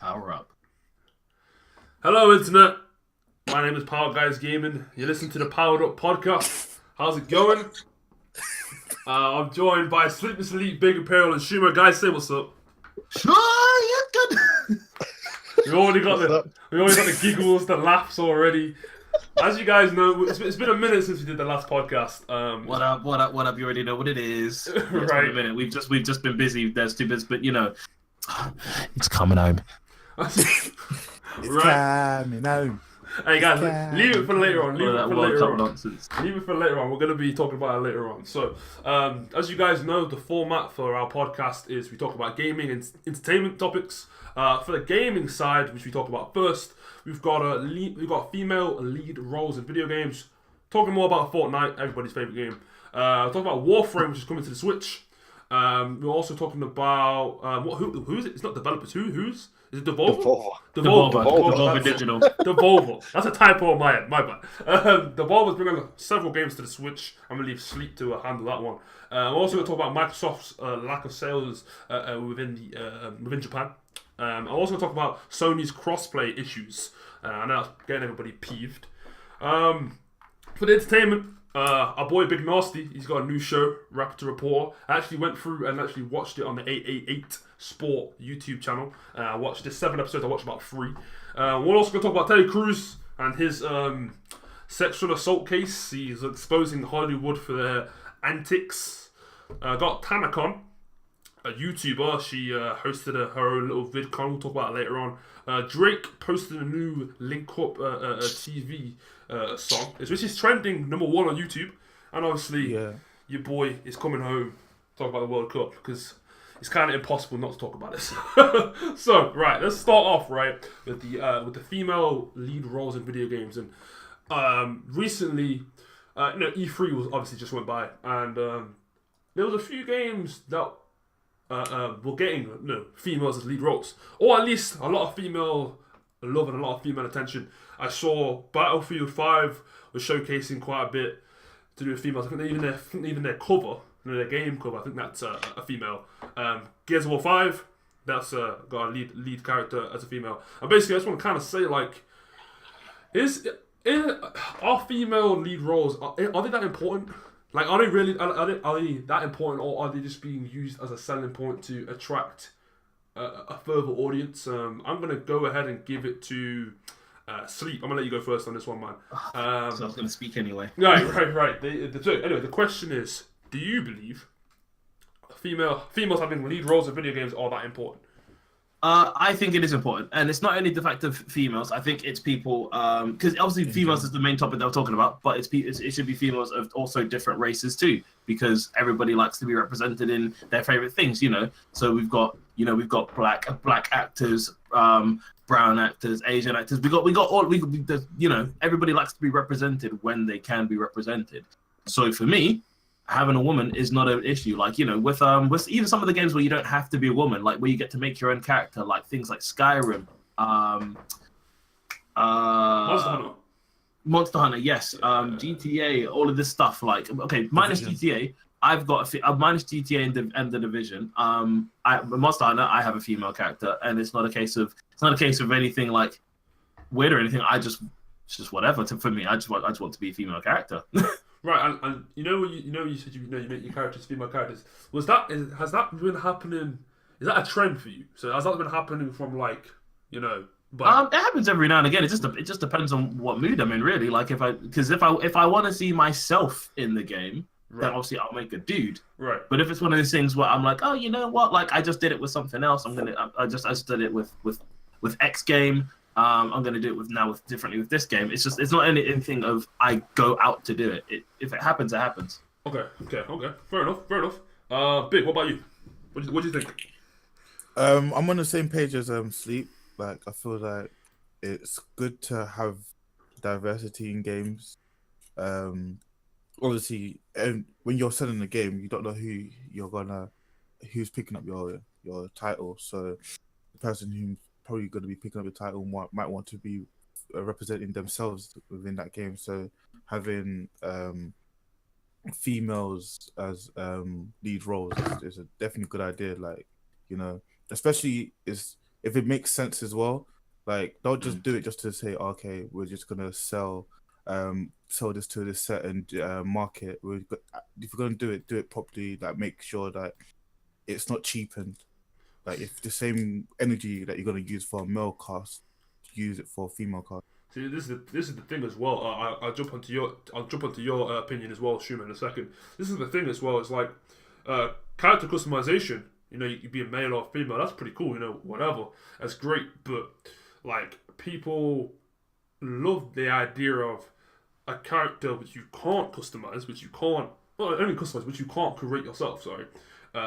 Power up. Hello, Internet. My name is PowellGuyGaming. You listen to the Powered Up podcast. How's it going? I'm joined by Sleepless Elite, Big Imperial and Shumo. Guys, say what's up. Sure, yeah, good. We already got the giggles, the laughs already. As you guys know, it's been a minute since we did the last podcast. What up? You already know what it is. Yeah, it's Right. been a minute. We've just been busy. There's two bits, but it's coming home. It's Right. coming home. Hey guys, leave it for later on. Leave it for later on. Nonsense. Leave it for later on. We're going to be talking about it later on. So, as you guys know, the format for our podcast is we talk about gaming and entertainment topics. For the gaming side, which we talk about first, we've got female lead roles in video games. Talking more about Fortnite, everybody's favorite game. Talking about Warframe, which is coming to the Switch. We're also talking about who is it? It's not developers. Who's? Is it Devolver? Devolver Digital. Devolver. That's a typo on my end. My bad. Devolver's bringing several games to the Switch. I'm gonna leave Sleep to handle that one. We're also gonna talk about Microsoft's lack of sales within Japan. I'm also gonna talk about Sony's crossplay issues. I know that's getting everybody peeved. For the entertainment, our boy Big Nasty, he's got a new show, Raptor Report. I actually went through and actually watched it on the 888 Sport YouTube channel. I watched the 7 episodes, I watched about 3. We're also going to talk about Terry Crews and his sexual assault case. He's exposing Hollywood for their antics. Got TanaCon, a YouTuber. She hosted her own little VidCon. We'll talk about it later on. Drake posted a new Link Up TV song, which is trending #1 on YouTube. And obviously, your boy is coming home to talk about the World Cup because it's kind of impossible not to talk about this. So, right, let's start off with the female lead roles in video games. And recently, E3 was obviously just went by, and there was a few games that were getting females as lead roles, or at least a lot of female love and a lot of female attention. I saw Battlefield 5 was showcasing quite a bit to do with females. I think even their cover, their game cover, I think that's a female. Gears of War 5, that's got a lead character as a female. And basically, I just want to kind of say, like, are female lead roles, are they that important? Like, are they really are they that important, or are they just being used as a selling point to attract a further audience? I'm gonna go ahead and give it to Sleep. I'm gonna let you go first on this one, man. So I was gonna speak anyway. Right. Anyway, the question is: do you believe females having lead roles in video games are that important? I think it is important, and it's not only the fact of females. I think it's people, because obviously females is the main topic that we're talking about, but it should be females of also different races too, because everybody likes to be represented in their favorite things, So we've got black actors, brown actors, Asian actors. Everybody likes to be represented when they can be represented. So for me, having a woman is not an issue. Like, with even some of the games where you don't have to be a woman, like where you get to make your own character, like things like Skyrim, Monster Hunter, yes, GTA, all of this stuff. Like, okay, minus GTA, I've got minus GTA and the Division. Monster Hunter, I have a female character, and it's not a case of anything like weird or anything. It's just whatever. For me, I just want to be a female character. Right, and you said you make your characters female characters. Has that been happening? Is that a trend for you? So has that been happening from But it happens every now and again. It just depends on what mood I'm in, really. Like if I want to see myself in the game, then obviously I'll make a dude. Right. But if it's one of those things where I'm like, oh, you know what? Like I just did it with something else. I just did it with X game. I'm going to do it differently with this game. It's not anything of I go out to do it. If it happens, it happens. Okay. Fair enough. Big, what about you? What do you think? I'm on the same page as Sleep. Like, I feel like it's good to have diversity in games. Obviously, when you're selling a game, you don't know who's picking up your title. So the person who's probably going to be picking up the title might want to be representing themselves within that game. So having females as lead roles is a definitely good idea. Like, especially is if it makes sense as well. Like, don't just do it just to say, okay, we're just gonna sell this to this certain market. If you're gonna do it properly. Like, make sure that it's not cheapened. Like, if the same energy that you're gonna use for a male cast, use it for a female cast. See, this is the thing as well. I'll jump onto your opinion as well, Schumann, in a second. This is the thing as well. It's like character customization. You know, you could be a male or female. That's pretty cool. You know, whatever. That's great. But like, people love the idea of a character which you can't customize, which you can't create yourself. Sorry,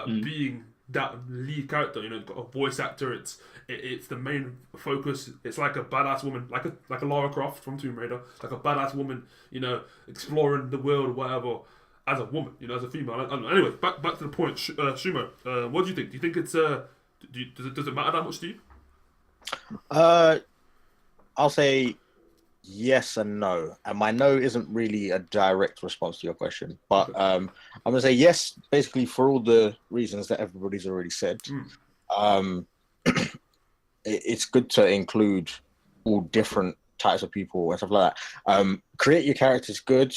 being that lead character. You know, got a voice actor. It's the main focus. It's like a badass woman, like a Lara Croft from Tomb Raider, like a badass woman. You know, exploring the world or whatever. As a woman, you know, as a female. Anyway, back to the point, Shumo. What do you think? Do you think it's does it matter that much to you? I'll say yes and no, and my no isn't really a direct response to your question, but I'm gonna say yes, basically for all the reasons that everybody's already said. It's good to include all different types of people and stuff like that. Create your characters good.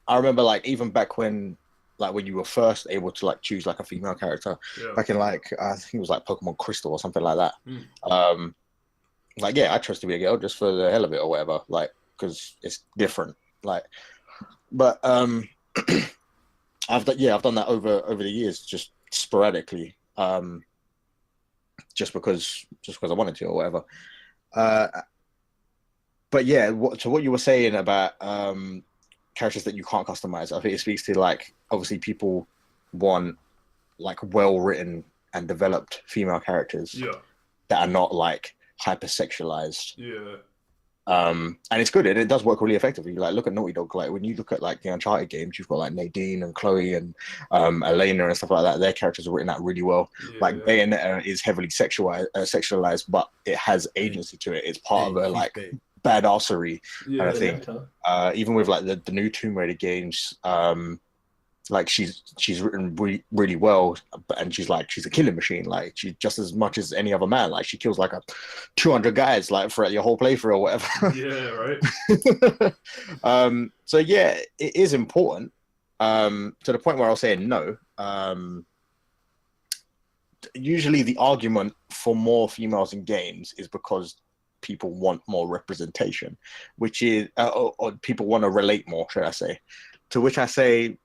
I remember, like, even back when you were first able to like choose like a female character, back in like I think it was like Pokemon Crystal or something like that. Like, yeah, I chose to be a girl just for the hell of it or whatever, like, because it's different. Like, but I've done that over the years, just sporadically, just because I wanted to or whatever. But yeah, to what you were saying about characters that you can't customize, I think it speaks to, like, obviously people want like well-written and developed female characters that are not like hypersexualized. And it's good, and it does work really effectively. Like, look at Naughty Dog. Like, when you look at like the Uncharted games, you've got like Nadine and Chloe and Elena and stuff like that. Their characters are written out really well. Like, Bayonetta is heavily sexualized, but it has agency to it. It's part of a like badassery kind of thing. Even with like the new Tomb Raider games, like she's written really well, and she's a killing machine. Like, she just as much as any other man. Like, she kills like 200 guys like throughout your whole playthrough or whatever. Yeah, right. So yeah, it is important. To the point where I'll say no. Usually the argument for more females in games is because people want more representation, which is or people want to relate more, should I say. To which I say,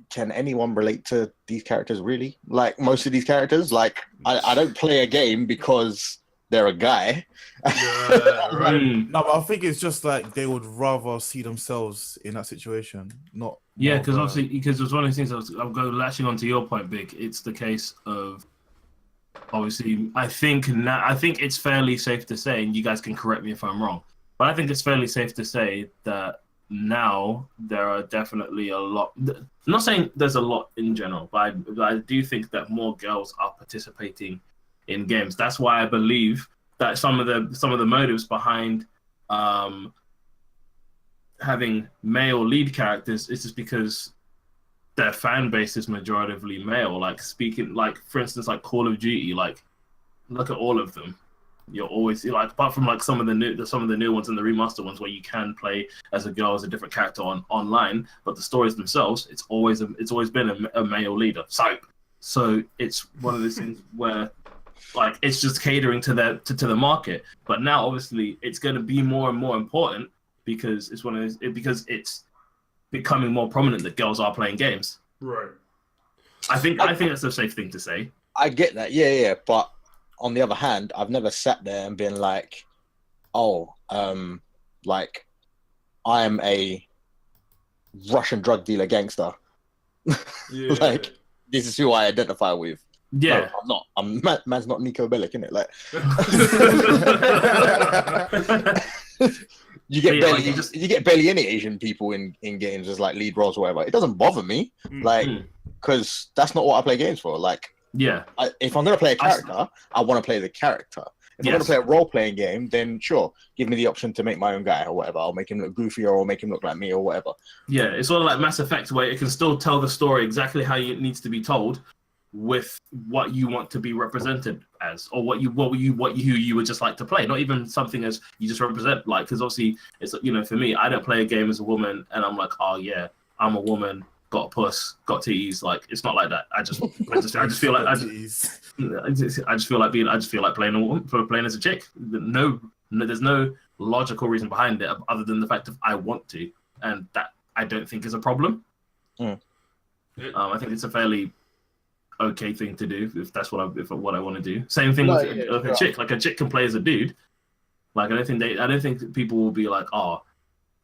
can anyone relate to these characters really? Like, most of these characters, like, I don't play a game because they're a guy. No, but I think it's just like they would rather see themselves in that situation, not. Yeah, because obviously, because it's one of those things. I'll go latching onto your point, Big. It's the case of, obviously, I think it's fairly safe to say, and you guys can correct me if I'm wrong, but I think it's fairly safe to say that now there are definitely a lot. I'm not saying there's a lot in general, but I do think that more girls are participating in games. That's why I believe that some of the motives behind having male lead characters is just because their fan base is majoritively male. Like, speaking, like, for instance, like Call of Duty, like, look at all of them. You're always, like, apart from like some of the new ones and the remastered ones where you can play as a girl, as a different character online, but the stories themselves, it's always been a male leader. So it's one of those things where, like, it's just catering to the market. But now obviously it's going to be more and more important because it's because it's becoming more prominent that girls are playing games. Right. I think that's a safe thing to say. I get that, yeah, but on the other hand, I've never sat there and been like, like, I am a Russian drug dealer gangster. Yeah. Like, this is who I identify with. Yeah. No, I'm not. Man's not Nico Bellic, innit? Like, you get barely any Asian people in games as like lead roles or whatever. It doesn't bother me, like, because that's not what I play games for. Like, yeah, if I'm gonna play a character, I want to play the character. If I'm gonna play a role-playing game, then sure, give me the option to make my own guy or whatever. I'll make him look goofier or make him look like me or whatever. Yeah, it's sort of like Mass Effect, where it can still tell the story exactly how it needs to be told, with what you want to be represented as, or what you would just like to play. Not even something as you just represent, like, because obviously it's, you know, for me, I don't play a game as a woman and I'm like, oh yeah, I'm a woman, got a puss, got titties. Like, it's not like that. I just feel like I just feel like playing a woman, playing as a chick. No, there's no logical reason behind it other than the fact of I want to, and that I don't think is a problem. I think it's a fairly okay thing to do if that's what I want to do. Same thing with a chick. Like, a chick can play as a dude. Like, I don't think people will be like,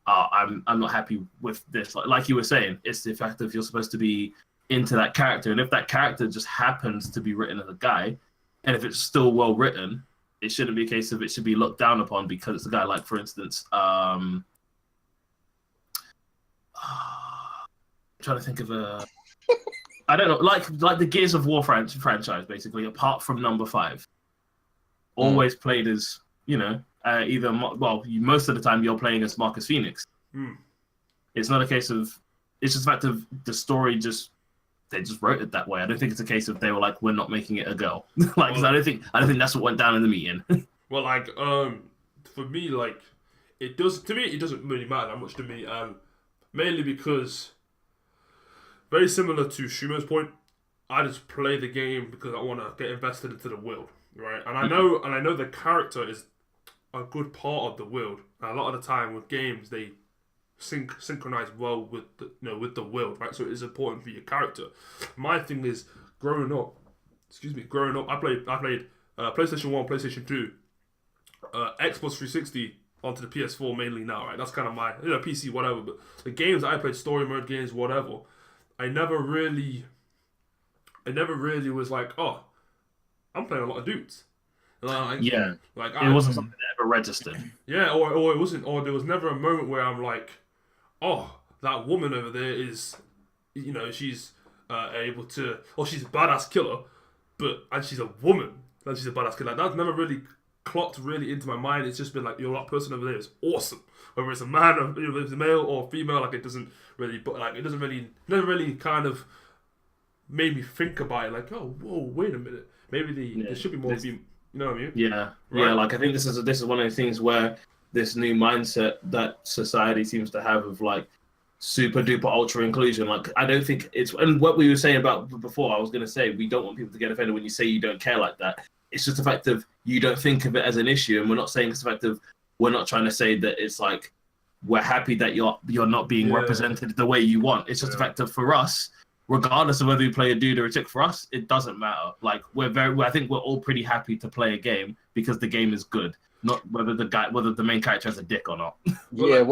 I'm not happy with this. Like you were saying, it's the fact that you're supposed to be into that character, and if that character just happens to be written as a guy, and if it's still well written, it shouldn't be a case of it should be looked down upon because it's a guy. Like, for instance, I'm trying to think of a. I don't know, like the Gears of War franchise, basically, apart from number 5, always played as, you know, either, well, most of the time you're playing as Marcus Phoenix. It's not a case of, it's just the fact of the story they just wrote it that way. I don't think it's a case of they were like, we're not making it a girl. Like, well, I don't think that's what went down in the meeting. Well, like, for me, like, it doesn't really matter that much to me, mainly because, very similar to Shumo's point, I just play the game because I want to get invested into the world, right? And I know the character is a good part of the world. And a lot of the time with games, they synchronize well with the world, right? So it is important for your character. My thing is, growing up, I played PlayStation 1, PlayStation 2, Xbox 360 onto the PS4 mainly now, right? That's kind of my, PC, whatever. But the games I played, story mode games, whatever, I never really was like, oh, I'm playing a lot of dudes. Like, it wasn't something that ever registered. Yeah, or it wasn't, or there was never a moment where I'm like, oh, that woman over there is, she's able to, or she's a badass killer, and she's a woman, and she's a badass killer. That's never really clocked really into my mind. It's just been like, that person over there is awesome. Whether it's a man, or whether it's a male or female, like, it doesn't really, never really kind of made me think about it. Like, oh, whoa, wait a minute, maybe there should be more. You know what I mean? Yeah, right? Yeah. Like, I think this is one of the things where this new mindset that society seems to have of, like, super duper ultra inclusion. Like, I don't think it's, and what we were saying about before, I was going to say, we don't want people to get offended when you say you don't care like that. It's just the fact of you don't think of it as an issue, and we're not saying it's the fact of, we're not trying to say that it's like we're happy that you're not being represented the way you want. It's just the fact of, for us, regardless of whether we play a dude or a chick, for us, it doesn't matter. Like, I think we're all pretty happy to play a game because the game is good, not whether the main character has a dick or not. Yeah,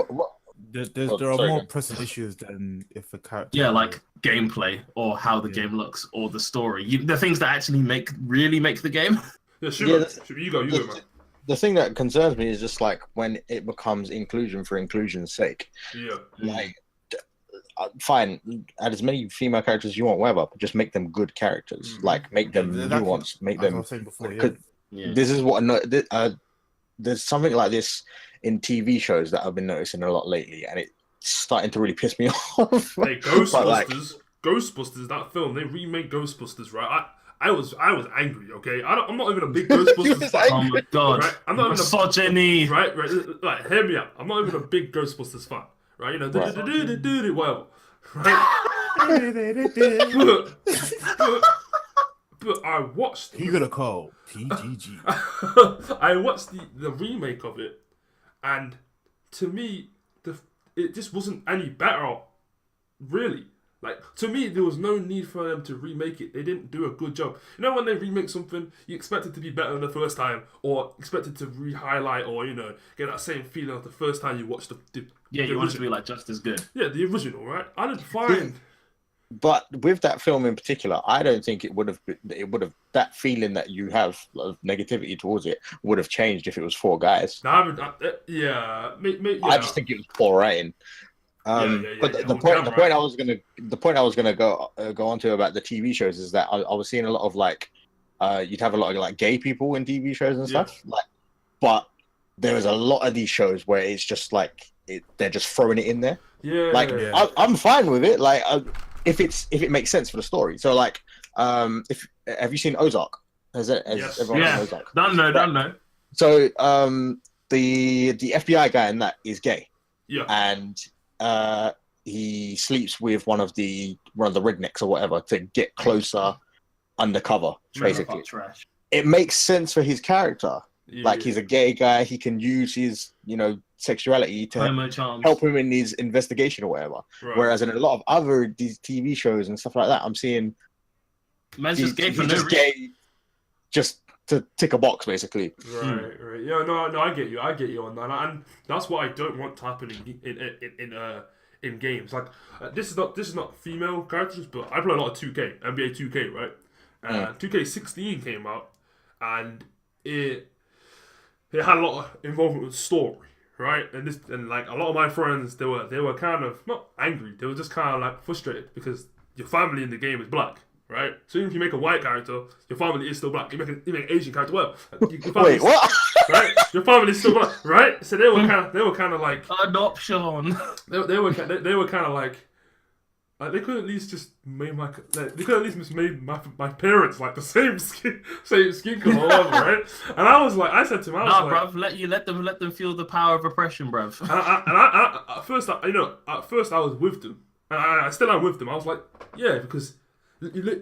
there are more pressing issues than if a character. Yeah, like gameplay or how the game looks or the story. The things that actually really make the game. Yeah, sure. You go, man. The thing that concerns me is just like when it becomes inclusion for inclusion's sake. Yeah. Like, fine, add as many female characters as you want, whatever, but just make them good characters. Like, make them nuanced, make them. I was saying before, This is what there's something like this in TV shows that I've been noticing a lot lately, and it's starting to really piss me off. Hey, Ghostbusters, that film, they remade Ghostbusters, right? I was angry, okay? I'm not even a big Ghostbusters fan. Oh my god. Right? I'm not misogyny. Right? Like, hear me out. I'm not even a big Ghostbusters fan. Right? Whatever. Right? But I watched... Who you gonna call? PGG. I watched the remake of it, and to me, it just wasn't any better, really. Like, to me, there was no need for them to remake it. They didn't do a good job. You know, when they remake something, you expect it to be better than the first time, or expect it to re-highlight, or, get that same feeling of the first time you watched the you want it to be, like, just as good. Yeah, the original, right? I didn't find... But with that film in particular, I don't think it would have, that feeling that you have of negativity towards it would have changed if it was 4 guys. I just think it was poor writing. But the point I was gonna go on to about the TV shows is that I was seeing a lot of, like, you'd have a lot of, like, gay people in TV shows and stuff, like, but there is a lot of these shows where it's just like they're just throwing it in there. I'm fine with it, like, if it makes sense for the story. So, like, if have you seen Ozark? Has Yes. everyone Yeah. seen Ozark? Don't know. So the FBI guy in that is gay, Yeah. and he sleeps with one of the rednecks or whatever to get closer undercover. Basically, Trash. it makes sense for his character. Yeah. Like he's a gay guy, he can use his sexuality to Homo charms. help him in his investigation or whatever. Right. Whereas in a lot of other these TV shows and stuff like that, I'm seeing Man's he's just gay for he's no just reason. gay, just to tick a box, basically. Right. Yeah, no, I get you on that, and that's what I don't want to happen in games. Like this is not female characters, but I play a lot of 2K, NBA 2K, right? 2K16 came out, and it had a lot of involvement with story, right? And like a lot of my friends, they were kind of not angry, they were just kind of like frustrated because your family in the game is black. Right, so even if you make a white character, your family is still black. You make an Asian character, well, Wait, what? Right, your family is still black, right? So they were kind of like Adoption. they were kind of like they could at least just made my parents like the same skin color, right? And I was like, I said to him, bruv, let them feel the power of oppression, bruv. And I at first I was with them, and I still am with them. I was like, yeah, because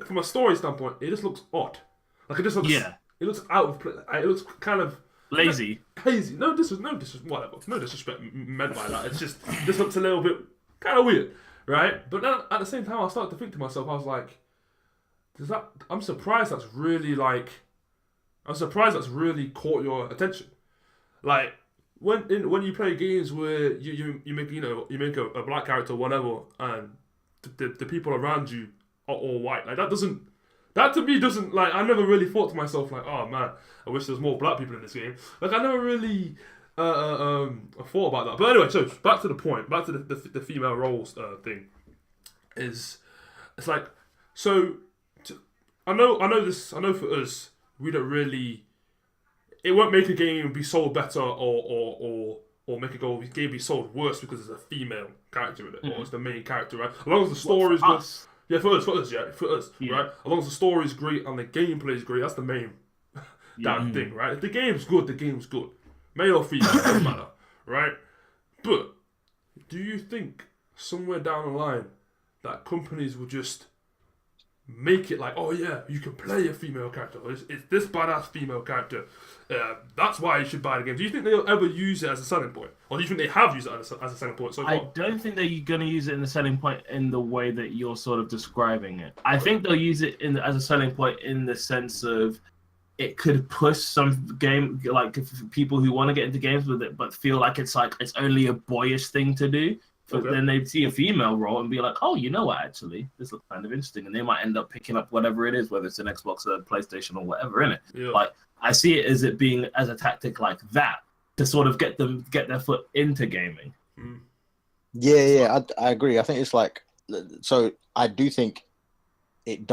from a story standpoint, it just looks odd. Like it just looks, it looks out of place. It looks kind of lazy. Hazy. No disrespect meant by that. It's just this looks a little bit kind of weird, right? But then at the same time, I started to think to myself, I was like, I'm surprised that's really caught your attention. Like when you play games where you make a black character or whatever, and the people around you are all white. Like that to me doesn't like. I never really thought to myself like, oh man, I wish there was more black people in this game. Like I never really thought about that. But anyway, so back to the point. Back to the female roles thing. It's like so. I know this. I know for us, we don't really. It won't make a game be sold better or make a game be sold worse because there's a female character in it or it's the main character, right? As long as the story is good. Yeah, for us, right? As long as the story is great and the gameplay is great, that's the main damn thing, right? If the game's good, the game's good. Male or female, doesn't matter, right? But do you think somewhere down the line that companies will just make it like, oh yeah, you can play a female character. It's this badass female character. That's why you should buy the game. Do you think they'll ever use it as a selling point? Or do you think they have used it as a selling point so far? I don't think they're going to use it in the selling point in the way that you're sort of describing it. I think they'll use it as a selling point in the sense of it could push some game, like people who want to get into games with it, but feel like it's only a boyish thing to do. But then they see a female role and be like, oh, you know what, actually, this looks kind of interesting. And they might end up picking up whatever it is, whether it's an Xbox or a PlayStation or whatever in it. Yeah. Like, I see it as it being as a tactic like that to sort of get their foot into gaming. Yeah, I agree. I think it's like, so I do think it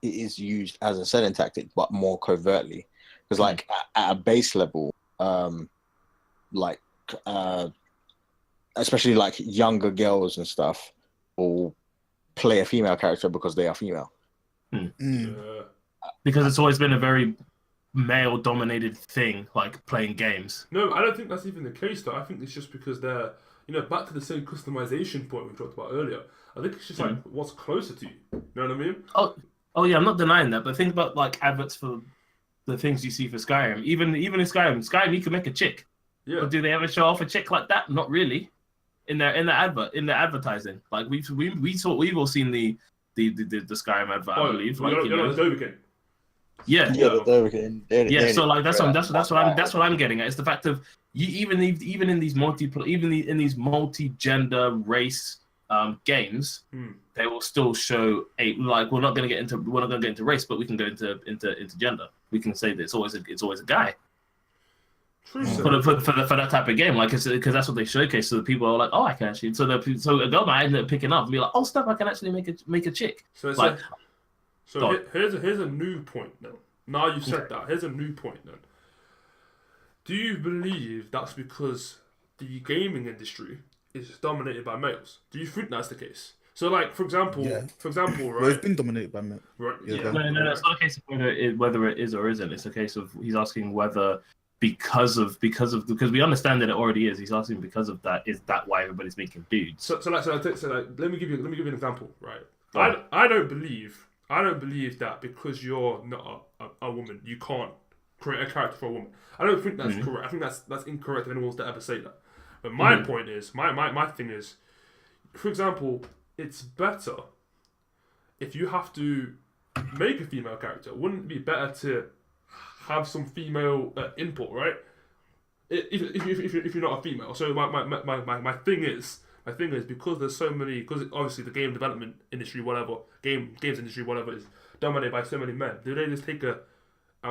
is used as a selling tactic, but more covertly. Because like at a base level, especially like younger girls and stuff will play a female character because they are female. Because it's always been a very male-dominated thing, like playing games. No, I don't think that's even the case though. I think it's just because they're, back to the same customization point we talked about earlier. I think it's just like what's closer to you. You know what I mean? Oh yeah, I'm not denying that. But think about like adverts for the things you see for Skyrim. Even in Skyrim, you can make a chick. Yeah. But do they ever show off a chick like that? Not really. In the advertising, like we've all seen the Skyrim advert, I believe. Like, you're not a Dover game. Yeah. Yeah, so like that's what I'm getting at. It's the fact of even in these multi-gender race games, they will still show we're not going to get into race, but we can go into gender. We can say that it's always a guy. True. For that type of game, like because that's what they showcase. So the people are like, oh, I can actually. So a girl might end up picking up and be like, oh, stuff, I can actually make a chick. So it's like, here's a new point then. Now you said that. Here's a new point then. Do you believe that's because the gaming industry is dominated by males? Do you think that's the case? So, like, for example, Yeah. right? Well, it's been dominated by men. Right. Yeah, Yeah. go on. No, it's not a case of whether it is or isn't. It's a case of he's asking whether because we understand that it already is. He's asking because of that. Is that why everybody's making dudes? So let me give you an example, right? Go on. I don't believe that because you're not a woman, you can't create a character for a woman. I don't think that's correct. I think that's incorrect if anyone wants to ever say that. But my point is, my thing is, for example, it's better if you have to make a female character. Wouldn't it be better to have some female input, right? If you're not a female. So my thing is because there's so many, because obviously the game development industry, whatever, games industry, whatever, is dominated by so many men. Do they just take a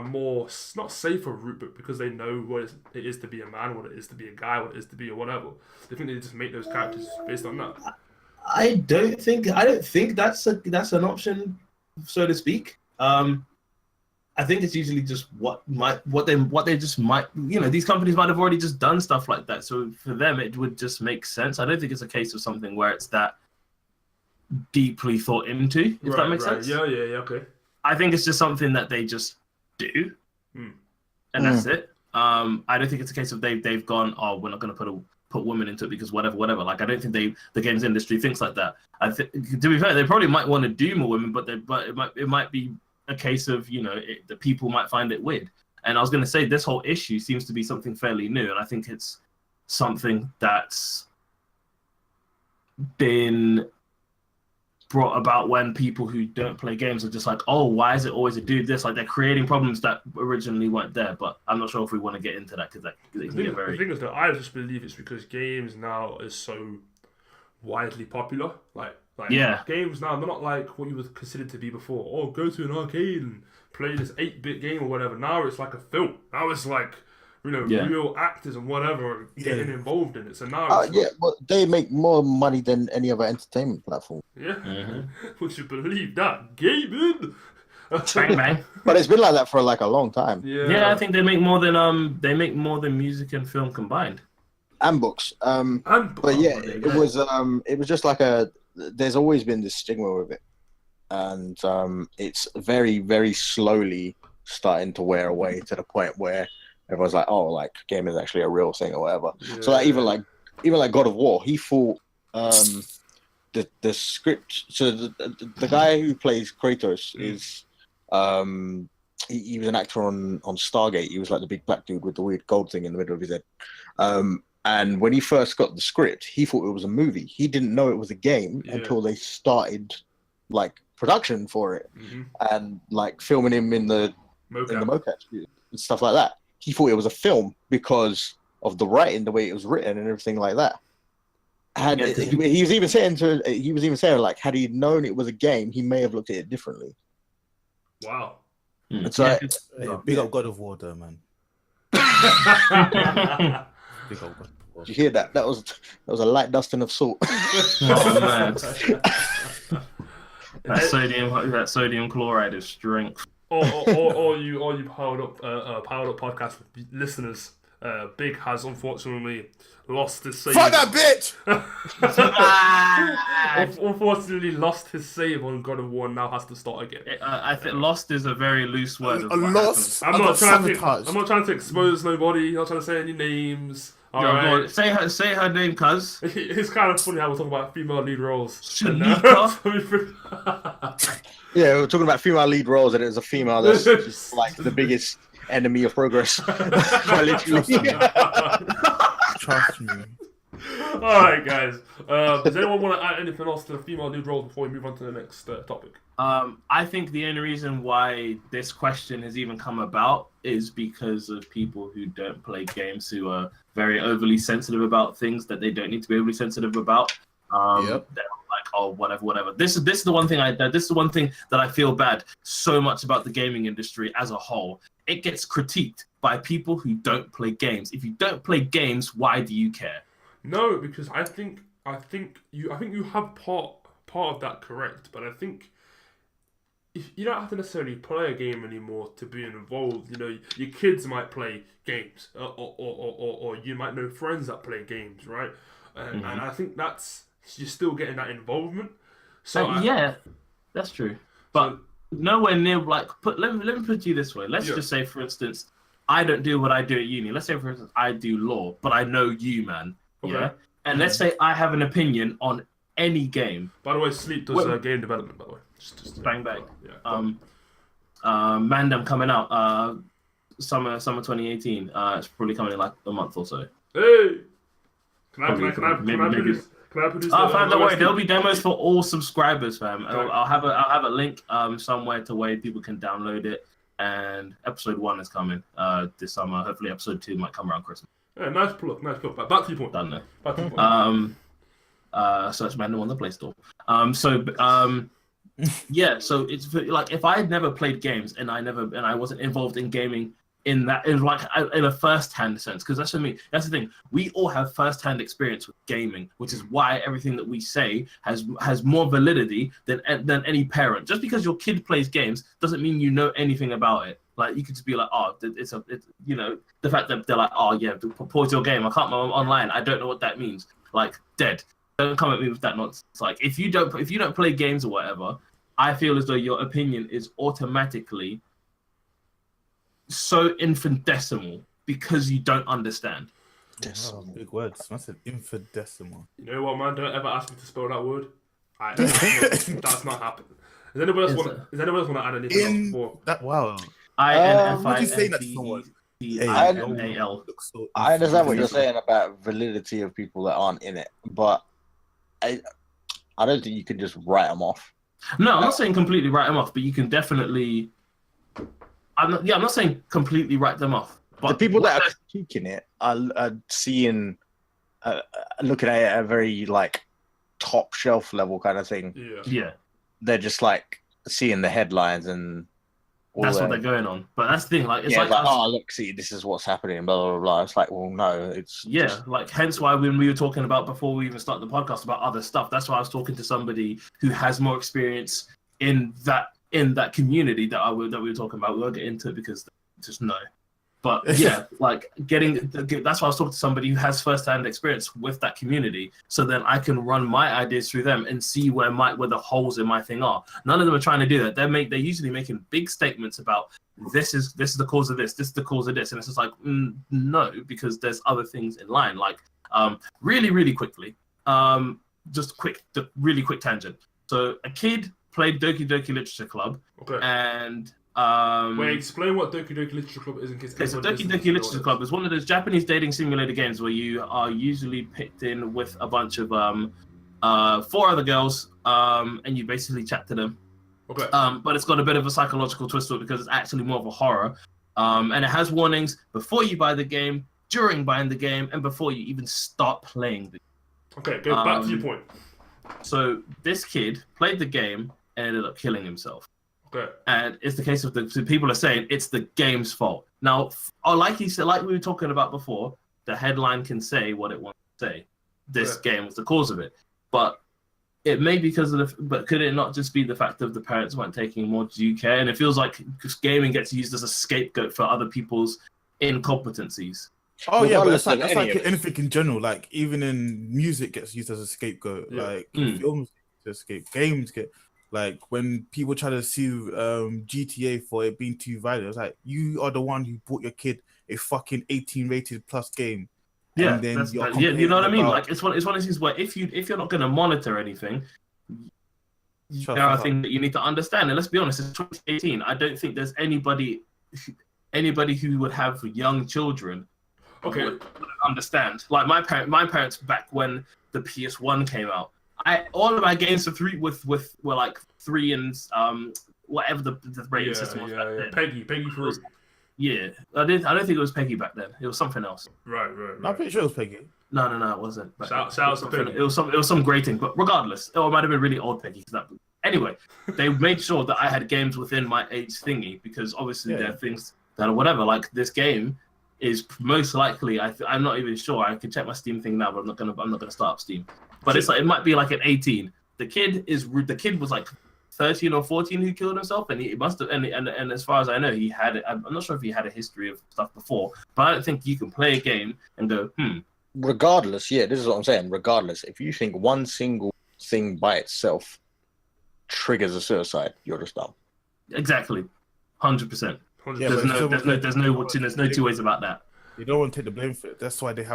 more, not safer route, but because they know what it is to be a man, what it is to be a guy, what it is to be a whatever, they think they just make those characters based on that? I don't think that's an option, so to speak. I think it's usually just what they just might, these companies might have already just done stuff like that. So for them, it would just make sense. I don't think it's a case of something where it's that deeply thought into, if that makes sense. Yeah, okay. I think it's just something that they just do, and that's it. I don't think it's a case of they've gone, oh, we're not going to put women into it because whatever. Like, I don't think the games industry thinks like that. I think, to be fair, they probably might want to do more women, but it might be a case of the people might find it weird. And I was going to say, this whole issue seems to be something fairly new, and I think it's something that's been brought about when people who don't play games are just like, oh, why is it always a dude this? Like, they're creating problems that originally weren't there. But I'm not sure if we want to get into that because The thing is that I just believe it's because games now is so widely popular. Like games now, they're not like what you would consider to be before. Oh, go to an arcade and play this 8-bit game or whatever. Now it's like a film. Now it's like, real actors and whatever getting involved in it. So now but they make more money than any other entertainment platform. Yeah. Would you believe that? Gaming. bang bang. But it's been like that for like a long time. Yeah, I think they make more than music and film combined. And books. But yeah, it was just like there's always been this stigma with it. And it's very, very slowly starting to wear away to the point where everyone's like, oh, like gaming is actually a real thing or whatever. Yeah. So like even like God of War, he thought the script. So the guy who plays Kratos is he was an actor on Stargate. He was like the big black dude with the weird gold thing in the middle of his head. And when he first got the script, he thought it was a movie. He didn't know it was a game until they started like production for it and like filming him in the mocap studio and stuff like that. He thought it was a film because of the writing, the way it was written, and everything like that. And he was even saying like, had he known it was a game, he may have looked at it differently. Wow. So big up God of War, though, man. Big up God of War. Did you hear that? That was a light dusting of salt. Oh man. that sodium chloride is strength. All you powered up podcast listeners. Big has unfortunately lost his save. Fuck that bitch! Unfortunately, lost his save on God of War and now has to start again. I think lost is a very loose word. I'm not trying to expose nobody. I'm not trying to say any names. Right. Say her name, cuz. It's kind of funny how we're talking about female lead roles. Yeah, we're talking about female lead roles, and it's a female that's just like the biggest enemy of progress. Literally. Trust me. Alright, guys. Does anyone want to add anything else to the female lead roles before we move on to the next topic? I think the only reason why this question has even come about is because of people who don't play games, who are very overly sensitive about things that they don't need to be overly sensitive about. They're like, oh, whatever. This is the one thing that I feel bad so much about the gaming industry as a whole. It gets critiqued by people who don't play games. If you don't play games, why do you care? No, because I think you have part of that correct, but I think if you don't have to necessarily play a game anymore to be involved. Your kids might play games, or you might know friends that play games, right? And I think you're still getting that involvement. So yeah, that's true. But nowhere near like let me put you this way. Let's just say, for instance, I don't do what I do at uni. Let's say, for instance, I do law, but I know you, man. Okay. Yeah. And let's say I have an opinion on any game. By the way, Sleep does game development. By the way, just bang bang. Yeah. Mandem coming out summer 2018. It's probably coming in like a month or so. Hey, can I produce? Fam, don't worry. There'll be demos for all subscribers, fam. I'll have a link somewhere to where people can download it. And episode 1 is coming this summer. Hopefully, episode 2 might come around Christmas. Yeah, nice plug. But back to your point. Done there. Back to your point. Search Mandem on the Play Store. Yeah. So it's like if I had never played games and I wasn't involved in gaming in a first-hand sense, because that's the thing. We all have first-hand experience with gaming, which is why everything that we say has more validity than any parent. Just because your kid plays games doesn't mean you know anything about it. Like you could just be like, oh, it's the fact that they're like, oh yeah, pause your game. I can't go online. I don't know what that means. Like dead. Don't come at me with that nonsense. Like if you don't play games or whatever, I feel as though your opinion is automatically so infinitesimal because you don't understand. Oh, big words. I said infinitesimal. You know what, man? Don't ever ask me to spell that word. That's not happening. Does anyone else want to add anything else before? Wow. INFINTESSAL. I understand what you're saying about validity of people that aren't in it, but I don't think you can just write them off. No, I'm not saying completely write them off, but you can definitely. I'm not saying completely write them off. But the people that are critiquing it are seeing, looking at it at a very like top shelf level kind of thing. Yeah. They're just like seeing the headlines and. That's what they're going on. But that's the thing. Like, it's oh, look, see, this is what's happening, blah, blah, blah. It's like, well, no, it's. Yeah, like, hence why when we were talking about, before we even start the podcast, about other stuff, that's why I was talking to somebody who has more experience in that community that we were talking about. We won't get into it because just no. But yeah, like that's why I was talking to somebody who has first-hand experience with that community, so then I can run my ideas through them and see where the holes in my thing are. None of them are trying to do that. They're usually making big statements about this is the cause of this is the cause of this, and it's just like no, because there's other things in line. Like really quickly, really quick tangent. So a kid played Doki Doki Literature Club, and wait, explain what Doki Doki Literature Club is in case. Okay, so Doki Doki Literature Club is one of those Japanese dating simulator games where you are usually picked in with a bunch of 4 other girls, and you basically chat to them. Okay. But it's got a bit of a psychological twist to it because it's actually more of a horror, and it has warnings before you buy the game, during buying the game, and before you even start playing the game. Okay, go back to your point. So this kid played the game and ended up killing himself. Okay. And it's the case of the people are saying it's the game's fault. Now, like he said, like we were talking about before, the headline can say what it wants to say. This game was the cause of it, but it may be because of but could it not just be the fact that the parents weren't taking more due care? And it feels like gaming gets used as a scapegoat for other people's incompetencies. Oh yeah, but that's like anything in general. Like even in music gets used as a scapegoat. Yeah. Like films escape, games get. Like when people try to sue GTA for it being too violent, it's like you are the one who bought your kid a fucking 18 rated plus game. Yeah, you know what I mean. Like it's one of these things where if you're not going to monitor anything, there are things that you need to understand. And let's be honest, it's 2018. I don't think there's anybody who would have young children. Okay, would understand. Like my parents back when the PS1 came out. All of my games were like 3 and whatever the rating system was back then. Peggy 3. Yeah, I don't think it was Peggy back then. It was something else. Right. I'm pretty sure it was Peggy. No, it wasn't. Shout out to Peggy. It was some grating, but regardless, it might have been really old Peggy. Anyway, they made sure that I had games within my age thingy because obviously there are things that are whatever. Like this game is most likely. I'm not even sure. I can check my Steam thing now, but I'm not gonna start up Steam. But it's like it might be like an 18. The kid was like 13 or 14 who killed himself, and he must have. And as far as I know, he had it. I'm not sure if he had a history of stuff before, but I don't think you can play a game and go, Regardless, this is what I'm saying. Regardless, if you think one single thing by itself triggers a suicide, you're just dumb. Exactly, 100%. Yeah, There's but no two ways about that. They don't want to take the blame for it. That's why they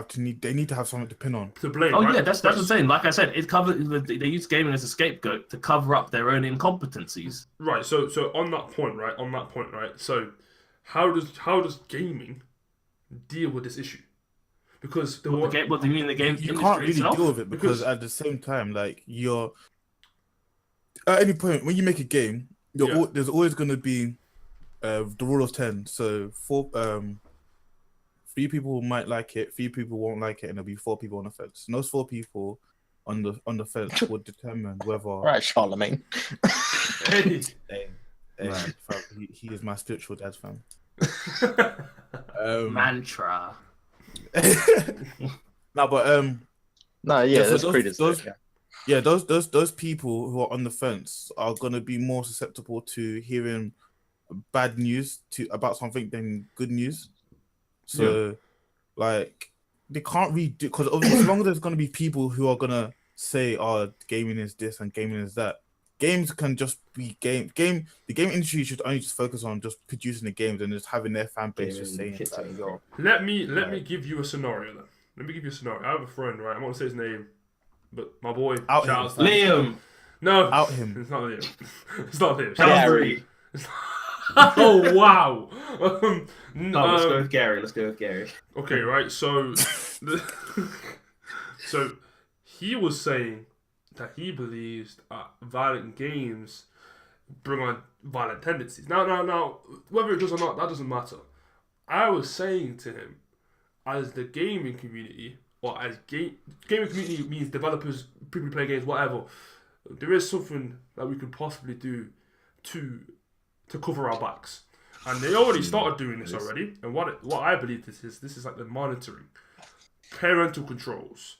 need to have something to pin on. To blame. Oh right? yeah, that's what I'm saying. Like I said, it covers. They use gaming as a scapegoat to cover up their own incompetencies. Right. So on that point, right. So how does gaming deal with this issue? Because What do you mean the game You industry can't really itself? deal with it because at the same time, like you're at any point when you make a game, there's always going to be the rule of 10. So 3 people might like it, 3 people won't like it, and there'll be 4 people on the fence. And those 4 people on the fence will determine whether. Right, Charlemagne. Hey. Fam, he is my spiritual dad, fam. Mantra. No, but No, yeah, so that's those- pretty. those- yeah, those people who are on the fence are gonna be more susceptible to hearing bad news about something than good news. So, like, they can't really do because as long as there's gonna be people who are gonna say, "Oh, gaming is this and gaming is that." Games can just be game. The game industry should only just focus on just producing the games and just having their fan base just saying, like, "Yo." Let me give you a scenario then. Let me give you a scenario. I have a friend, right? I won't say his name, but my boy. Out shout out to Liam. No, Out him. It's not Liam. It's not Liam. Gary. Oh wow. No, let's go with Gary. Let's go with Gary. Okay, right. So, so he was saying that he believes violent games bring on violent tendencies. Now, whether it does or not, that doesn't matter. I was saying to him, as the gaming community, or as gaming community means developers, people who play games, whatever. There is something that we could possibly do to cover our backs, and they already started doing this already. And what I believe this is like the monitoring, parental controls.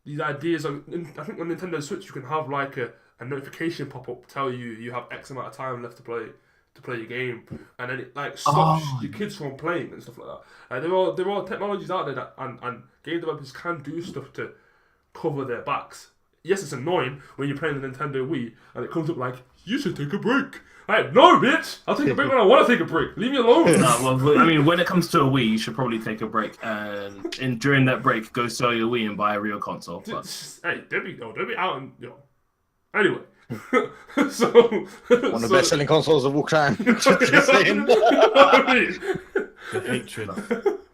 These ideas. I think on Nintendo Switch you can have like a notification pop up tell you have X amount of time left to play your game, and then it like stops your kids from playing and stuff like that. There are technologies out there that and game developers can do stuff to cover their backs. Yes, it's annoying when you're playing the Nintendo Wii and it comes up like, you should take a break. Like, no, bitch! I'll take a break when I want to take a break. Leave me alone. No, well, I mean, when it comes to a Wii, you should probably take a break and during that break, go sell your Wii and buy a real console. But... Hey, they'll be out and Anyway, so one of the best-selling consoles of all time. Just saying. The hatred.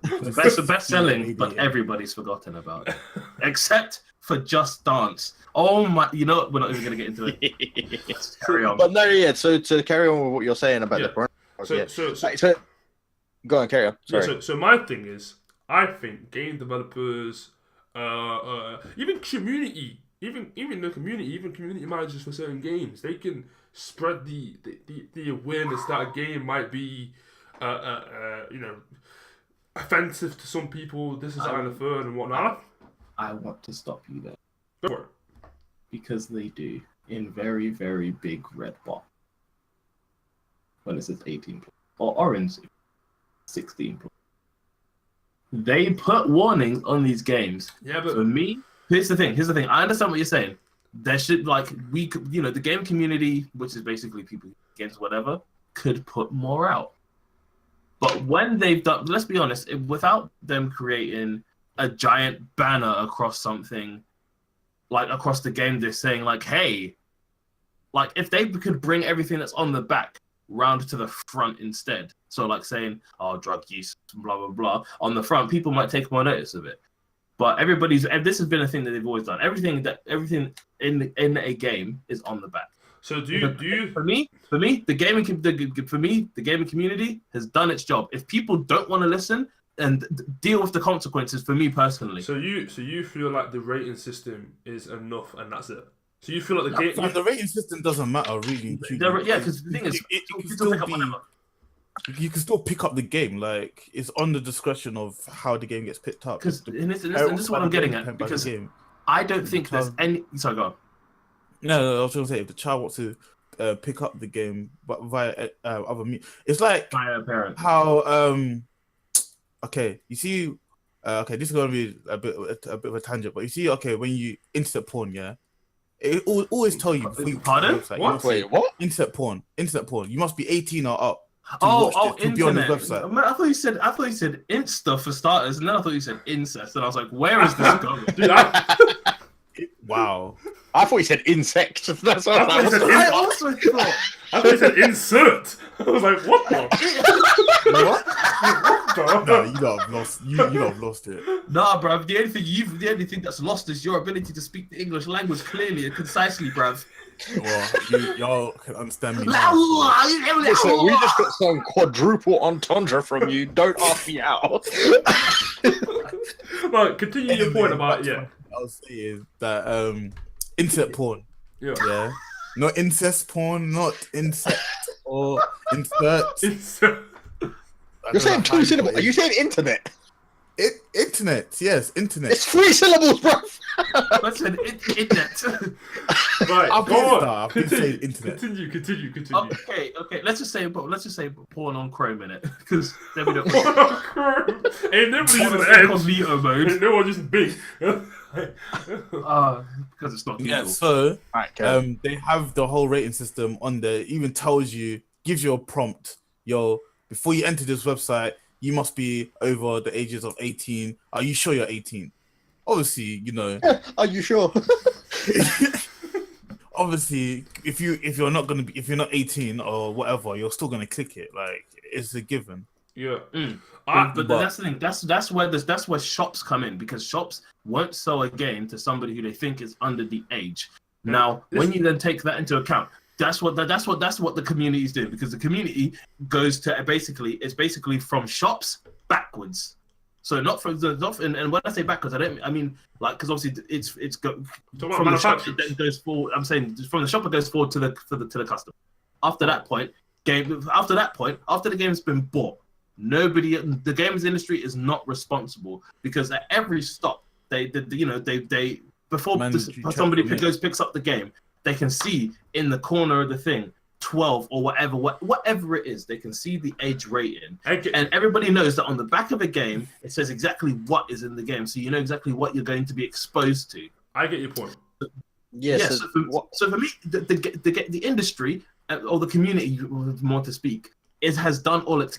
The best selling, but everybody's forgotten about it, except for Just Dance. Oh my! You know what? We're not even gonna get into it. Let's carry on. But no, yeah. So to carry on with what you're saying about the porn, so go on, carry on. Sorry. Yeah, so my thing is, I think game developers, even community, even community managers for certain games, they can spread the awareness that a game might be, offensive to some people. This is and the third and whatnot. I want to stop you there. Go for it. Because they do in very, very big red box. When it says 18 plus, or orange 16 plus. They put warnings on these games. Yeah, but for me, here's the thing. I understand what you're saying. There should the game community, which is basically people games, whatever, could put more out. But when they've done, let's be honest, without them creating a giant banner across something, like across the game, they're saying like, hey, like if they could bring everything that's on the back round to the front instead. So like saying, oh, drug use, blah, blah, blah, on the front, people might take more notice of it. But this has been a thing that they've always done. Everything in a game is on the back. So do you? For me, the gaming community has done its job. If people don't want to listen and deal with the consequences, for me personally. So you feel like the rating system is enough and that's it. So you feel like the rating system doesn't matter really. Yeah, because the thing is, you can still pick up the game. Like it's on the discretion of how the game gets picked up. Because this is what I'm getting at. Because I don't think there's any. Sorry, go on. No, I was going to say if the child wants to pick up the game, but via other means, it's like via a parent. How okay, you see, okay, this is going to be a bit of a tangent, but you see, okay, when you insert porn, yeah, It always tell you before you Pardon? click the website. What? You must Wait, say what? internet porn. Internet porn. You must be 18 or up. To Oh, watch this, to be on internet. his website. Man, I thought you said Insta for starters, and then I thought you said incest, and I was like, where is this going? Dude, Wow. I thought you said insect. That's what I thought you said I also thought. I thought you said insert. I was like, what the? You know what? What No, the? you don't have lost. You don't have lost it. Nah, bruv. The only thing that's lost is your ability to speak the English language clearly and concisely, bruv. Well, y'all can understand me Listen, now. we just got some quadruple entendre from you. Don't ask me how. Right, continue your point about I'll say is that internet porn. yeah. Yeah. Not incest porn, not insect or insert. Insert. You're saying two syllables. Are you saying internet? Internet, yes, internet. It's 3 syllables, bro. I said internet. Right, I've go been on. star, I've been saying internet. Continue. Okay. Let's just say porn on Chrome in it, because then we don't. Ain't nobody using Edge. Incognito mode. Ain't no one using Bing. Because it's not Yeah, Google. so Right, they have the whole rating system on there. It even tells you, gives you a prompt. Before you enter this website, you must be over the ages of 18. Are you sure you're 18? Obviously, Are you sure? obviously, if you're not 18 or whatever, you're still gonna click it. Like, it's a given. Yeah. But that's the thing. That's where shops come in, because shops won't sell a game to somebody who they think is under the age. Now, when you then take that into account, that's what the community is doing, because the community goes to it's basically from shops backwards. So not from and when I say backwards, I mean like, because obviously it's from the shop it then goes forward. I'm saying from the shop it goes forward to the customer. After that point, after the game's been bought, the games industry is not responsible, because at every stop before somebody picks up the game, they can see in the corner of the thing 12 or whatever it is. They can see the age rating, and everybody knows that on the back of a game it says exactly what is in the game, so you know exactly what you're going to be exposed to. I get your point. Yes. So for me, the industry or the community, more to speak, has done all it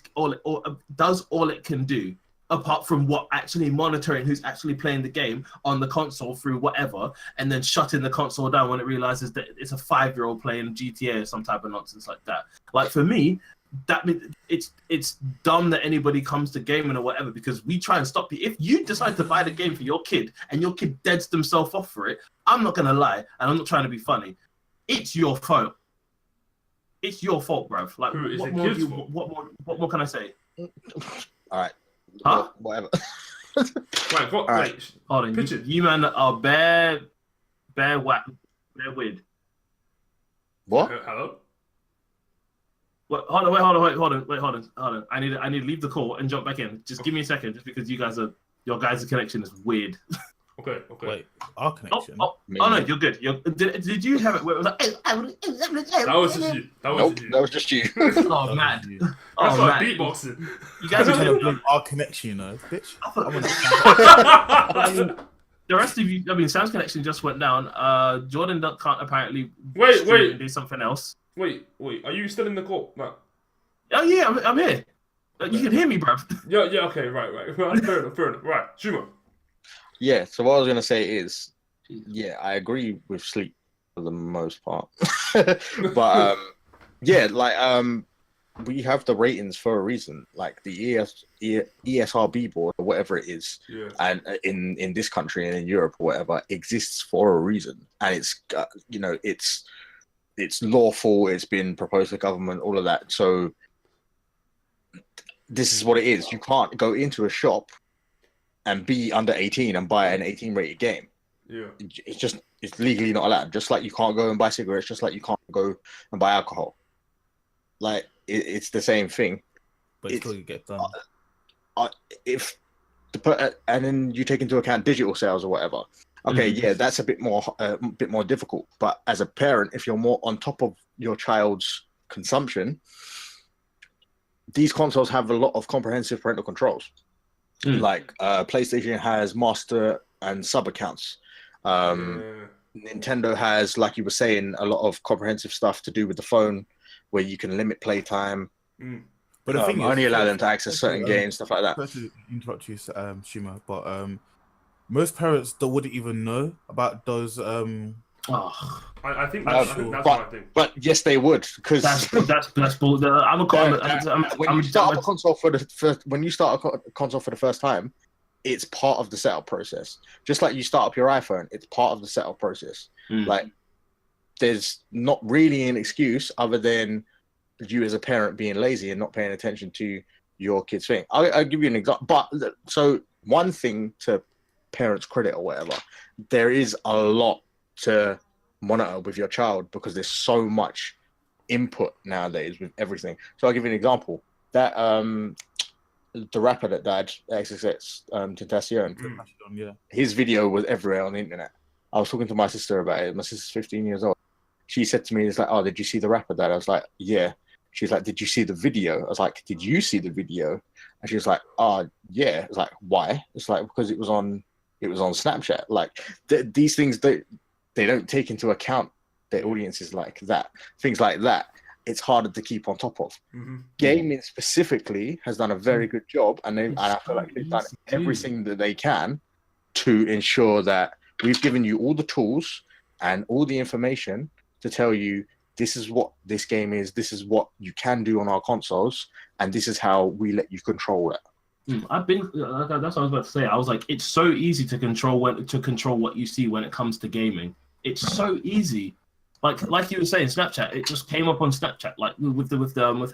can do, apart from what actually monitoring who's actually playing the game on the console through whatever, and then shutting the console down when it realizes that it's a 5-year-old playing GTA or some type of nonsense like that. Like, for me, that it's dumb that anybody comes to gaming or whatever, because we try and stop you. If you decide to buy the game for your kid and your kid deads themselves off for it, I'm not gonna lie, and I'm not trying to be funny. It's your fault. It's your fault, bruv. Like, what more can I say? All right. Huh? Whatever. Right, All right. Hold on. Pitch it. You man are bare weird. What? Hello? Wait, hold on. I need to leave the call and jump back in. Just give me a second, just because your guys' connection is weird. Okay. Wait, our connection. Oh, no, you're good. Did you have it where it was like? That was just you. That was just you. Oh, mad. That's Oh, like man. beatboxing. You guys are Trying to gonna blame our connection, bitch. the rest of you. I mean, Sam's connection just went down. Jordan can't apparently Wait. stream and do something else. Wait. Are you still in the call? No. Oh yeah, I'm here. You can hear me, bruv. Yeah. Okay. Right. Fair enough. Right. Shumo. Yeah, so what I was going to say is, yeah, I agree with Sleep for the most part. But, we have the ratings for a reason. Like, the ESRB board, or whatever it is, and in this country and in Europe or whatever, exists for a reason. And it's, it's lawful, it's been proposed to the government, all of that. So, this is what it is. You can't go into a shop and be under 18 and buy an 18 rated game. Yeah. It's legally not allowed. Just like you can't go and buy cigarettes, just like you can't go and buy alcohol. Like, it's the same thing. But it's still get done. And then you take into account digital sales or whatever. Okay, yeah, that's a bit more difficult. But as a parent, if you're more on top of your child's consumption, these consoles have a lot of comprehensive parental controls. Like PlayStation has master and sub accounts. Nintendo has, like you were saying, a lot of comprehensive stuff to do with the phone, where you can limit playtime. But the thing is, only allow them to access certain games, stuff like that. Sorry to interrupt you, Shima, but most parents wouldn't even know about those. I think that's my thing. But yes, they would, because that's bull. I'm when you start a console for the first time, it's part of the setup process. Just like you start up your iPhone, it's part of the setup process. Like, there's not really an excuse other than you as a parent being lazy and not paying attention to your kid's thing. I'll give you an example. But so one thing to parents' credit or whatever, there is a lot to monitor with your child because there's so much input nowadays with everything. So I'll give you an example. That the rapper that died, XXX Tentacion, his video was everywhere on the internet. I was talking to my sister about it. My sister's 15 years old. She said to me, it's like, oh, did you see the rapper died? I was like, yeah. She's like, did you see the video? I was like, did you see the video? And she was like, oh, yeah. I was like, why? It's like, because it was on Snapchat. Like, these things, they don't take into account their audiences like that. Things like that, it's harder to keep on top of. Gaming specifically has done a very good job, and I feel like they've done everything that they can to ensure that we've given you all the tools and all the information to tell you this is what this game is, this is what you can do on our consoles, and this is how we let you control it. I've been. That's what I was about to say. I was like, it's so easy to control what you see when it comes to gaming. It's so easy. Like you were saying, Snapchat. It just came up on Snapchat, like with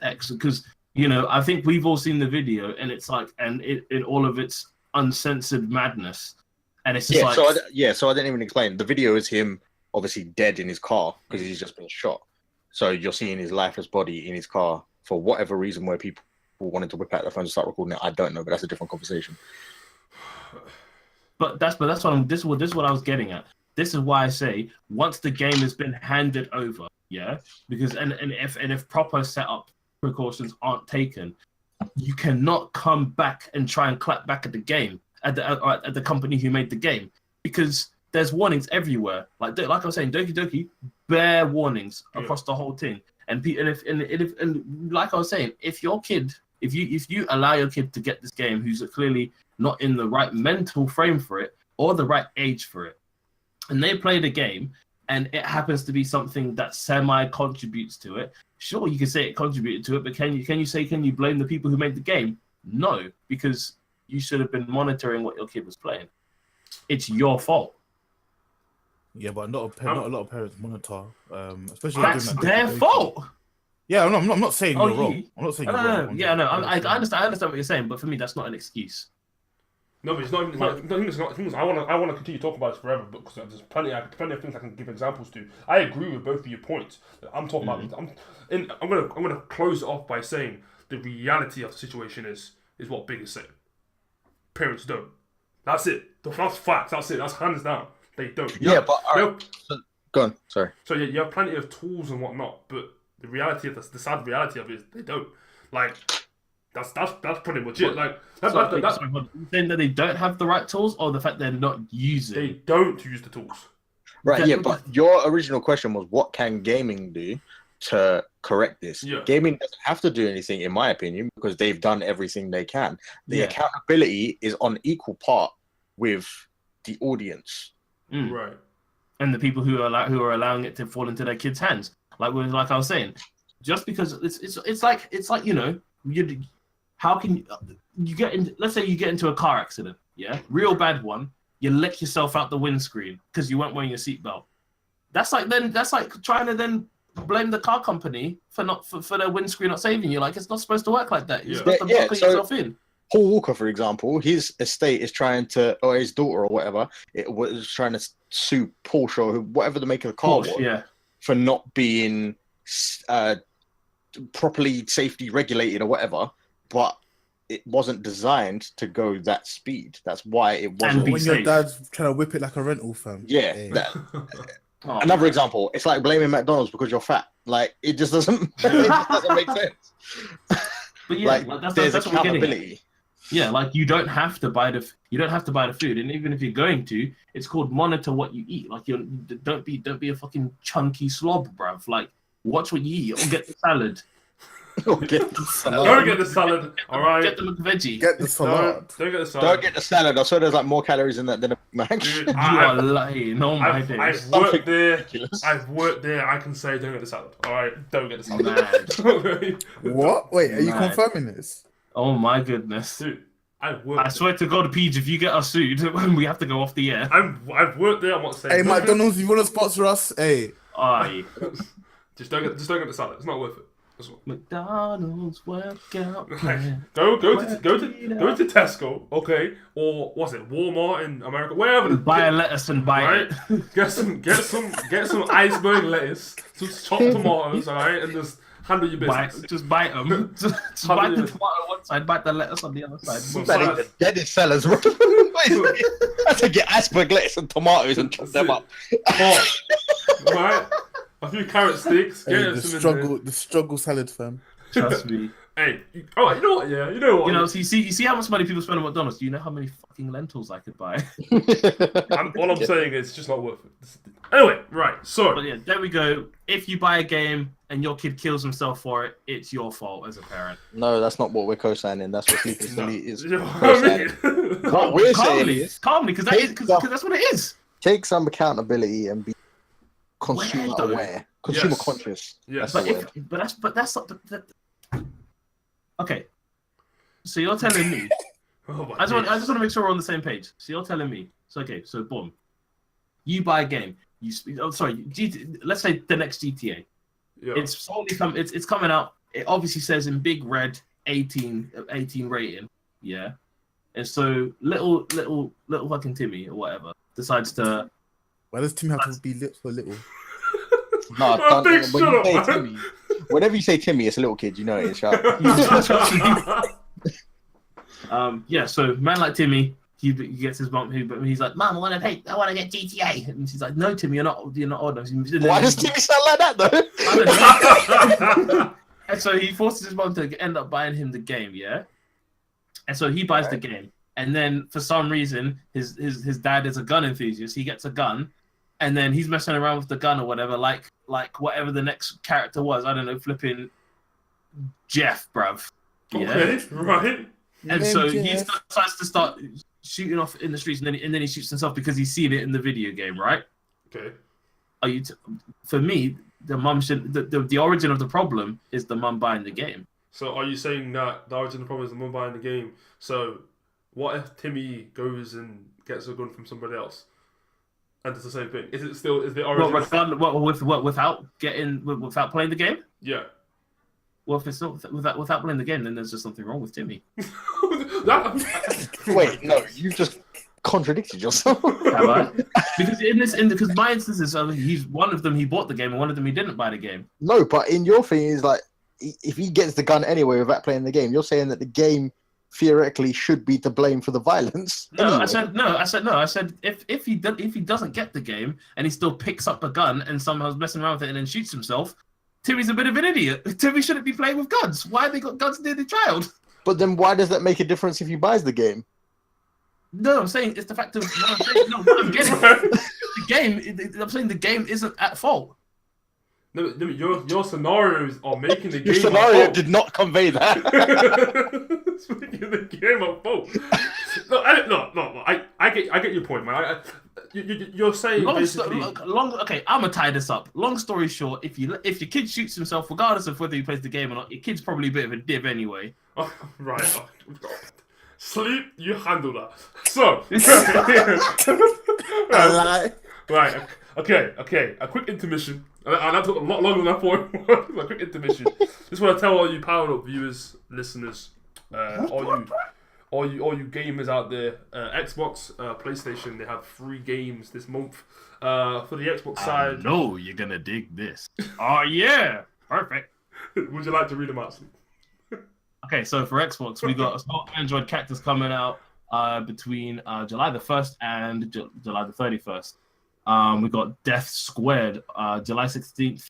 X, because I think we've all seen the video, and it's like, and it in all of its uncensored madness, and it's just So I didn't even explain. The video is him obviously dead in his car because he's just been shot. So you're seeing his lifeless body in his car for whatever reason, where people wanted to whip out their phones and start recording it. I don't know, but that's a different conversation. But that's what this is what I was getting at. This is why I say once the game has been handed over, because and if proper setup precautions aren't taken, you cannot come back and try and clap back at the game at the company who made the game, because there's warnings everywhere. Like I was saying, Doki Doki, bare warnings across the whole thing. And like I was saying, if you allow your kid to get this game who's clearly not in the right mental frame for it or the right age for it, and they play the game and it happens to be something that semi contributes to it, sure, you can say it contributed to it, but can you blame the people who made the game? No, because you should have been monitoring what your kid was playing. It's your fault. Yeah, but not a lot of parents monitor, especially. That's their fault. Yeah, I'm not saying you're wrong. I'm not saying you're wrong. Yeah, no, I understand what you're saying, but for me, that's not an excuse. No, but it's not even. The thing is, I want to continue talking about this forever, because there's plenty of things I can give examples to. I agree with both of your points. I'm talking about. I'm gonna close it off by saying the reality of the situation is what Big is saying. Parents don't. That's it. That's facts. That's it. That's hands down. They don't. Go on. Sorry. So you have plenty of tools and whatnot, but the reality of the sad reality of it is they don't. Like, that's pretty much it. Like, that's saying that they don't have the right tools, or the fact they're not using. They don't use the tools. Right. Yeah, but your original question was, what can gaming do to correct this? Yeah. Gaming doesn't have to do anything, in my opinion, because they've done everything they can. The accountability is on equal part with the audience. Right. And the people who are allowing it to fall into their kids' hands. Like I was saying, just because it's like how can you get in? Let's say you get into a car accident, real bad one. You lick yourself out the windscreen because you weren't wearing your seatbelt. That's like trying to then blame the car company for their windscreen not saving you. Like, it's not supposed to work like that. You're supposed to buckle yourself in. Paul Walker, for example, his estate is trying to, or his daughter or whatever, it was trying to sue Porsche or whatever the maker of the car was, for not being properly safety regulated or whatever, but it wasn't designed to go that speed. That's why it wasn't. When your dad's trying to whip it like a rental, fam. Yeah. Another example, it's like blaming McDonald's because you're fat. Like, it just doesn't make sense. But yeah, there's accountability. Yeah, like you don't have to buy the food, and even if you're going to, it's called monitor what you eat. Like don't be a fucking chunky slob, bruv. Like watch what you eat or get the salad. Don't get the salad. Don't get the salad. All right. Get the McVeggie. Get the salad. Don't get the salad. Don't get the salad. I swear there's like more calories in that than a Mac. Dude, You are lying. Oh my I've days. worked there. Ridiculous. I've worked there. I can say don't get the salad. All right, don't get the salad. Man. What? Wait, are you Mad. confirming this? Oh my goodness. Dude, I've worked. I swear to God, Peach, if you get us sued, we have to go off the air. I've worked there. I'm not saying. Hey, McDonald's, you want to sponsor us? Hey. Aye. Just don't get the salad. It's not worth it. That's all. McDonald's workout Go plan. to Tesco, okay, or what's it, Walmart in America, wherever. Buy a lettuce and buy Right, it. get some iceberg lettuce, some chopped tomatoes, all right, and just handle your business. Just bite them. Just bite the tomato on one side, bite the lettuce on the other side. Man, even dead is sellers, bro. I had to get iceberg lettuce and tomatoes and chop them up. Right, a few carrot sticks. Hey, Get some in there. the struggle salad, fam. Trust me. Hey, oh, you know what? Yeah, you know what? You know, so you see how much money people spend on McDonald's. Do you know how many fucking lentils I could buy? All I'm saying is it's just not worth it. Anyway, right. So But yeah, there we go. If you buy a game and your kid kills himself for it, it's your fault as a parent. No, that's not what we're co-signing. That's what Sleepless Elite is. You know what I mean? What we're saying Calmly, is, calmly, because that's what it is. take some accountability and be consumer Where, though? aware, consumer Yes. conscious. Yes. That's But the word. that's not. Okay. So you're telling me. Oh my I just days. want to make sure we're on the same page. So you're telling me. So okay. So boom. You buy a game. Let's say the next GTA. Yeah. It's coming out. It obviously says in big red 18 rating. Yeah. And so little fucking Timmy or whatever decides to. Why does Tim have to be lit for little? No, Oh, big when you shut say up, man. Timmy, whenever you say Timmy, it's a little kid. You know it is. Sharp. Yeah. So man like Timmy, he gets his mom. He's like, Mom, I want to get GTA, and she's like, No, Timmy, you're not old enough. Why does Timmy sound like that though? And so he forces his mom to end up buying him the game, yeah? And so he buys the game. And then for some reason, his dad is a gun enthusiast. He gets a gun, and then he's messing around with the gun or whatever, like whatever the next character was. I don't know, flipping Jeff, bruv. Yeah? Okay, right. And so he decides to start shooting off in the streets, and then he shoots himself because he's seen it in the video game, right? Okay. For me, the mum should. The origin of the problem is the mum buying the game. So are you saying that the origin of the problem is the mum buying the game? So what if Timmy goes and gets a gun from somebody else and does the same thing? Is the origin? Without playing the game? Yeah. Well, if it's not without playing the game, then there's just something wrong with Timmy. Wait, no, you just contradicted yourself. Have I? Because my instances, he's one of them. He bought the game, and one of them he didn't buy the game. No, but in your thing is like, if he gets the gun anyway without playing the game, you're saying that the game theoretically should be to blame for the violence. No, anyway. I said if he doesn't get the game and he still picks up a gun and somehow is messing around with it and then shoots himself, Timmy's a bit of an idiot. Timmy shouldn't be playing with guns. Why have they got guns near the child? But then why does that make a difference if he buys the game? No, I'm saying it's the fact of I'm getting the game. I'm saying the game isn't at fault. No, your scenarios are making the game. Your scenario did not convey that. It's making the game a fault. No, I get your point, man. You're saying basically. Okay, I'm gonna tie this up. Long story short, if your kid shoots himself, regardless of whether he plays the game or not, your kid's probably a bit of a div anyway. Oh, right. Oh, Sleep, you handle that. So, right. Okay. A quick intermission. And that took a lot longer than I thought. A quick intermission. Just want to tell all you Power Up viewers, listeners, all you gamers out there, Xbox, PlayStation, they have free games this month. For the Xbox side, No, you're gonna dig this. Oh yeah, perfect. would you like to read them out, Sleep? Okay, so for Xbox, we got a small Android Cactus coming out between July the 1st and July the 31st. We got Death Squared July 16th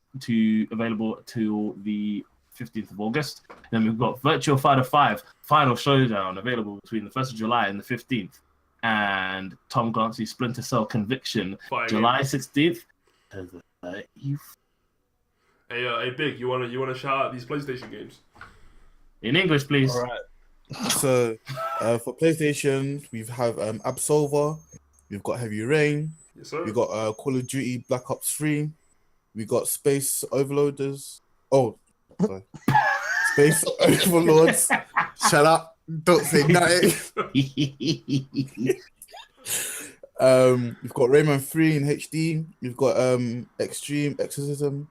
available till the 15th of August. Then we've got Virtua Fighter 5 Final Showdown available between the 1st of July and the 15th. And Tom Clancy's Splinter Cell Conviction, July 16th to the 30th. Hey, Big, you wanna shout out these PlayStation games? In English, please. All right. So, for PlayStation, we have Absolver, we've got Heavy Rain, Yes, sir. we've got Call of Duty Black Ops 3, we got Space Overloaders. Oh, sorry. Space Overlords. Shut up. Don't say nothing. We've got Rayman 3 in HD, we've got Extreme Exorcism,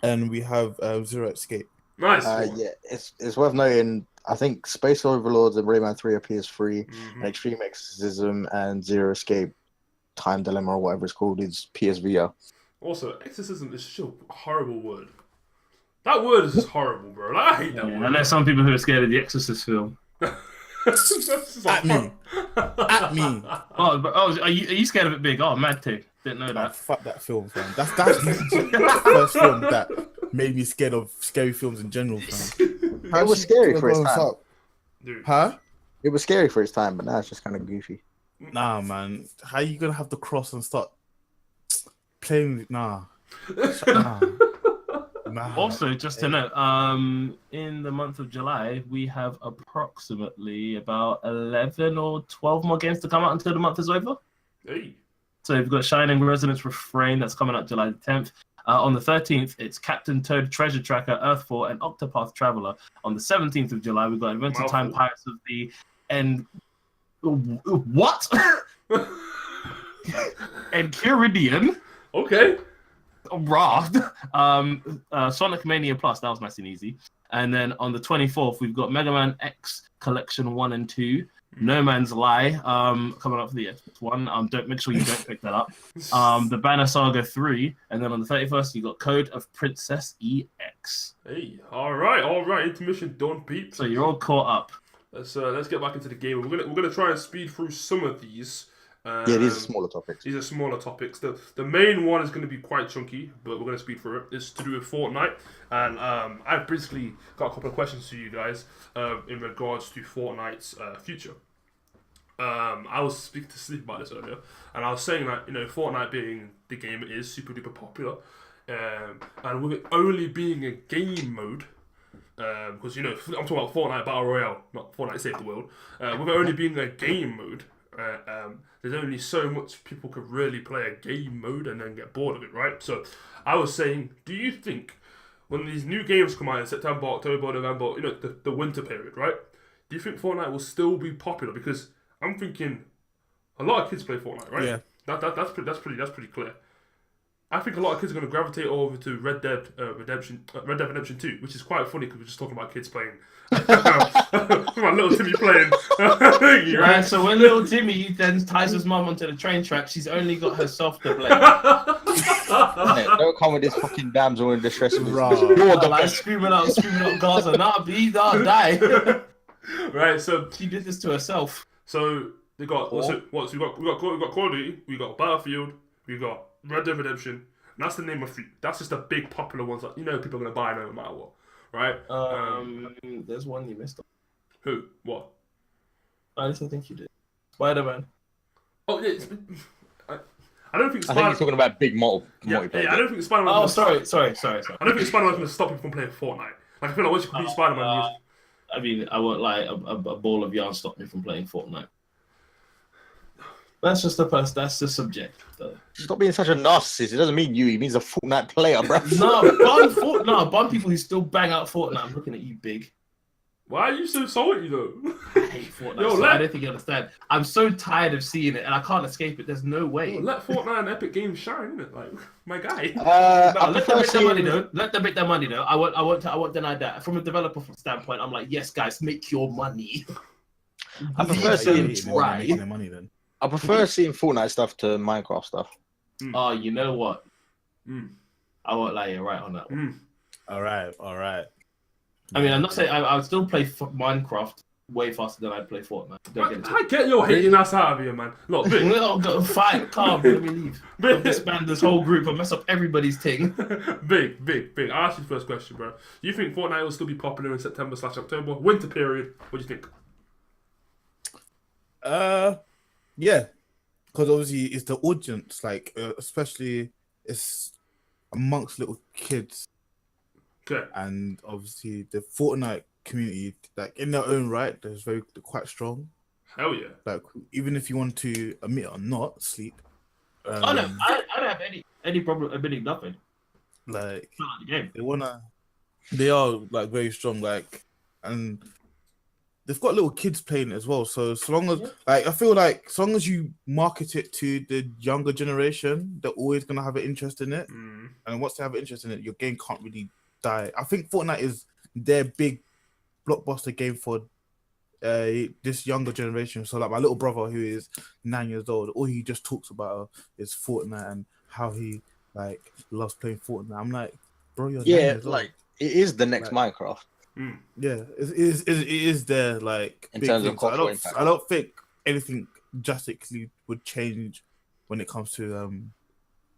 and we have Zero Escape. Nice. Yeah, it's worth noting. I think Space Overlords and Rayman 3 are PS3, and Extreme Exorcism and Zero Escape, Time Dilemma or whatever it's called, is PSVR. Also, exorcism is such a horrible word. That word is just horrible, bro. Like, I hate that word. And there's some people who are scared of the Exorcist film. At me. At me. Are you scared of it, Big? Oh, mad take. Didn't know Oh, that. fuck that film, fam. That's the first film that made me scared of scary films in general, fam. It was scary for its time. Dude. Huh? It was scary for its time, but now it's just kind of goofy. Nah, man. How you gonna have the cross and start playing with nah. Nah. Also, just to note, in the month of July, we have approximately about 11 or 12 more games to come out until the month is over. Hey. So we've got Shining Resonance Refrain that's coming out July the 10th. On the 13th, it's Captain Toad Treasure Tracker, Earthfall, and Octopath Traveler. On the 17th of July, we've got Adventure Time Pirates of the End. What? Enchiridion. Okay. Raft. Sonic Mania Plus. That was nice and easy. And then on the 24th, we've got Mega Man X Collection 1 and 2. No Man's Lie, coming up for the Xbox One. Don't make sure you don't pick that up. The Banner Saga 3, and then on the 31st you got Code of Princess EX. Hey, all right. Intermission done, peeps. So you're all caught up. Let's get back into the game. We're gonna try and speed through some of these. Yeah, these are smaller topics. These are smaller topics. The main one is going to be quite chunky, but we're going to speed through it. It's to do with Fortnite, and I've basically got a couple of questions to you guys in regards to Fortnite's future. I was speaking to Sleep about this earlier, and I was saying that Fortnite being the game it is, super duper popular, and with it only being a game mode. Because I'm talking about Fortnite Battle Royale, not Fortnite Save the World. With it only being a game mode. There's only so much people could really play a game mode and then get bored of it, right? So I was saying, do you think when these new games come out in September, October, November, the winter period, right? Do you think Fortnite will still be popular? Because I'm thinking a lot of kids play Fortnite, right? Yeah. That's pretty clear. I think a lot of kids are going to gravitate over to Red Dead Redemption 2, which is quite funny because we're just talking about kids playing. My little Timmy playing. Right, so when little Timmy then ties his mum onto the train track, she's only got herself to blame. Don't come with this fucking damsel in distress. Like screaming out Gaza, nah, please, don't die. Right, so she did this to herself. So they got we got Call of Duty, we got Battlefield, we got Red Dead Redemption. And that's the name of three. That's just the big popular ones that people are gonna buy no matter what, right? There's one you missed. Who? What? I don't think you did. Spider-Man. Oh yeah. I don't think Spider-Man. I think he's talking about big multiplayer. Yeah, I don't think Spider-Man. Oh, sorry. I don't think Spider-Man's gonna stop people from playing Fortnite. Like I feel like once you complete Spider-Man, I mean, I won't lie. A ball of yarn stopped me from playing Fortnite. That's just that's the subject, though. Stop being such a narcissist. It doesn't mean you. It means a Fortnite player, bro. Bun people who still bang out Fortnite. I'm looking at you, Big. Why are you so salty, though? I hate Fortnite. I don't think you understand. I'm so tired of seeing it, and I can't escape it. There's no way. Let Fortnite and Epic Games shine, innit? Like, my guy. Let them make their money, though. Let them make their money, though. I won't deny that. From a developer standpoint, I'm like, yes, guys, make your money. I prefer seeing making money then. I prefer seeing Fortnite stuff to Minecraft stuff. Oh, you know what? I won't lie, you're right on that one. All right. I mean, I'm not saying I would still play Minecraft way faster than I'd play Fortnite. Don't get it I get your hating ass out of here, man. Look, Vic. No, go fight, calm, let me leave. Don't disband this whole group and mess up everybody's thing. Big. I'll ask you the first question, bro. Do you think Fortnite will still be popular in September/October, winter period? What do you think? Yeah, because obviously it's the audience, like especially it's amongst little kids, Okay. and obviously the Fortnite community, like in their own right, they're quite strong. Hell yeah. Like even if you want to admit it or not, sleep. Oh no, I don't have any problem admitting nothing. Like It's not the game. they are like very strong, like, and they've got little kids playing it as well. So long as like I feel like as long as you market it to the younger generation, they're always gonna have an interest in it. And once they have an interest in it, your game can't really die. I think Fortnite is their big blockbuster game for this younger generation. So like my little brother, who is 9 years old, all he just talks about is Fortnite and how he like loves playing Fortnite. I'm like, bro, you're 9 years like old. it is the next Minecraft. Yeah, it is there like In big terms of things. cultural impact. I don't think anything drastically would change when it comes to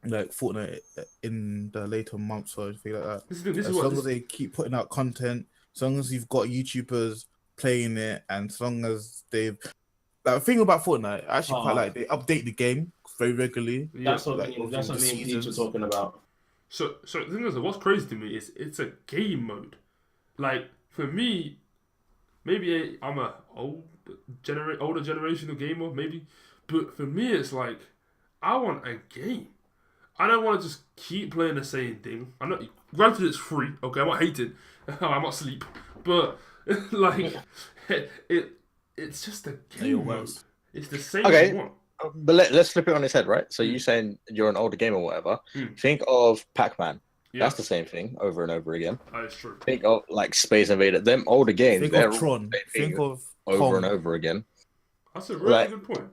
like Fortnite in the later months or anything like that. As long as they keep putting out content, as long as you've got YouTubers playing it, and as long as they've like the thing about Fortnite, I actually quite like they update the game very regularly. That's what like, me and Peach were talking about. So the thing is, what's crazy to me is it's a game mode. Like for me, maybe I'm a older generational gamer, maybe, but for me it's like I want a game. I don't want to just keep playing the same thing. I'm not. Granted, it's free. Okay, I'm not hating. I'm not sleep, but like it's just a game mode. It's the same one. But let's flip it on its head, right? So you saying you're an older gamer or whatever. Think of Pac-Man. Yeah. That's the same thing over and over again. That is true. Think of like Space Invader. Them older games. Think they're of Tron. Think of over Kong. and over again. That's a really good point.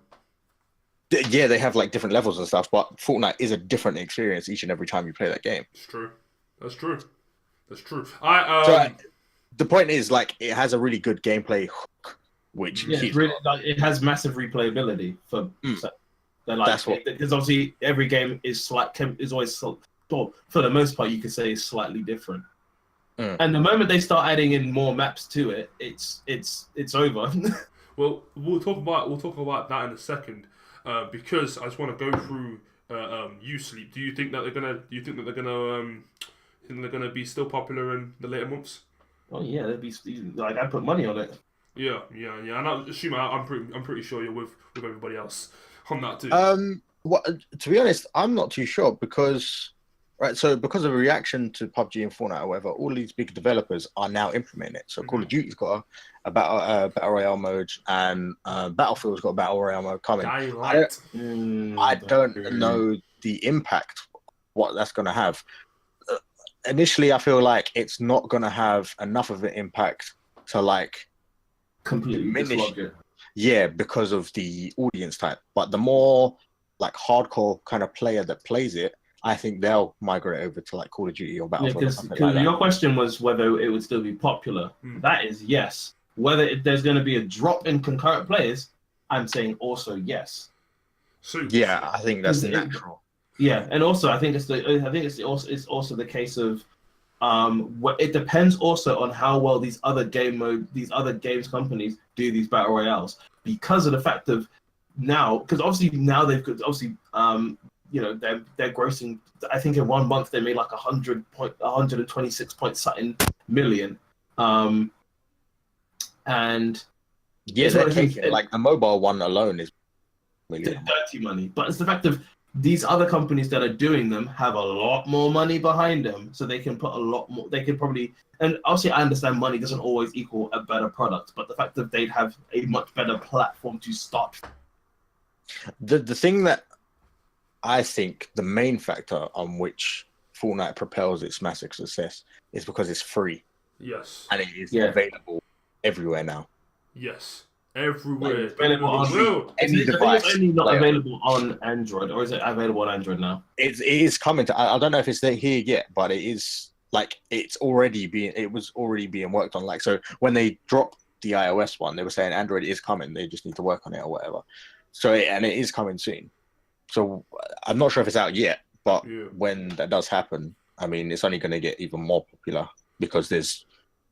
Yeah, they have like different levels and stuff, but Fortnite is a different experience each and every time you play that game. It's true. That's true. The point is, like, it has a really good gameplay hook, which keeps really, like, it has massive replayability for. Like, that's what, because obviously every game is always for the most part you could say is slightly different. And the moment they start adding in more maps to it, it's over. Well, we'll talk about that in a second, because I just want to go through you sleep. Do you think that they're gonna be still popular in the later months? Oh yeah, they'd be like I put money on it. Yeah. And I'm pretty sure you're with everybody else on that too. To be honest, I'm not too sure because of the reaction to PUBG and Fortnite or whatever, all these big developers are now implementing it. So Call of Duty's got a battle royale mode, and Battlefield's got a battle royale mode coming. I don't know the impact what that's going to have. Initially, I feel like it's not going to have enough of an impact to like completely diminish it. Yeah, because of the audience type. But the more like hardcore kind of player that plays it, I think they'll migrate over to like Call of Duty or Battlefield. Because your question was whether it would still be popular. That is yes. Whether there's going to be a drop in concurrent players, I'm saying also yes. So yeah, I think that's natural. Yeah, and also I think it's also the case of it depends also on how well these other games companies do these battle royales, because of the fact of now, because obviously now they've got they're grossing. I think in 1 month they made like 126 point something million, and yeah, they're taking like the mobile one alone is dirty money. But it's the fact of these other companies that are doing them have a lot more money behind them, so they can put a lot more. They could probably, and obviously I understand money doesn't always equal a better product, but the fact that they'd have a much better platform to start. The thing that I think the main factor on which Fortnite propels its massive success is because it's free. Yes. And it is available everywhere now. Yes. Everywhere. Any device. It's only not available on Android, or is it available on Android now? It is coming to. I don't know if it's there here yet, but it is like it was already being worked on. Like, so when they drop the iOS one. They were saying Android is coming. They just need to work on it or whatever. So and it is coming soon. So I'm not sure if it's out yet, but when that does happen, I mean, it's only going to get even more popular because there's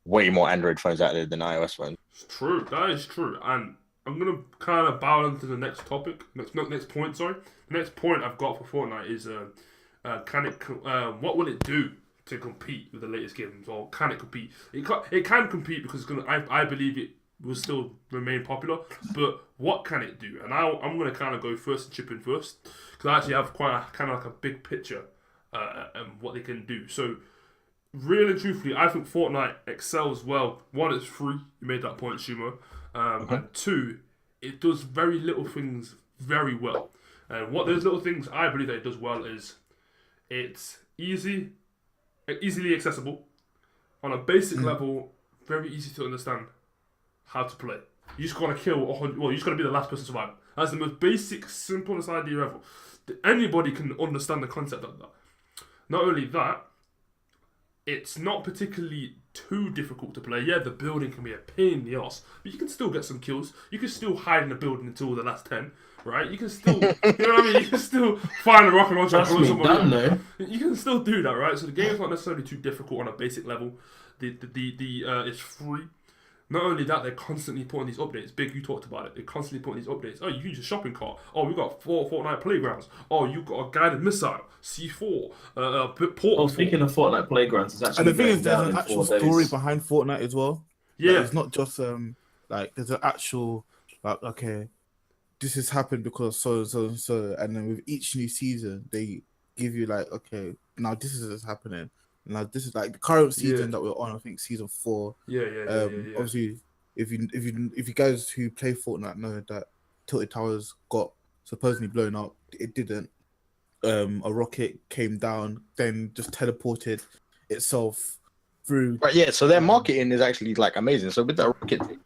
way more Android phones out there than iOS phones. It's true. That is true. And I'm going to kind of bow into the next topic. Next point, sorry. The next point I've got for Fortnite is what will it do to compete with the latest games? Or can it compete? It can compete because I believe it will still remain popular. But what can it do? And I'm going to kind of go first and chip in first. Because I actually have quite a big picture and what they can do. So, really and truthfully, I think Fortnite excels well. One, it's free. You made that point, Shumo. And two, it does very little things very well. And what those little things I believe that it does well is it's easily accessible. On a basic level, very easy to understand how to play. You just gotta kill 100. Well, you just gotta be the last person surviving. That's the most basic, simplest idea ever. Anybody can understand the concept of that. Not only that, it's not particularly too difficult to play. Yeah, the building can be a pain in the ass, but you can still get some kills. You can still hide in a building until the last 10, right? You can still, you know what I mean? You can still find a rocket launcher and blow somebody up. You can still do that, right? So the game's not necessarily too difficult on a basic level. It's free. Not only that, they're constantly putting these updates. Big, you talked about it. They're constantly putting these updates. Oh, you can use a shopping cart. Oh, we've got 4 Fortnite playgrounds. Oh, you've got a guided missile. C4. Portal. Speaking of Fortnite playgrounds, it's actually. And the thing is, there's an actual story behind Fortnite as well. Yeah. Like, it's not just there's an actual okay, this has happened because so, and then with each new season they give you okay, now this is happening. Now this is the current season that we're on. I think season 4. Yeah. Obviously, if you guys who play Fortnite know that Tilted Towers got supposedly blown up, it didn't. A rocket came down, then just teleported itself through. Right. Yeah. So their marketing is actually amazing. So with that rocket thing,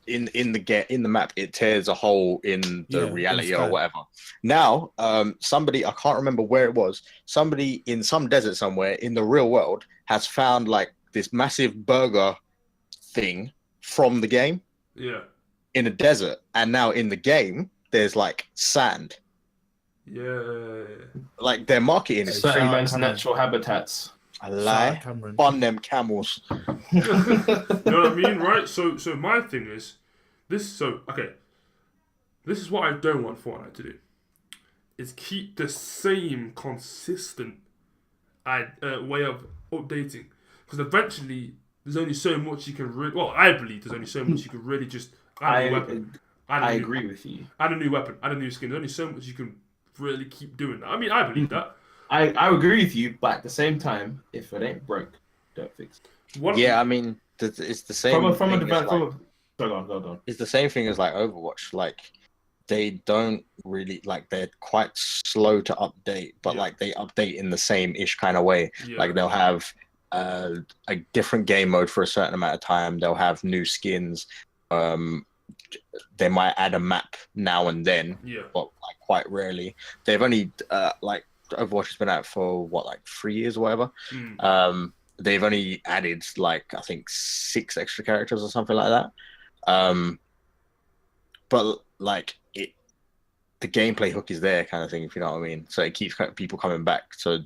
in the map, it tears a hole in the reality or whatever. Now, somebody, I can't remember where it was, somebody in some desert somewhere in the real world has found this massive burger thing from the game. Yeah. In a desert, and now in the game there's sand. Yeah. Their marketing is certain man's natural habitats. I lie. Fun them camels. You know what I mean, right? So my thing is this. This is what I don't want Fortnite to do. Is keep the same consistent way of updating, because eventually there's only so much you can really. Well, I believe there's only so much you can really just add a new weapon. I agree with you. Add a new weapon. Add a new skin. There's only so much you can really keep doing that. I mean, I believe that. I agree with you, but at the same time, if it ain't broke, don't fix it. I mean, it's the same. Go on. It's the same thing as Overwatch. They don't really they're quite slow to update, but they update in the same-ish kind of way. Yeah. They'll have a different game mode for a certain amount of time. They'll have new skins. They might add a map now and then, but quite rarely. They've only Overwatch has been out for 3 years or whatever. They've only added I think 6 extra characters or something like that. But the gameplay hook is there, kind of thing, if you know what I mean. So it keeps people coming back. So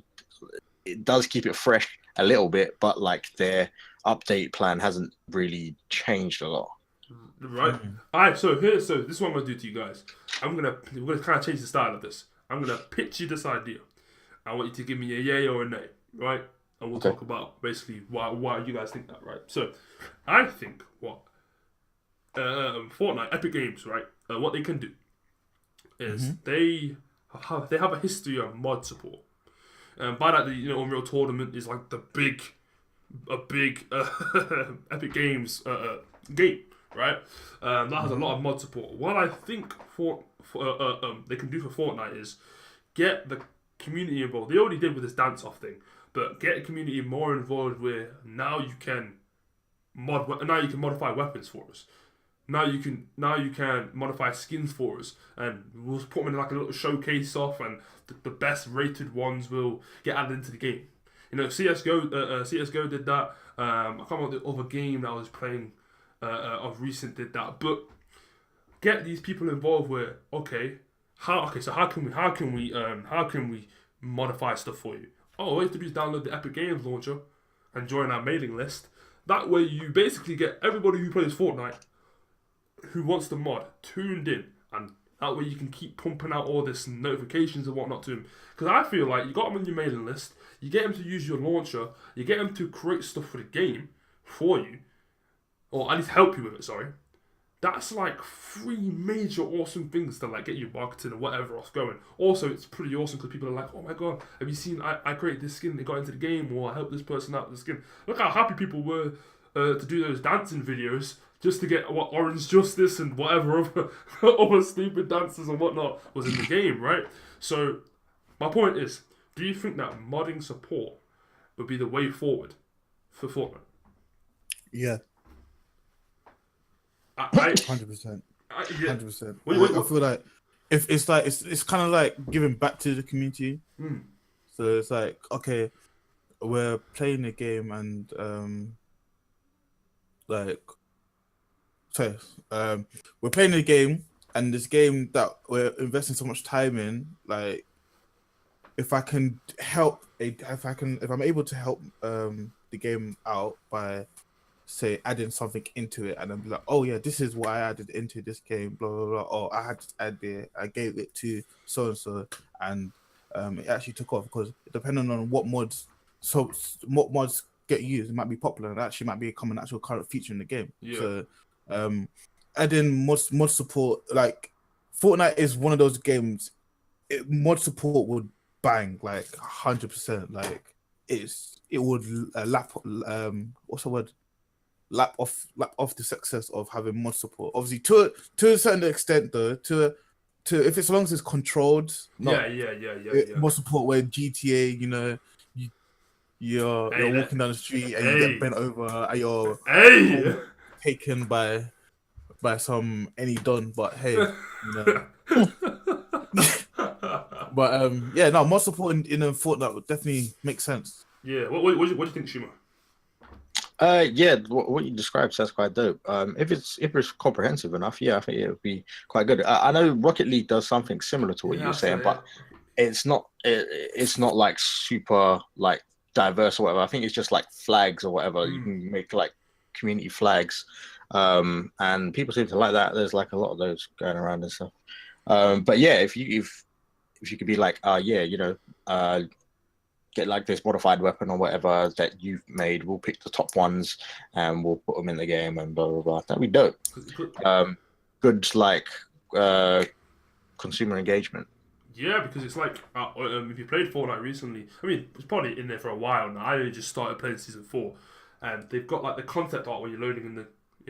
it does keep it fresh a little bit, but their update plan hasn't really changed a lot. Right. All right. So this is what I'm gonna do to you guys. We're gonna kind of change the style of this. I'm gonna pitch you this idea. I want you to give me a yay or a nay, right? And we'll talk about basically why you guys think that, right? So, I think what Fortnite, Epic Games, right? What they can do is they have a history of mod support. By that, Unreal Tournament is a big Epic Games game, right? That has a lot of mod support. What I think they can do for Fortnite is get the community involved. They already did with this dance-off thing, but get the community more involved where now you can modify weapons for us. Now you can modify skins for us, and we'll put them in a little showcase off, and the best rated ones will get added into the game. CS:GO did that. I can't remember the other game that I was playing of recent did that, but get these people involved. Where so how can we modify stuff for you? Oh, all you have to do is download the Epic Games launcher and join our mailing list. That way, you basically get everybody who plays Fortnite who wants the mod tuned in, and that way you can keep pumping out all this notifications and whatnot to them. Because I feel like you got them on your mailing list, you get them to use your launcher, you get them to create stuff for the game for you, or at least help you with it. Sorry, that's like 3 major awesome things to like get your marketing and whatever else going. Also, it's pretty awesome because people are like, oh my god, have you seen I created this skin, they got into the game, or I helped this person out with the skin. Look how happy people were to do those dancing videos just to get what Orange Justice and whatever other stupid dances and whatnot was in the game, right? So my point is, do you think that modding support would be the way forward for Fortnite? Yeah. 100%. 100%. I feel like if it's kind of like giving back to the community. So it's like, okay, we're playing a game and we're playing a game, and this game that we're investing so much time in, like, if I'm able to help the game out by, say, adding something into it, and then be like, oh yeah, this is what I added into this game, blah blah blah. Oh, I had this idea, I gave it to so and so, and it actually took off, because depending on what mods get used, it might be popular and actually might become an actual current feature in the game. Yeah. So adding mod support, like, Fortnite is one of those games, mod support would bang like 100%. Like, it would lap off the success of having mod support. Obviously, to a certain extent, though, to if as long as it's controlled, mod support where GTA, you know, you're walking down the street and you get bent over and you're taken by some any don, but hey, you know. But mod support in Fortnite would definitely make sense. Yeah. What do you think, Shumo? What you described sounds quite dope. If it's comprehensive enough, I think it would be quite good. I know Rocket League does something similar to what you were saying, but it's not like super like diverse or whatever. I think it's just like flags or whatever. You can make like community flags, and people seem to like that. There's like a lot of those going around and stuff. But yeah, if you could be like, get like this modified weapon or whatever that you've made, we'll pick the top ones and we'll put them in the game and blah blah blah. That'd be dope. Good like consumer engagement. Yeah, because it's like if you played Fortnite recently, I mean, it's probably in there for a while now. I only just started playing season 4, and they've got like the concept art when you're loading in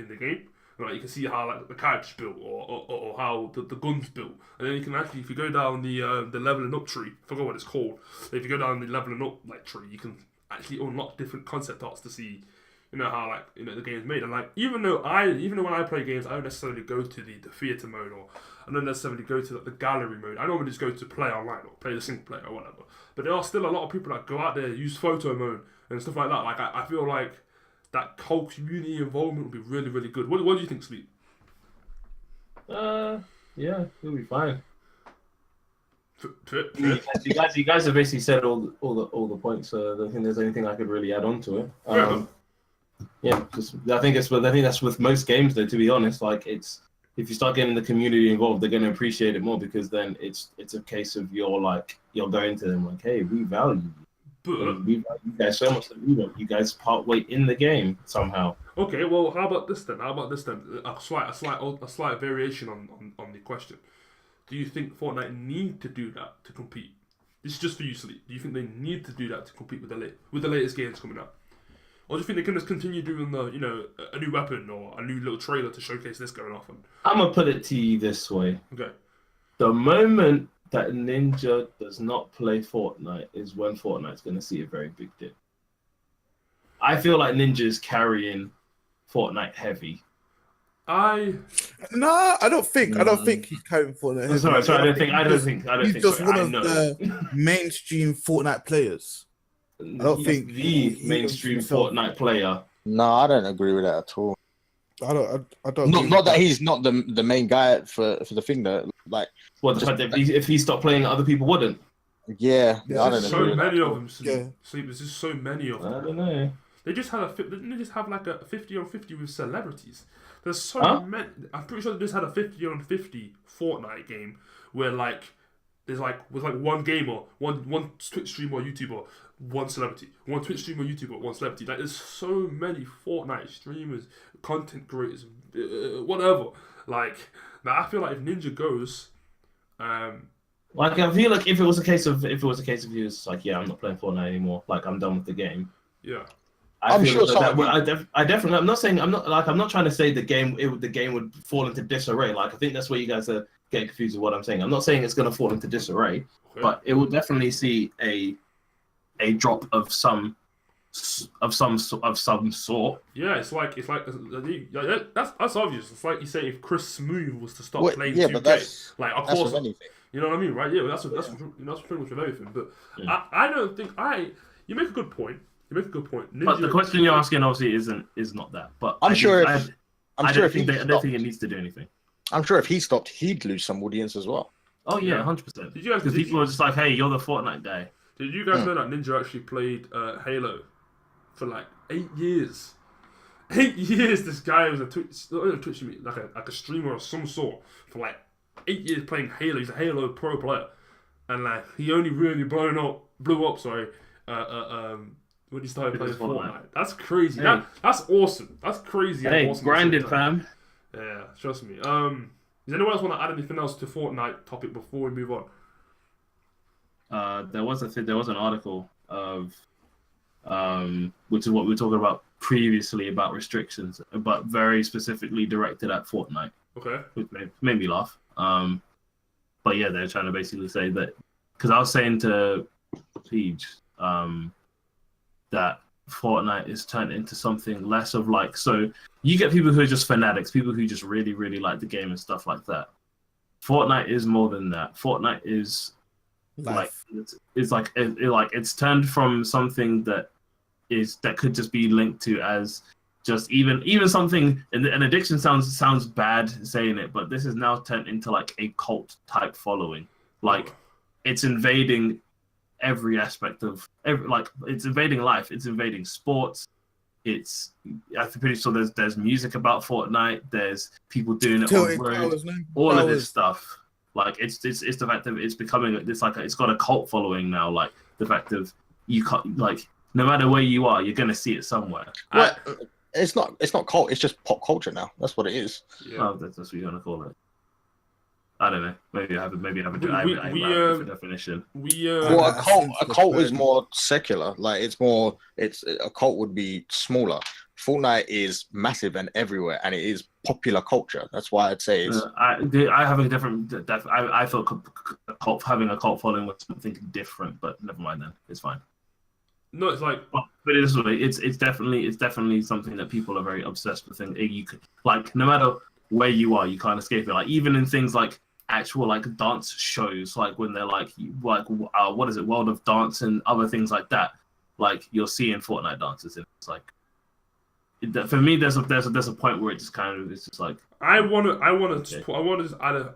the game. Like, you can see how like the character's built or how the gun's built, and then you can actually, if you go down the leveling up tree, I forgot what it's called. If you go down the leveling up like tree, you can actually unlock different concept arts to see, you know, how like, you know, the game's made. And like, even though when I play games, I don't necessarily go to the theater mode, or I don't necessarily go to like, the gallery mode. I normally just go to play online or play the single player or whatever. But there are still a lot of people that go out there, use photo mode and stuff like that. Like, I feel like that whole community involvement would be really, really good. What do you think, Sleep? Yeah, it'll be fine. You guys have basically said all the points. I don't think there's anything I could really add on to it. I think that's with most games, though. To be honest, like, it's, if you start getting the community involved, they're going to appreciate it more, because then it's a case of you're going to them like, hey, we value you. We value you guys so much that we want you guys part way in the game somehow. Okay, well, how about this then? A slight variation on the question. Do you think Fortnite need to do that to compete? This is just for you, Sleep. Do you think they need to do that to compete with the latest games coming out? Or do you think they can just continue doing a new weapon or a new little trailer to showcase this going off? I'm gonna put it to you this way. Okay. The moment that Ninja does not play Fortnite is when Fortnite's gonna see a very big dip. I feel like Ninja is carrying Fortnite heavy. I don't think he's carrying Fortnite heavy. Sorry, I don't think. He's just one of the mainstream Fortnite players. I don't think the mainstream Fortnite player. No, I don't agree with that at all. I don't. Not that he's not the main guy for the thing that like. Well, the fact that if he stopped playing, other people wouldn't. Yeah, Yeah, I There's don't so know. many of them. Yeah. Sleep. There's just so many of them. I don't know. They just had didn't they just have like a 50-on-50 with celebrities? There's so many. I'm pretty sure they just had a 50-on-50 Fortnite game where like there's like with like one gamer, one Twitch streamer or YouTuber, one celebrity, one Twitch streamer, YouTuber, one celebrity. Like there's so many Fortnite streamers, content creators, whatever. Like now, I feel like if Ninja goes, Like I feel like if it was a case of he was like, yeah, I'm not playing Fortnite anymore. Like I'm done with the game. yeah. I'm sure I definitely. I'm not saying. I'm not trying to say the game would fall into disarray. Like I think that's where you guys are getting confused with what I'm saying. I'm not saying it's going to fall into disarray, Okay. but it will definitely see a drop of some sort. Yeah, it's like that's obvious. It's like you say if Chris Smooth was to stop Wait, playing yeah, 2K, but that's like of that's course, with anything. you know what I mean, right? Yeah, that's pretty much with everything. But I don't think you make a good point. Ninja, But the question you're asking obviously is not that. But I'm sure I don't think he it needs to do anything. I'm sure if he stopped, he'd lose some audience as well. Oh yeah, Yeah. 100%. Did you guys Because people are just like, hey, you're the Fortnite guy. Did you guys know that Ninja actually played Halo for like 8 years? 8 years. This guy was like a streamer of some sort for like 8 years playing Halo. He's a Halo pro player, and like he only really blew up. When he started playing Fortnite. That's crazy. Hey. That's awesome. That's crazy. and Hey, awesome grinded, at the same time. fam. Yeah, trust me. Does anyone else want to add anything else to Fortnite topic before we move on? There was an article of which is what we were talking about previously about restrictions, but very specifically directed at Fortnite, Okay. which made me laugh. But yeah, they're trying to basically say that because I was saying to Siege that Fortnite is turned into something less of like, so you get people who are just fanatics, people who just really, really like the game and stuff like that. Fortnite is more than that. Fortnite is Life. like it's turned from something that could just be linked to as just even something, and an addiction sounds bad saying it, but this is now turned into like a cult type following. Like it's invading every aspect of it's invading life, it's invading sports. I'm pretty sure there's music about Fortnite, there's people doing it on road, all of this stuff. Like it's the fact that it's becoming it's got a cult following now. Like the fact of you can't, like, no matter where you are, you're gonna see it somewhere. Well, it's not cult. It's just pop culture now. That's what it is. Yeah. Oh, that's what you're gonna call it. I don't know. Maybe I have a different definition. Well, a cult is more secular. Like it's a cult would be smaller. Fortnite is massive and everywhere, and it is popular culture. That's why I'd say it's. I have a different. I thought having a cult following was something different, but never mind. Then it's fine. No, it's like, but it is it's definitely something that people are very obsessed with. And you could, like, no matter where you are, you can't escape it. Like even in things like actual like dance shows, like when they're like what is it, World of Dance and other things like that. Like you're seeing Fortnite dances, and it's like. For me, there's a point where it just kind of it's just like I want to just add a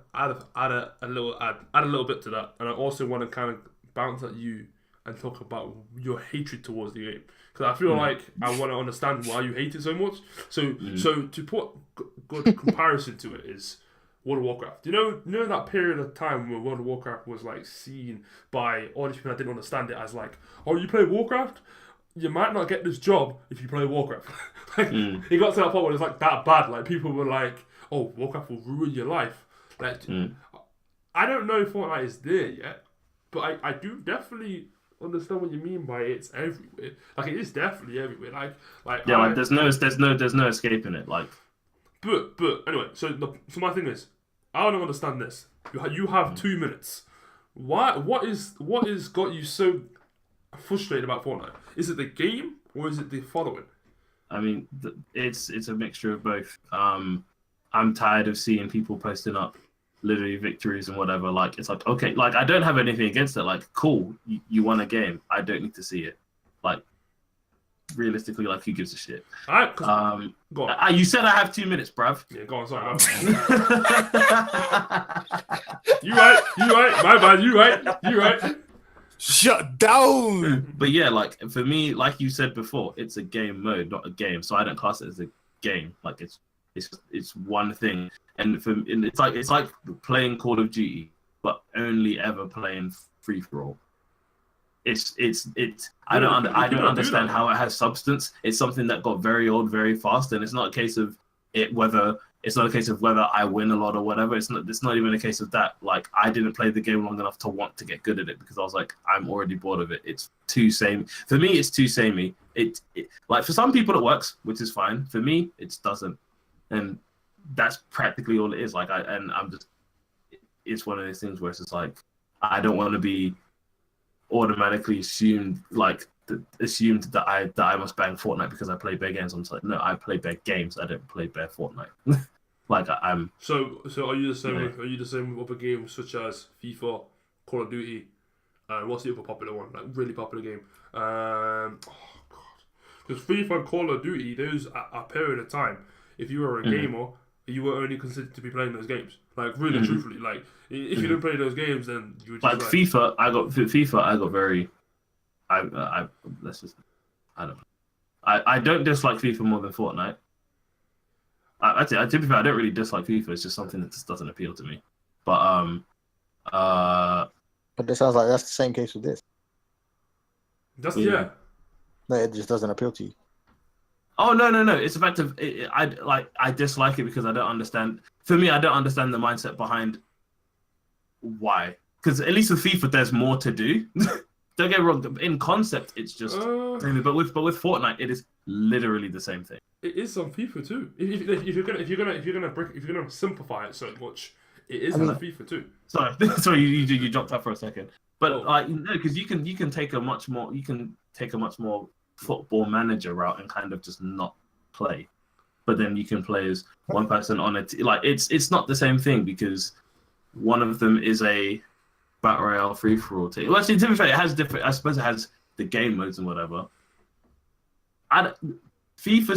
little bit to that, and I also want to kind of bounce at you and talk about your hatred towards the game, because I feel like I want to understand why you hate it so much. So to put good comparison to it is World of Warcraft. You know that period of time where World of Warcraft was like seen by all these people that didn't understand it as like, oh, you play Warcraft? You might not get this job if you play Warcraft. It got to that point where it's like that bad. Like people were like, "Oh, Warcraft will ruin your life." Like, I don't know if Fortnite is there yet, but I do definitely understand what you mean by it's everywhere. Like it is definitely everywhere. Like there's no escaping it. Like, but anyway, so my thing is, I don't understand this. You have 2 minutes. What is got you so frustrated about Fortnite? Is it the game or is it the following? I mean, it's a mixture of both. I'm tired of seeing people posting up literally victories and whatever. Like it's like, okay, like I don't have anything against it. Like, cool, you won a game. I don't need to see it. Like, realistically, like, who gives a shit? All right, go on. You said I have 2 minutes, bruv. Yeah, go on. Sorry. You right. My bad. You right. Shut down. But yeah, like for me, like you said before, it's a game mode, not a game. So I don't class it as a game. Like it's one thing, and it's like playing Call of Duty, but only ever playing free for all. I don't understand how it has substance. It's something that got very old very fast, and it's not a case of whether I win a lot or whatever. It's not even a case of that. Like, I didn't play the game long enough to want to get good at it because I was like, I'm already bored of it. It's too same. For me, it's too samey. It like for some people it works, which is fine. For me, it doesn't, and that's practically all it is. Like it's one of those things where it's just like I don't want to be automatically assumed that I must bang Fortnite because I play bare games. I'm just like, no, I play bare games. I don't play bare Fortnite. Like I'm. So are you the same? Are you the same with other games such as FIFA, Call of Duty? What's the other popular one? Like really popular game? Oh god, because FIFA and Call of Duty, those a period of time. If you were a gamer, you were only considered to be playing those games. Like really, truthfully, like if you didn't play those games, then you were just like FIFA. I got very. I don't dislike FIFA more than Fortnite. Typically I don't really dislike FIFA. It's just something that just doesn't appeal to me. But But it sounds like that's the same case with this. Yeah. No, it just doesn't appeal to you. Oh no! It's the fact of I dislike it because I don't understand. For me, I don't understand the mindset behind why. Because at least with FIFA, there's more to do. Don't get me wrong. In concept, it's just. But with Fortnite, it is literally the same thing. It is on FIFA too. If you're gonna simplify it so much, it is on FIFA too. Sorry, you dropped that for a second. But no, because you can take a much more football manager route and kind of just not play. But then you can play as one person on it. Like it's not the same thing because one of them is a battle royale free for all team. Well, actually, to be fair, it has different. I suppose it has the game modes and whatever. FIFA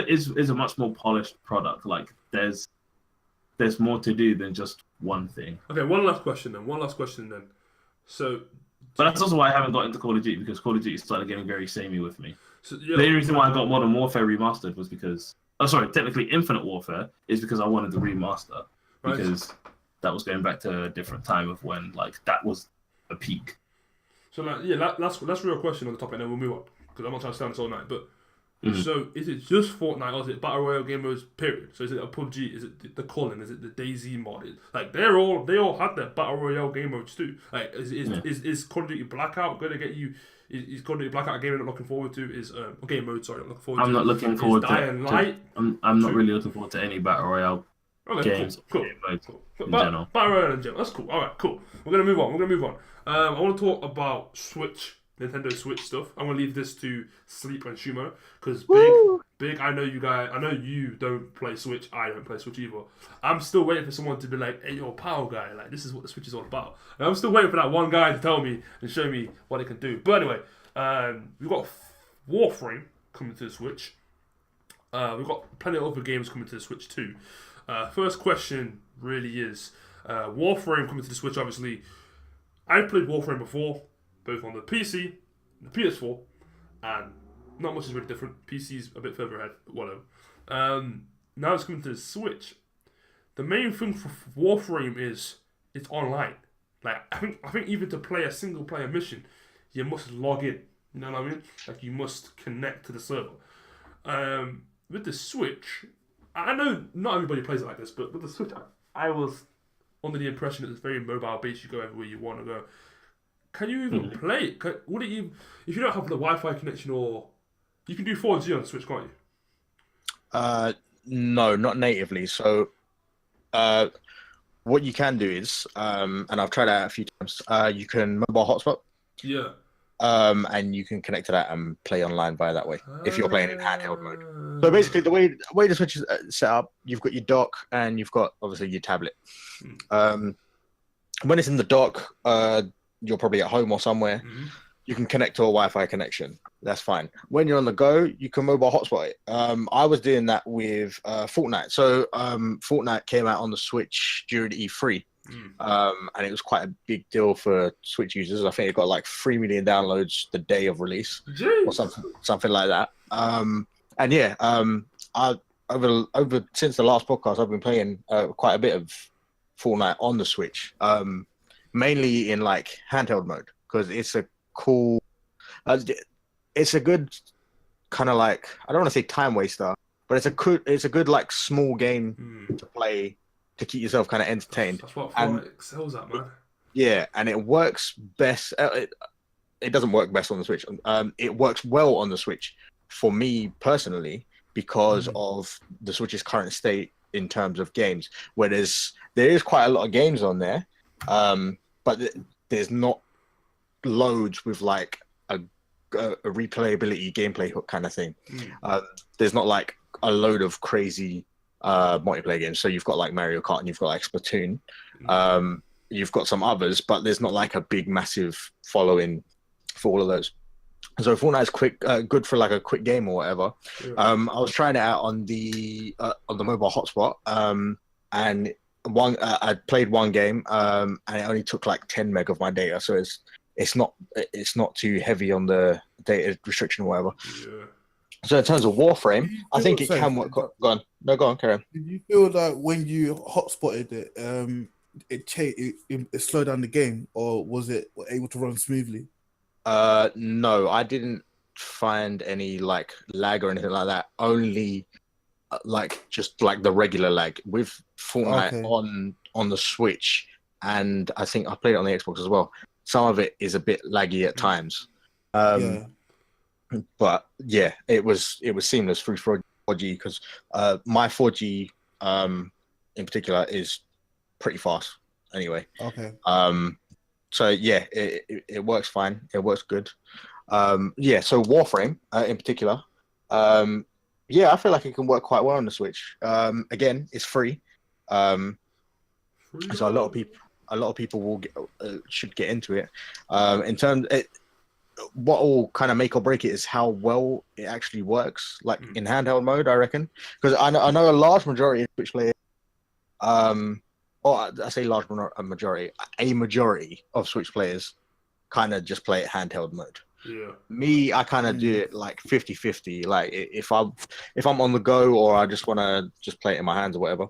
is a much more polished product. Like there's more to do than just one thing. Okay, one last question then. So, but that's also why I haven't got into Call of Duty because Call of Duty started getting very samey with me. So, the only reason why I got Modern Warfare remastered was because, technically Infinite Warfare is because I wanted the remaster because that was going back to a different time of when that was a peak. So that's a real question on the topic, and then we'll move on because I'm not trying to stand this all night. But so is it just Fortnite or is it battle royale game modes? Period. So is it a PUBG? Is it the Colin? Is it the DayZ mod? They all had their battle royale game modes too. Like is Call of Duty Blackout going to get you? Is Call of Duty Blackout a game you're not looking forward to? Is game mode? Sorry, not looking forward. I'm not looking forward to. Dying Light. I'm not really looking forward to any battle royale games. Cool. Game modes in Battle general. royale in general. That's cool. All right, cool. We're gonna move on. I want to talk about Nintendo Switch stuff. I'm gonna leave this to Sleep and Shumo because big. I know you guys. I know you don't play Switch. I don't play Switch either. I'm still waiting for someone to be like, "Hey, yo, Powell guy, like this is what the Switch is all about." And I'm still waiting for that one guy to tell me and show me what it can do. But anyway, we've got Warframe coming to the Switch. We've got plenty of other games coming to the Switch too. First question really is Warframe coming to the Switch. Obviously, I played Warframe before, both on the PC, the PS4, and not much is really different. PC's a bit further ahead, but whatever. Now it's coming to the Switch. The main thing for Warframe is it's online. Like I think even to play a single player mission, you must log in. You know what I mean? Like you must connect to the server. With the Switch, I know not everybody plays it like this, but with the Switch, I was under the impression that it's very mobile based. You go everywhere you want to go. Can you even play it? Would it even, if you don't have the Wi-Fi connection, or you can do 4G on the Switch, can't you? No, not natively. So, what you can do is, and I've tried that a few times. You can mobile hotspot. Yeah. And you can connect to that and play online via that way if you're playing in handheld mode. So basically, the way the Switch is set up, you've got your dock and you've got obviously your tablet. When it's in the dock, you're probably at home or somewhere. you can connect to a Wi-Fi connection. That's fine. When you're on the go, you can mobile hotspot it. I was doing that with Fortnite. So Fortnite came out on the Switch during E3. And it was quite a big deal for Switch users. I think it got like 3 million downloads the day of release, or something like that. And yeah, I over since the last podcast, I've been playing quite a bit of Fortnite on the Switch, mainly in like handheld mode, because it's a cool, it's a good kind of like, I don't want to say time waster, but it's a good like small game to play to keep yourself kind of entertained. That's what Fortnite excels at, man. Yeah, and it works best. It doesn't work best on the Switch. It works well on the Switch for me personally because of the Switch's current state in terms of games. Where there is quite a lot of games on there, but there's not loads with like a replayability gameplay hook kind of thing. There's not like a load of crazy multiplayer games. So you've got like Mario Kart and you've got like Splatoon. You've got some others, but there's not like a big massive following for all of those. So Fortnite's good for like a quick game or whatever. I was trying it out on the mobile hotspot, and I played one game, and it only took like 10 meg of my data. So it's not too heavy on the data restriction or whatever. Yeah. So in terms of Warframe, I think it can work. Go on. No, go on, carry on. Did you feel that when you hotspotted it, it slowed down the game, or was it able to run smoothly? No, I didn't find any like lag or anything like that. Only like just like the regular lag with Fortnite on the Switch, and I think I played it on the Xbox as well. Some of it is a bit laggy at times. But yeah, it was seamless through 4G because my 4G in particular is pretty fast anyway. So yeah, it works fine. It works good. So Warframe in particular, I feel like it can work quite well on the Switch. Again, it's free. So a lot of people will should get into it. In terms, what will kind of make or break it is how well it actually works, like in handheld mode, I reckon. Because I know a large majority of Switch players, or I say a majority of Switch players kind of just play it handheld mode. Yeah. Me, I kind of do it like 50-50. Like if I'm on the go or I just want to just play it in my hands or whatever,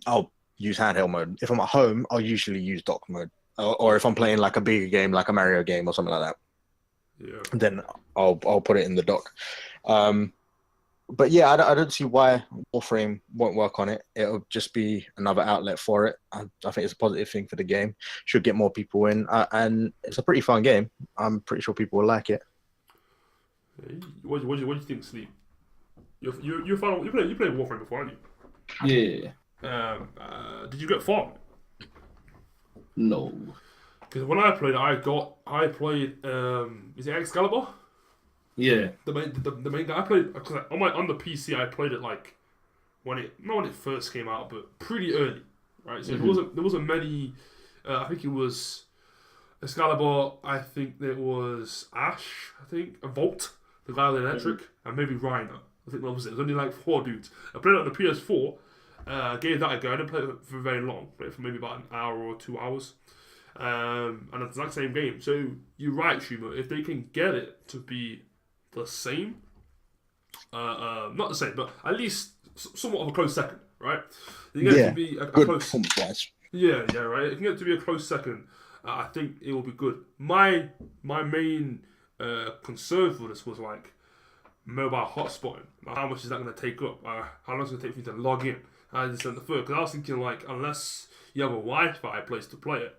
I'll use handheld mode. If I'm at home, I'll usually use dock mode. Or if I'm playing like a bigger game, like a Mario game or something like that, then I'll put it in the dock. But yeah, I don't see why Warframe won't work on it. It'll just be another outlet for it. I think it's a positive thing for the game. Should get more people in, and it's a pretty fun game. I'm pretty sure people will like it. What do you think, Sleep? You played Warframe before, haven't you? Yeah. Did you get far? No. Because when I played, I played. Is it Excalibur? Yeah. The main guy I played on the PC. I played it like not when it first came out, but pretty early, right? So there wasn't many. I think it was Excalibur. I think there was Ash. I think a Volt, the guy with the electric, and maybe Rhino. I think that was it. There's only like 4 dudes. I played it on the PS4. Gave that a go. I didn't play it for very long. Played it for maybe about an hour or 2 hours. And it's the exact same game. So you're right, Shumo. If they can get it to be the same, not the same, but at least somewhat of a close second, right? You get it to be a close. Yeah, right. If you get it to be a close second, I think it will be good. My main concern for this was like mobile hotspotting. How much is that going to take up? How long is it going to take for you to log in? Because I was thinking like unless you have a Wi-Fi place to play it,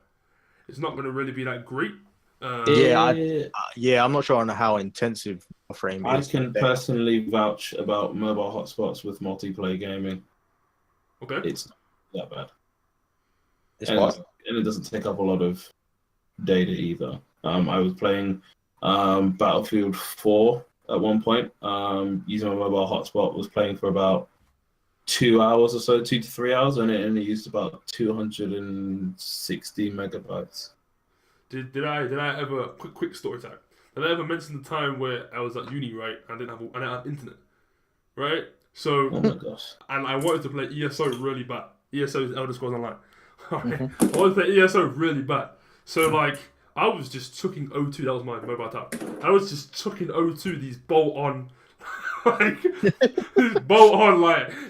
it's not going to really be that great. I'm not sure on how intensive Warframe is. I can personally vouch about mobile hotspots with multiplayer gaming. Okay. It's not that bad. And it doesn't take up a lot of data either. I was playing Battlefield 4 at one point, using my mobile hotspot, was playing for about 2 hours or so, 2 to 3 hours, and it only used about 260 megabytes. Did I ever quick story time? Did I ever mention the time where I was at uni, right? I didn't have internet, right? So, Oh my gosh. and I wanted to play ESO really bad. ESO is Elder Scrolls Online. Alright? I wanted to play ESO really bad. So like, I was just chucking O2. That was my mobile tab. I was just chucking O2 these bolt on, like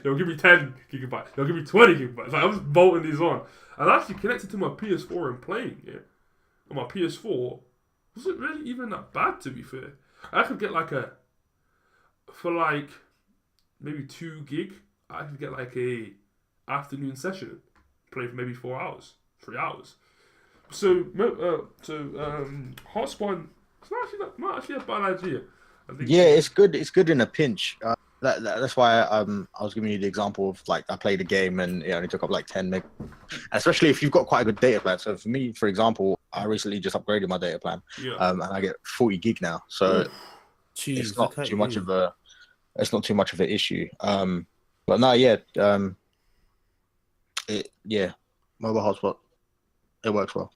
yo, give me 10 gigabytes. Yo, give me 20 gigabytes. Like I was bolting these on. And I actually connected to my PS4 and playing it. On my PS4, wasn't really even that bad to be fair. I could get for maybe 2 gig, I could get like a afternoon session, play for maybe 4 hours, 3 hours. So Hearthstone, it's not actually a bad idea. I think it's good. It's good in a pinch. That's why I was giving you the example of like I played a game and it only took up like 10 meg, especially if you've got quite a good data plan. So for me, for example, I recently just upgraded my data plan, and I get 40 gig now. So it's not too much of an issue. But no, mobile hotspot, it works well.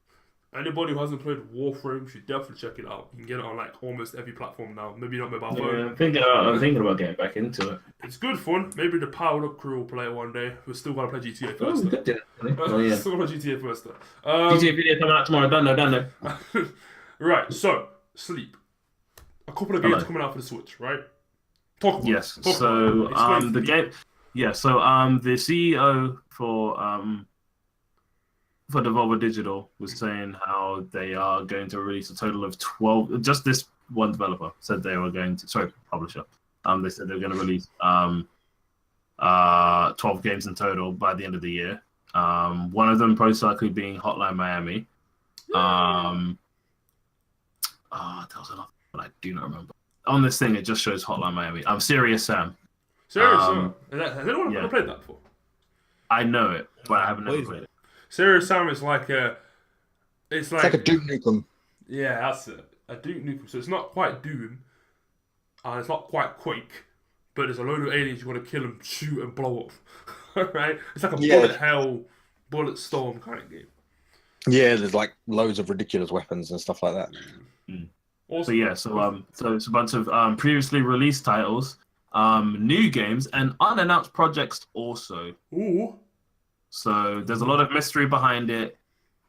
Anybody who hasn't played Warframe should definitely check it out. You can get it on like almost every platform now. Maybe not mobile phone. I'm thinking about getting back into it. It's good fun. Maybe the powered up crew will play it one day. We're still gonna play GTA first. We could do it. Oh yeah. Still gonna play GTA first though. GTA video coming out tomorrow. Don't know. Right. So Sleep. A couple of games coming out for the Switch, right? Talk about Yes. it. So Explain the to me. game. Yeah. So the CEO for Devolver Digital was saying how they are going to release a total of 12. Just this one developer said they were going to. Sorry, publisher. They said they were going to release 12 games in total by the end of the year. One of them most likely being Hotline Miami. There was another one I do not remember. On this thing, it just shows Hotline Miami. Serious Sam. Has anyone ever played that before? I know it, but I haven't never played it. Serious Sam is like it's like a Duke Nukem. Yeah, that's it. A Duke Nukem. So it's not quite Doom, and it's not quite Quake, but there's a load of aliens you want to kill and shoot and blow up. Right? It's like a bullet hell, bullet storm kind of game. Yeah, there's like loads of ridiculous weapons and stuff like that. Awesome. So it's a bunch of previously released titles, new games, and unannounced projects also. Ooh. So there's a lot of mystery behind it.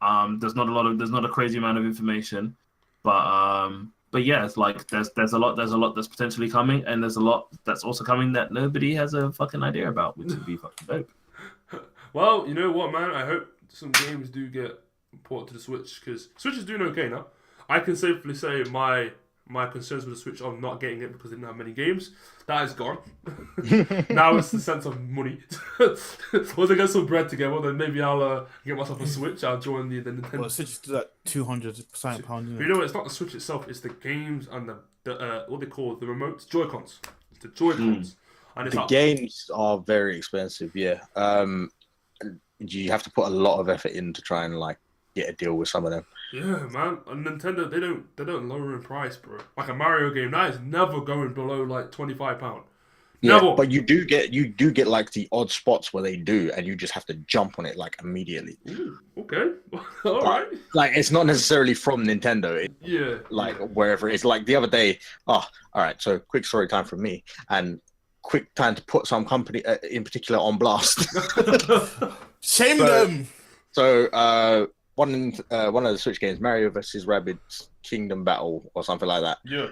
There's not a crazy amount of information, but yeah, it's like there's a lot that's potentially coming, and there's a lot that's also coming that nobody has a fucking idea about, which would be fucking dope. Well, you know what, man? I hope some games do get ported to the Switch, because Switch is doing okay now. I can safely say my concerns with the Switch of not getting it because it didn't have many games, that is gone. Now it's the sense of money. Once I get some bread together, then maybe I'll get myself a Switch. I'll join the Nintendo. Well, Switch is like £200 pound. You know what? It's not the Switch itself. It's the games and the what they call the remotes, Joy-Cons. It's the Joy-Cons. And it's The games are very expensive. Yeah. You have to put a lot of effort in to try and like get a deal with some of them. Yeah, man. And Nintendo, they don't lower in price, bro. Like a Mario game, that is never going below like £25. Yeah, Never. but you do get like the odd spots where they do, and you just have to jump on it like immediately. Ooh, okay, all right. Like it's not necessarily from Nintendo. Yeah. Like wherever it's like the other day. Oh, all right. So quick story time from me, and quick time to put some company in particular on blast. Shame them. So one of the Switch games, Mario vs. Rabbids Kingdom Battle or something like that. Yeah.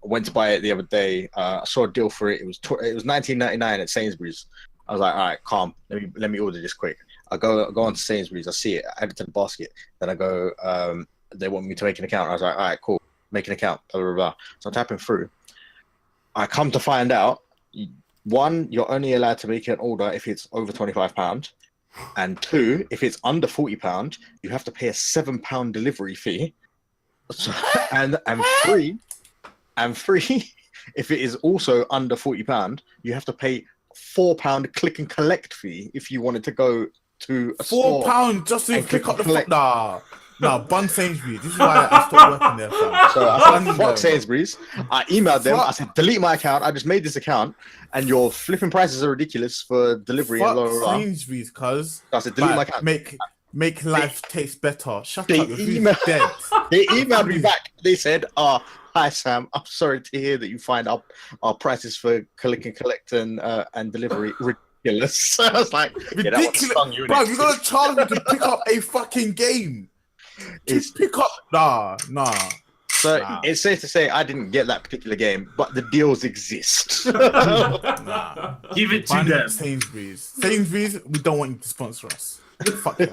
Went to buy it the other day. I saw a deal for it. It was $19.99 at Sainsbury's. I was like, all right, calm. Let me order this quick. I go on to Sainsbury's. I see it. I add it to the basket. Then I go. They want me to make an account. I was like, all right, cool. Make an account. Blah blah blah. So I'm tapping through. I come to find out, one, you're only allowed to make an order if it's over £25. And two, if it's under £40, you have to pay a £7 delivery fee. So, and three, if it is also under £40, you have to pay £4 click and collect fee if you wanted to go to a store. £4 just to and pick click up the and collect. Nah, bun Sainsbury's. This is why I stopped working there, fam. So I said, fuck Sainsbury's. I emailed them. I said, delete my account. I just made this account, and your flipping prices are ridiculous for delivery. Fuck And blah, blah, blah. Sainsbury's, cuz. I said, delete my account. make life taste better. Shut They up, your food's email- dead. They emailed me back. They said, hi Sam, I'm sorry to hear that you find our prices for collect and delivery ridiculous. I was like, yeah, that one Ridiculous. stung you, Bro, innit? you're gonna charge me to pick up a fucking game. It's- Pick up. Nah. So Nah. it's safe to say I didn't get that particular game, but the deals exist. Nah. Give it to Find them. Sainsbury's, we don't want you to sponsor us. Fuck you.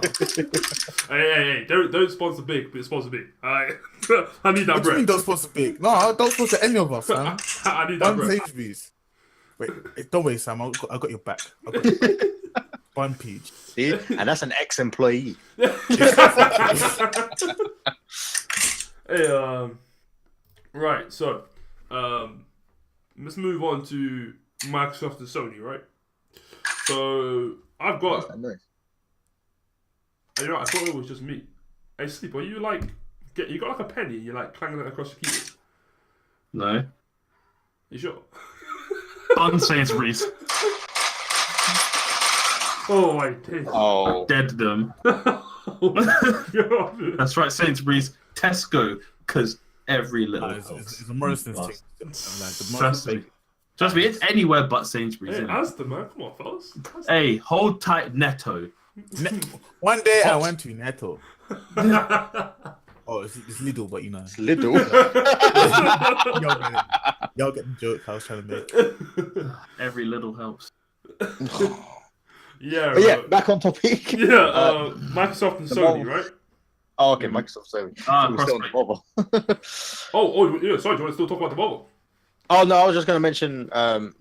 Hey, don't sponsor big, but sponsor big. Alright. I need that What do you mean bread. don't sponsor big? No, don't sponsor any of us, man. I need that One bread. Sainsbury's. Wait, don't worry, Sam. I got your back. I got your back. One Peach. See? And that's an ex-employee. Hey, right, so, let's move on to Microsoft and Sony, right? So, I've got, you know, I thought it was just me. Hey, Sleep, are you like, you got like a penny and you're like clanging it across the keyboard? No. You sure? On Sainsbury's. Oh, my days. Oh, Dead them. God. That's right, Sainsbury's, Tesco, because every little It's helps. a Morrison's thing. Trust me. Trust me, it's anywhere but Sainsbury's. Hey, Isn't it? Asda, man. Come on, fellas. Asda. Hey, hold tight, Netto. One day I went to Netto. Oh, it's Lidl, but you know. it's little. Y'all get the joke I was trying to make. Every little helps. Yeah, But yeah, right. back on topic. Yeah, Microsoft and the Sony, mobile- right? Oh, okay, Microsoft. Sorry. We're still on the mobile. Yeah, sorry, do you want to still talk about the mobile? Oh no, I was just going to mention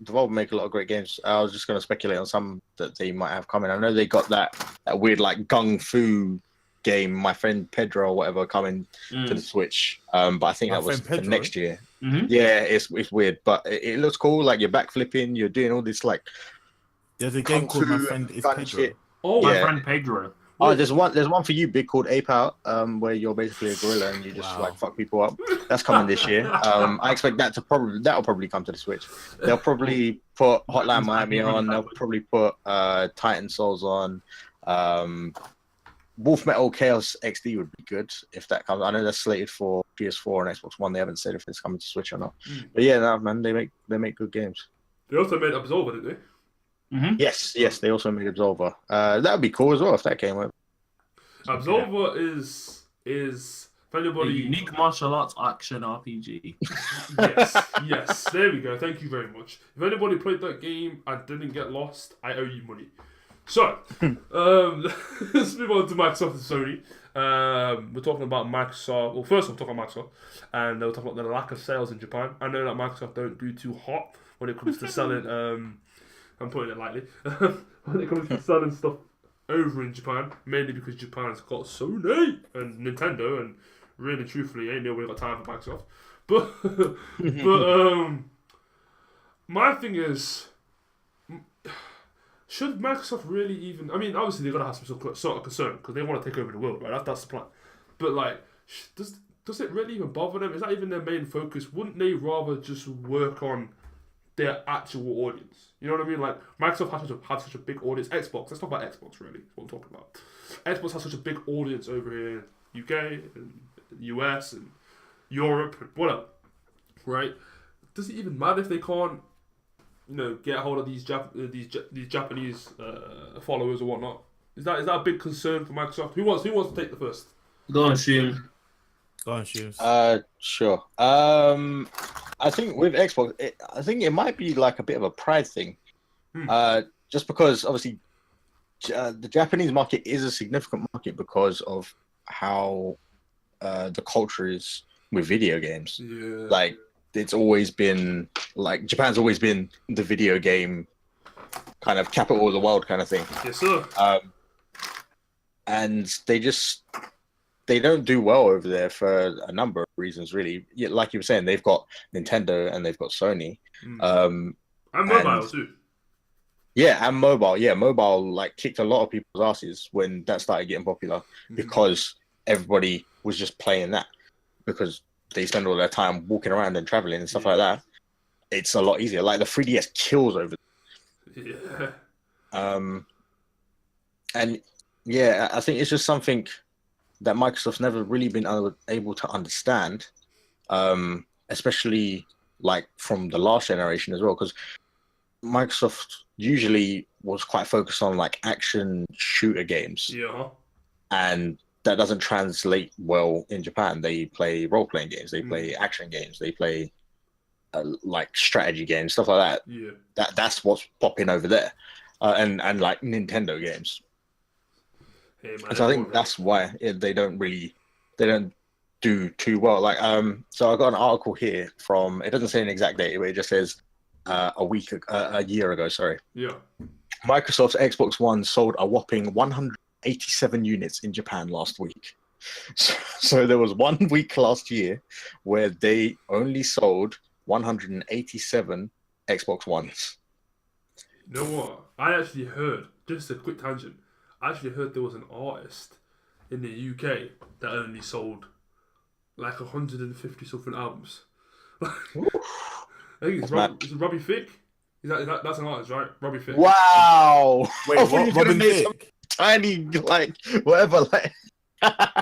Devolver make a lot of great games. I was just going to speculate on some that they might have coming. I know they got that weird like Gung Fu game, my friend Pedro or whatever, coming to the Switch. But I think My that was friend for Pedro? next year. Mhm. Yeah, it's weird, but it looks cool. Like you're backflipping, you're doing all this like There's a game Kung called My Fu Friend is kind Pedro. of shit. Oh, My Yeah. friend Pedro. Oh, there's one for you, big, called Ape-Out, where you're basically a gorilla and you just Wow. like fuck people up. That's coming this year. I expect that'll probably come to the Switch. They'll probably put Hotline Miami on. They'll probably put Titan Souls on. Wolf Metal Chaos XD would be good if that comes. I know that's slated for PS4 and Xbox One. They haven't said if it's coming to Switch or not. But yeah, no, man, they make good games. they also made Absolver, didn't they? Mm-hmm. Yes, they also made Absolver. That would be cool as well if that came out. Absolver is if A anybody unique martial arts action RPG. yes, there we go. Thank you very much. If anybody played that game and didn't get lost, I owe you money. So, let's move on to Microsoft and Sony. We're talking about Microsoft. Well, first we're talking about Microsoft, and we're talking about the lack of sales in Japan. I know that Microsoft don't do too hot when it comes to selling. I'm putting it lightly. When it comes to selling stuff over in Japan, mainly because Japan's got Sony and Nintendo, and really, truthfully, ain't nobody got time for Microsoft. But my thing is, should Microsoft really even? I mean, obviously they're gonna have some sort of concern because they want to take over the world, right? That's the plan. But like, does it really even bother them? Is that even their main focus? Wouldn't they rather just work on their actual audience? You know what I mean? Like Microsoft has such a big audience. Xbox. Let's talk about Xbox. Really, is what I'm talking about. Xbox has such a big audience over here in UK and US and Europe and whatever. Right? Does it even matter if they can't, get hold of these Japanese followers or whatnot? Is that a big concern for Microsoft? Who wants to take the first? Go on, Shim. Go on, shoes. Sure. I think with Xbox, I think it might be like a bit of a pride thing. Just because obviously the Japanese market is a significant market because of how the culture is with video games. Yeah. Like it's always been like Japan's always been the video game kind of capital of the world kind of thing. Yes, sir. And they don't do well over there for a number of reasons, really. Yeah, like you were saying, they've got Nintendo and they've got Sony. And mobile too. Yeah, and mobile. Yeah, mobile like kicked a lot of people's asses when that started getting popular because everybody was just playing that because they spend all their time walking around and traveling and stuff like that. It's a lot easier. Like the 3DS kills over. Yeah. And Yeah, I think it's just something that Microsoft's never really been able to understand, especially like from the last generation as well, because Microsoft usually was quite focused on like action shooter games, Yeah. and that doesn't translate well in Japan. They play role-playing games, they play action games, they play like strategy games, stuff like that. Yeah. That's what's popping over there, and like Nintendo games. Hey, man, And so I think that's why they don't do too well. Like so I got an article here from, it doesn't say an exact date, but it just says a year ago. Sorry. Yeah. Microsoft's Xbox One sold a whopping 187 units in Japan last week. So there was 1 week last year where they only sold 187 Xbox Ones. You know what? I actually heard, just a quick tangent, I actually heard there was an artist in the UK that only sold like 150 something albums. I think it's Robbie Thicke. That's an artist, right? Robbie Thicke. Wow! Wait, what? Robin Thicke? Tiny, like, whatever, like.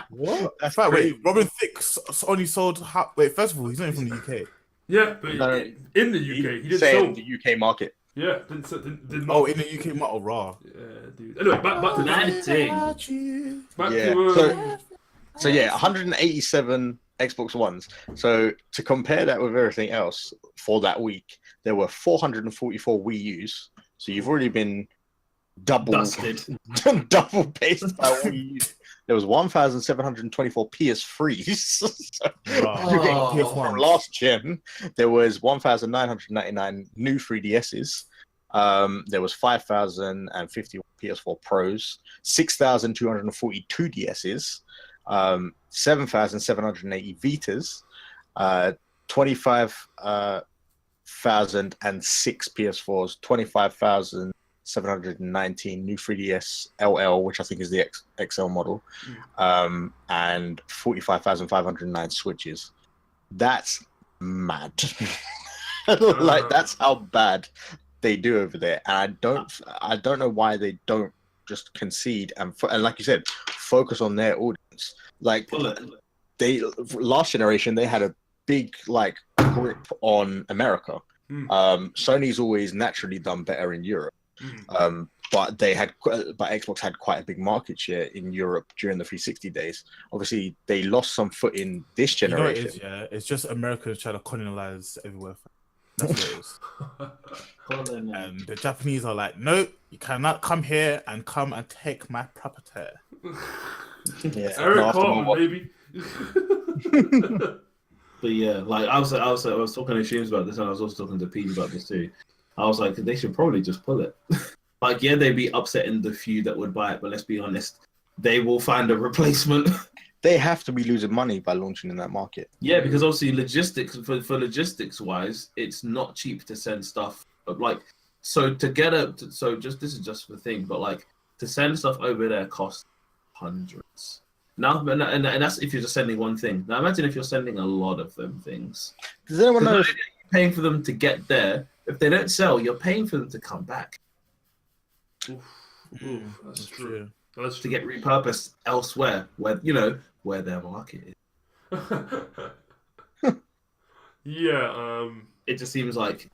What? That's right. Wait, Robin Thicke only sold. Wait, first of all, he's not even from the UK. Yeah, but in the UK, he didn't sell sell. the UK market. Yeah, did not. Oh, in the UK, not raw. Yeah, dude. Anyway, back to that. So yeah, 187 Xbox Ones. So to compare that with everything else for that week, there were 444 Wii U's. So you've already been double paced by Wii U. There was 1,724 PS3s. From last gen, there was 1,999 new 3DSs. There was 5,050 PS4 Pros, 6,242 DSs, 7,780 Vitas, 25,006 PS4s, 25,719 new 3DS LL, which I think is the XL model, and 45,509 Switches. That's mad. Like, that's how bad they do over there. And I don't know why they don't just concede and like you said, focus on their audience. Like, last generation, they had a big like grip on America. Sony's always naturally done better in Europe. But Xbox had quite a big market share in Europe during the 360 days. Obviously, they lost some foot in this generation. You know what it is, yeah? It's just America trying to colonize everywhere. That's what it is. And the Japanese are like, no, you cannot come here and come and take my property. Yeah, Eric Cartman, baby. But yeah, like I was talking to James about this, and I was also talking to Pete about this too. I was like, they should probably just pull it. Like, yeah, they'd be upsetting the few that would buy it, but let's be honest, they will find a replacement. They have to be losing money by launching in that market. Yeah, because obviously logistics, for logistics wise, it's not cheap to send stuff. Like, so to get this is just the thing, but like to send stuff over there costs hundreds. Now, and that's if you're just sending one thing. Now imagine if you're sending a lot of them things. Does anyone know? You're paying for them to get there. If they don't sell, you're paying for them to come back. That's true. That's to get repurposed elsewhere, where where their market is. Yeah. It just seems like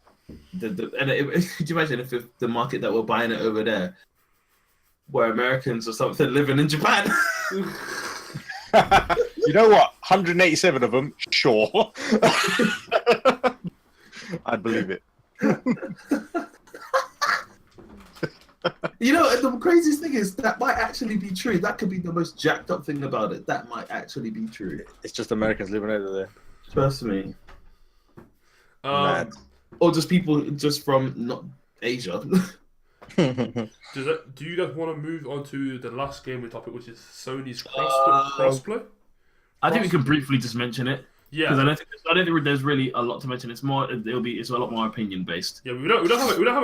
could you imagine if the market that we're buying it over there were Americans or something living in Japan? You know what? 187 of them, sure. I'd believe it. You know, the craziest thing is that might actually be true. That could be the most jacked up thing about it. That might actually be true. It's just Americans living over there. Trust me. Mad. Or just people just from not Asia. Do you guys want to move on to the last gaming topic, which is Sony's crossplay? I think we can briefly just mention it. Yeah, because I don't think there's really a lot to mention. It's a lot more opinion based. Yeah, we don't really have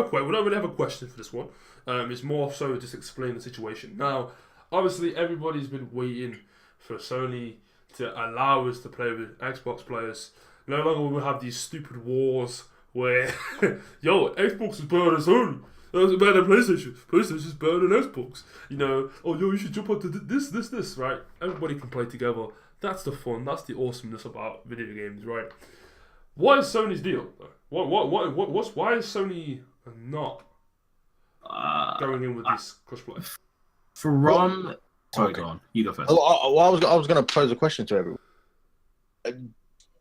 a question for this one. It's more so just explain the situation. Now, obviously, everybody's been waiting for Sony to allow us to play with Xbox players. No longer will we have these stupid wars where, Xbox is better than Sony. It's better than PlayStation. PlayStation's better than Xbox. You know, oh, yo, you should jump onto this, right? Everybody can play together. That's the fun. That's the awesomeness about video games, right? What is Sony's deal? Why is Sony not going in with this crossplay? Sorry, go on. You go first. I was going to pose a question to everyone.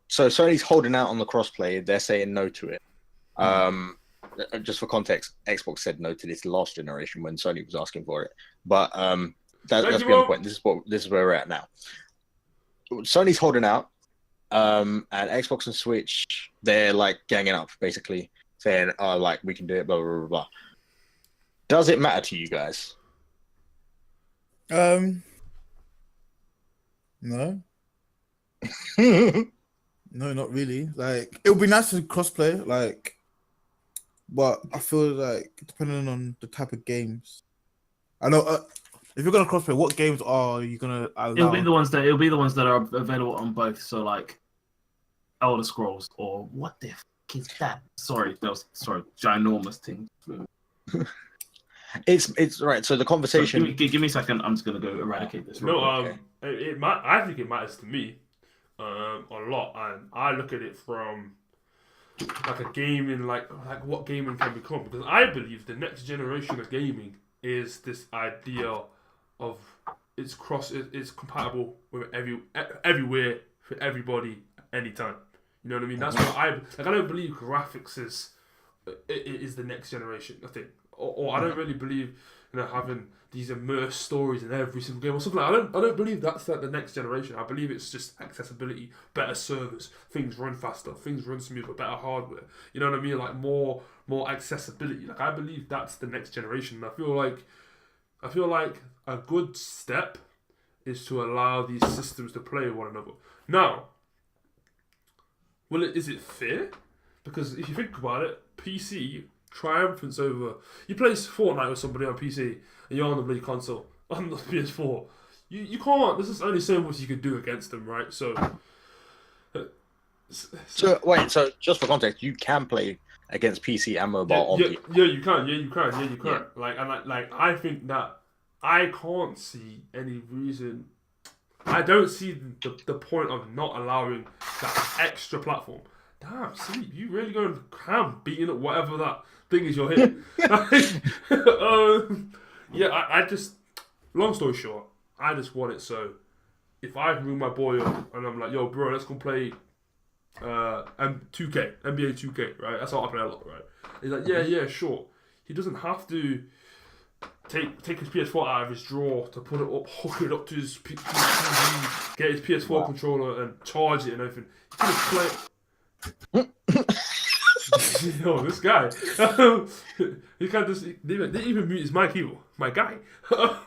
So Sony's holding out on the crossplay. They're saying no to it. Just for context, Xbox said no to this last generation when Sony was asking for it. But that's beyond the point. This is where we're at now. Sony's holding out, and Xbox and Switch, they're like ganging up, basically saying, "Oh, like we can do it." Blah blah blah blah. Does it matter to you guys? No. No, not really. Like, it would be nice to crossplay, like, but I feel like depending on the type of games, I know if you're gonna crossplay, what games are you gonna allow? It'll be the ones that are available on both. So like, Elder Scrolls or what the fuck is that? Sorry, ginormous thing. It's right. So the conversation. Give me a second. I'm just gonna go eradicate this. No, Okay. I think it matters to me a lot, and I look at it from like a gaming, like what gaming can become, because I believe the next generation of gaming is this idea of it's compatible with everywhere for everybody anytime. You know what I mean? That's what I don't believe graphics is the next generation. I think, or I don't really believe having these immersed stories in every single game or something. I don't believe that's like the next generation. I believe it's just accessibility, better servers, things run faster, things run smoother, better hardware. You know what I mean? Like more accessibility. Like I believe that's the next generation. And I feel like a good step is to allow these systems to play with one another. Now, is it fair? Because if you think about it, PC triumphants over. You play Fortnite with somebody on PC and you're on the bloody console on the PS4. You can't. There's just only so much you can do against them, right? So wait. So just for context, you can play against PC and mobile on you can. Yeah. I think that I can't see any reason. I don't see the point of not allowing that extra platform. Damn, Sleep, you really going to ham beating up whatever that thing is you're hitting. I just, long story short, I just want it so if I ring my boy up and I'm like, yo, bro, let's go play 2K, NBA 2K, right? That's how I play a lot, right? He's like, yeah, sure. He doesn't have to take his PS4 out of his drawer to put it up, hook it up to his TV, get his PS4 controller and charge it and everything. He can just play. Yo, this guy. He can't just. They even mute his mic either. My guy. I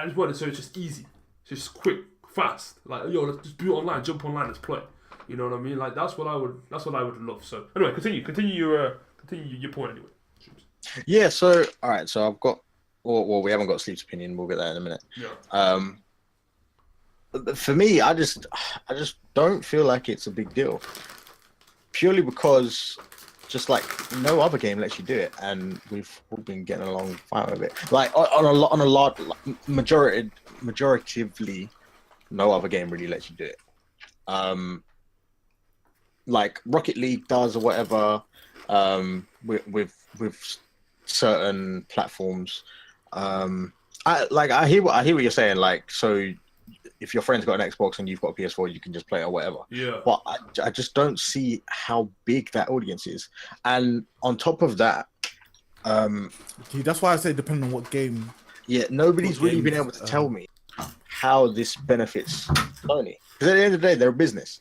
just want it so it's just easy, it's just quick, fast. Like, yo, let's just boot online, jump online, let's play. You know what I mean? Like that's what I would love. So anyway, continue your point anyway. Yeah. So all right. So I've got. Well, we haven't got Sleep's opinion. We'll get that in a minute. Yeah. For me, I just don't feel like it's a big deal. Purely because, just like no other game lets you do it, and we've all been getting along fine with it. Like on a lot, majoritively, no other game really lets you do it. Like Rocket League does or whatever, with certain platforms. I hear what you're saying. Like, so if your friend's got an Xbox and you've got a PS4, you can just play it or whatever. Yeah. But I just don't see how big that audience is. And on top of that, that's why I say depending on what game. Yeah, nobody's really been able to tell me how this benefits Sony. Because at the end of the day, they're a business.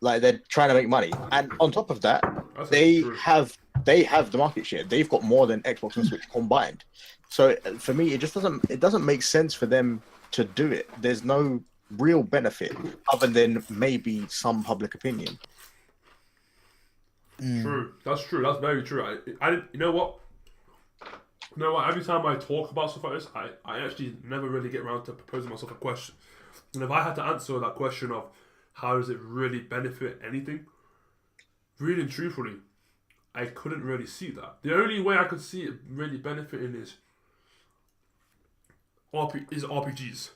Like, they're trying to make money. And on top of that, they have the market share. They've got more than Xbox and Switch combined. So for me, it doesn't make sense for them to do it. There's no real benefit other than maybe some public opinion. True. That's true. That's very true. You know what? Every time I talk about stuff like this, I actually never really get around to proposing myself a question. And if I had to answer that question of how does it really benefit anything, really and truthfully, I couldn't really see that. The only way I could see it really benefiting is RPGs.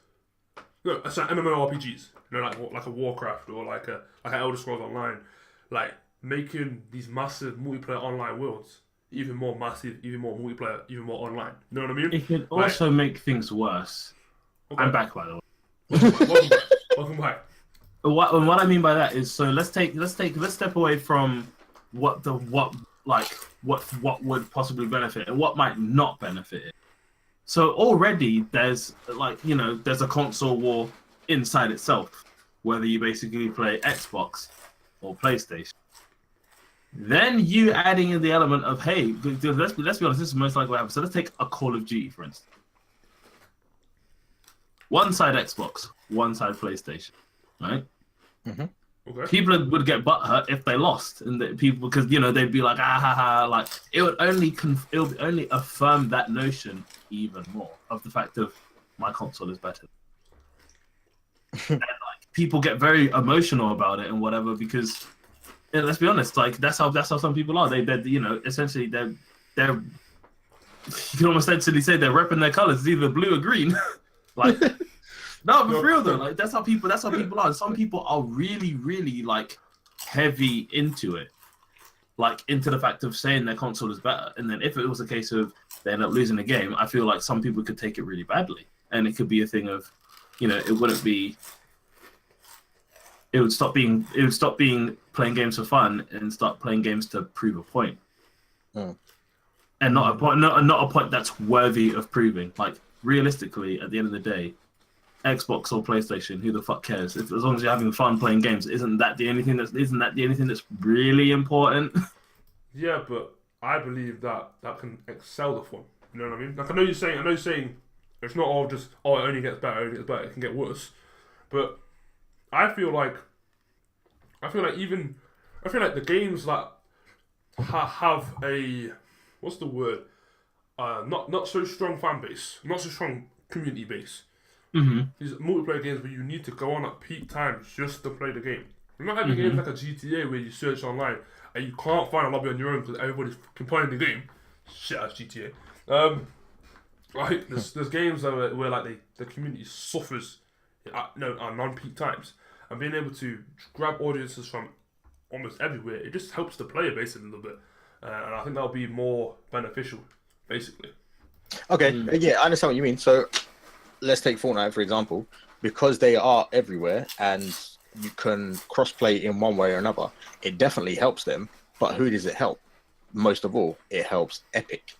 No, sorry, MMORPGs. You know, like a Warcraft or like an Elder Scrolls Online, like making these massive multiplayer online worlds even more massive, even more multiplayer, even more online. You know what I mean? It can also make things worse. Okay. I'm back, by the way. Welcome back. What I mean by that is, so let's step away from what would possibly benefit and what might not benefit it. So already there's there's a console war inside itself, whether you basically play Xbox or PlayStation. Then you adding in the element of, hey, let's be honest, this is most likely what happens. So let's take a Call of Duty, for instance. One side Xbox, one side PlayStation, right? Mm-hmm. Okay. People would get butthurt if they lost, and because they'd be like, ah ha ha, like it would only affirm that notion even more of the fact of my console is better. And people get very emotional about it and whatever because. Yeah, let's be honest. Like that's how some people are. They're essentially they're you can almost essentially say they're repping their colors. It's either blue or green. Like no, but for real though. Like that's how people are. Some people are really, really like heavy into it, like into the fact of saying their console is better. And then if it was a case of they end up losing the game, I feel like some people could take it really badly, and it could be a thing of, it wouldn't be. It would stop being playing games for fun and start playing games to prove a point, and not a point that's worthy of proving. Like realistically, at the end of the day, Xbox or PlayStation, who the fuck cares? As long as you're having fun playing games, isn't that the only thing that's really important? Yeah, but I believe that can excel the fun. You know what I mean? Like I know you're saying it's not all just it only gets better, it can get worse, but. I feel like the games that have a what's the word? Not so strong fan base, not so strong community base. Mm-hmm. These multiplayer games where you need to go on at peak times just to play the game. You're not having games like a GTA where you search online and you can't find a lobby on your own because everybody's playing the game. Shit, that's GTA. Like there's games where like the community suffers. At non-peak times, and being able to grab audiences from almost everywhere, it just helps the player base a little bit, and I think that'll be more beneficial, basically. Okay, yeah, I understand what you mean. So let's take Fortnite for example, because they are everywhere and you can crossplay in one way or another. It definitely helps them, but who does it help? Most of all, it helps Epic,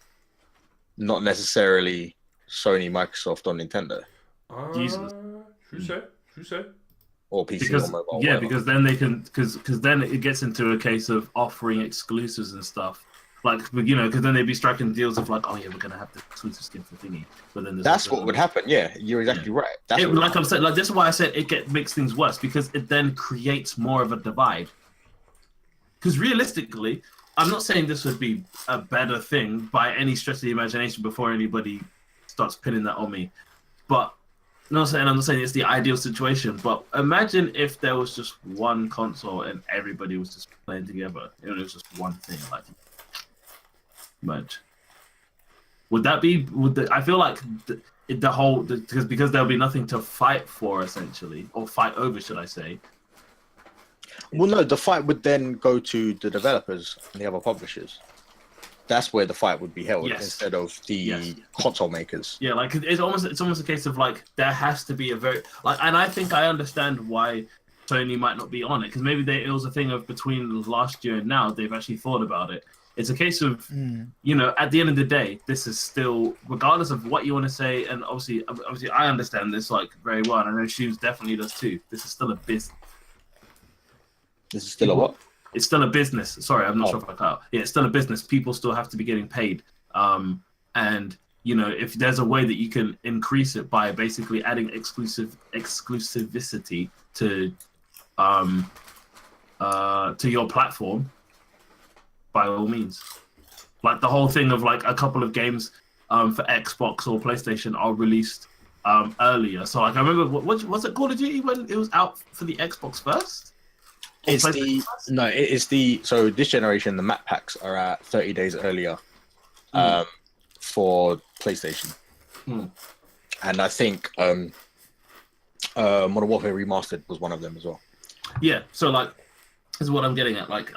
not necessarily Sony, Microsoft, or Nintendo. Jesus. True say. Or PC or mobile. Yeah, because then they can, because then it gets into a case of offering exclusives and stuff. Like, because then they'd be striking deals of like, oh yeah, we're gonna have the exclusive skin for thingy. But then that's what would happen. Yeah, you're exactly right. That's like I'm saying, like this is why I said makes things worse because it then creates more of a divide. Because realistically, I'm not saying this would be a better thing by any stretch of the imagination before anybody starts pinning that on me, but. I'm not saying it's the ideal situation, but imagine if there was just one console and everybody was just playing together. It was just one thing, like much. Would that be? I feel like the whole because there'll be nothing to fight for essentially, or fight over, should I say? Well, no, the fight would then go to the developers and the other publishers. That's where the fight would be held instead of the console makers. Yeah, like it's almost a case of like there has to be a very and I think I understand why Sony might not be on it because maybe it was a thing of between last year and now they've actually thought about it. It's a case of at the end of the day, this is still regardless of what you want to say, and obviously I understand this like very well, and I know Shoes definitely does too. This is still a business. This is still a what? It's still a business. Sorry, I'm not sure if I cut out. Yeah, it's still a business. People still have to be getting paid. And if there's a way that you can increase it by basically adding exclusivity to your platform, by all means. Like the whole thing of like a couple of games for Xbox or PlayStation are released earlier. So like I remember was it Call of Duty when it was out for the Xbox first? It's the no. It's the so this generation the map packs are at 30 days earlier, for PlayStation, and I think Modern Warfare Remastered was one of them as well. Yeah, so like, this is what I'm getting at. Like,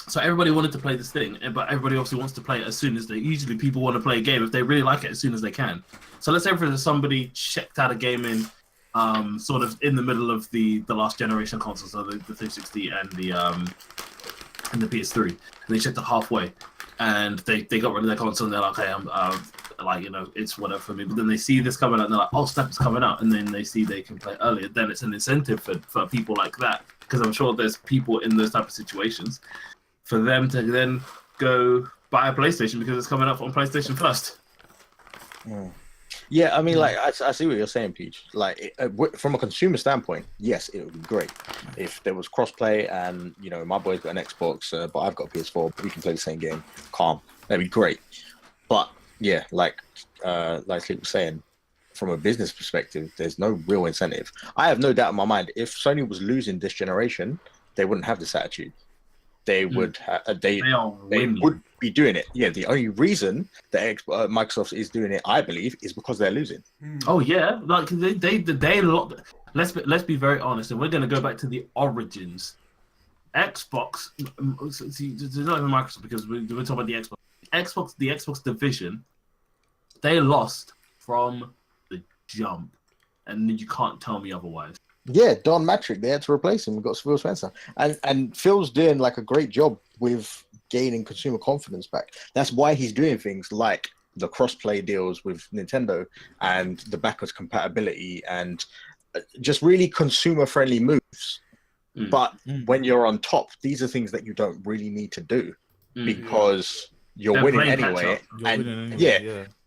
so everybody wanted to play this thing, but everybody obviously wants to play it as soon as they. Usually, people want to play a game if they really like it as soon as they can. So let's say for somebody checked out a game in, sort of in the middle of the last generation consoles, so the 360 and the PS3, and they checked it halfway, and they got rid of their console, and they're like, okay, I'm like, you know, it's whatever for me. But then they see this coming out, and they're like, oh, snap, it's coming out, and then they see they can play earlier. Then it's an incentive for people like that, because I'm sure there's people in those type of situations, for them to then go buy a PlayStation because it's coming up on PlayStation first. Yeah, I mean, like, I see what you're saying, Peach. Like, from a consumer standpoint, yes, it would be great if there was crossplay and, you know, my boy's got an Xbox, but I've got a PS4, but we can play the same game. Calm. That'd be great. But, yeah, like Sleep was saying, from a business perspective, there's no real incentive. I have no doubt in my mind, if Sony was losing this generation, they wouldn't have this attitude. They would they would be doing it. Yeah, the only reason that Microsoft is doing it, I believe, is because they're losing. Oh yeah, like they let's be very honest, and we're going to go back to the origins. Xbox, see, it's not even Microsoft, because we're talking about the Xbox. The Xbox division, they lost from the jump, and you can't tell me otherwise. Yeah, Don Matrick, they had to replace him. We got Phil Spencer, and Phil's doing like a great job with gaining consumer confidence back. That's why he's doing things like the crossplay deals with Nintendo and the backwards compatibility and just really consumer friendly moves. But when you're on top, these are things that you don't really need to do because you're winning anyway.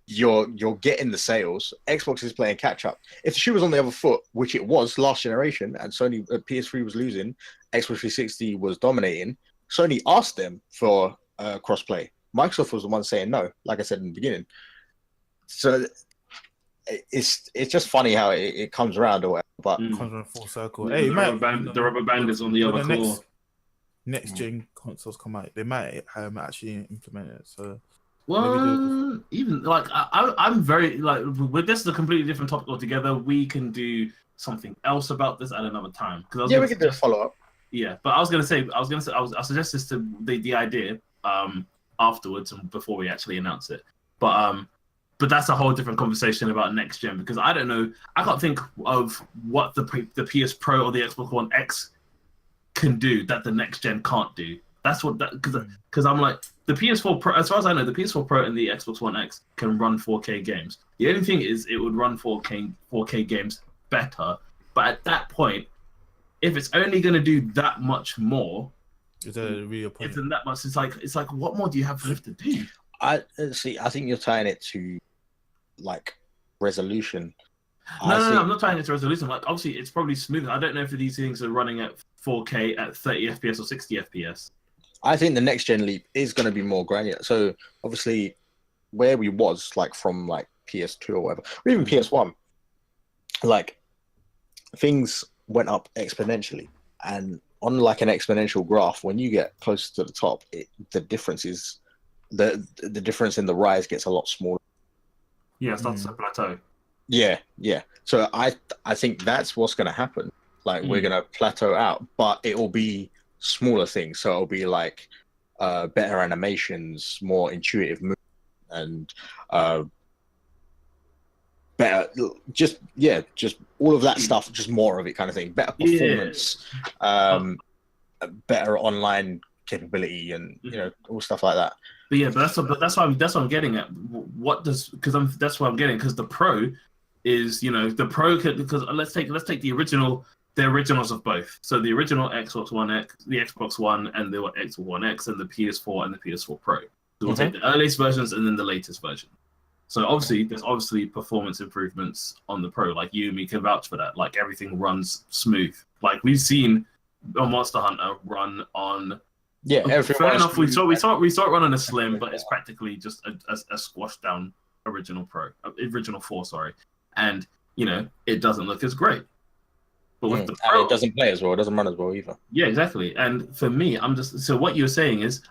You're getting the sales. Xbox is playing catch up. If the shoe was on the other foot, which it was last generation, and Sony PS3 was losing, Xbox 360 was dominating, Sony asked them for crossplay. Microsoft was the one saying no, like I said in the beginning. So it's just funny how it comes around or whatever, but comes around full circle. Hey, the rubber band is on the other claw. Next gen consoles come out, they might actually implement it. So. Well, even like I'm very like with this is a completely different topic altogether. We can do something else about this at another time. We can do a follow up. Yeah, but I'll suggest this to the idea afterwards and before we actually announce it. But that's a whole different conversation about next gen, because I don't know. I can't think of what the PS Pro or the Xbox One X can do that the next gen can't do. That's what because I'm like, the PS4 Pro, as far as I know, the PS4 Pro and the Xbox One X can run 4K games. The only thing is it would run 4K games better. But at that point, if it's only going to do that much more, is that really a point? Isn't that much? It's like what more do you have left to do? I think you're tying it to like resolution. No, I'm not tying it to resolution. Like, obviously, it's probably smooth. I don't know if these things are running at 4K at 30 FPS or 60 FPS. I think the next gen leap is going to be more granular. So obviously, where we was like from like PS2 or whatever, or even PS1, like things went up exponentially, and on like an exponential graph, when you get closer to the top, the difference is the difference in the rise gets a lot smaller. Yeah, it starts to plateau. Yeah. So I think that's what's going to happen. Like we're going to plateau out, but it will be smaller things. So it'll be like better animations, more intuitive movement, and better, just all of that stuff, just more of it kind of thing. Better performance, better online capability, and all stuff like that. But that's what I'm getting at. That's what I'm getting, because the Pro is the Pro because let's take the originals of both. So the original Xbox One X, the Xbox One, and the Xbox One X, and the PS4 and the PS4 Pro. So we'll take the earliest versions and then the latest version. So obviously, there's performance improvements on the Pro. Like you and me can vouch for that. Like everything runs smooth. Like we've seen a Monster Hunter run on. Yeah, fair enough. We saw it run on a Slim, but it's practically just a squashed down original 4. Sorry, and it doesn't look as great. But with And the Pro, it doesn't play as well. It doesn't run as well either. yeah, exactly. And for me, I'm just so what you're saying is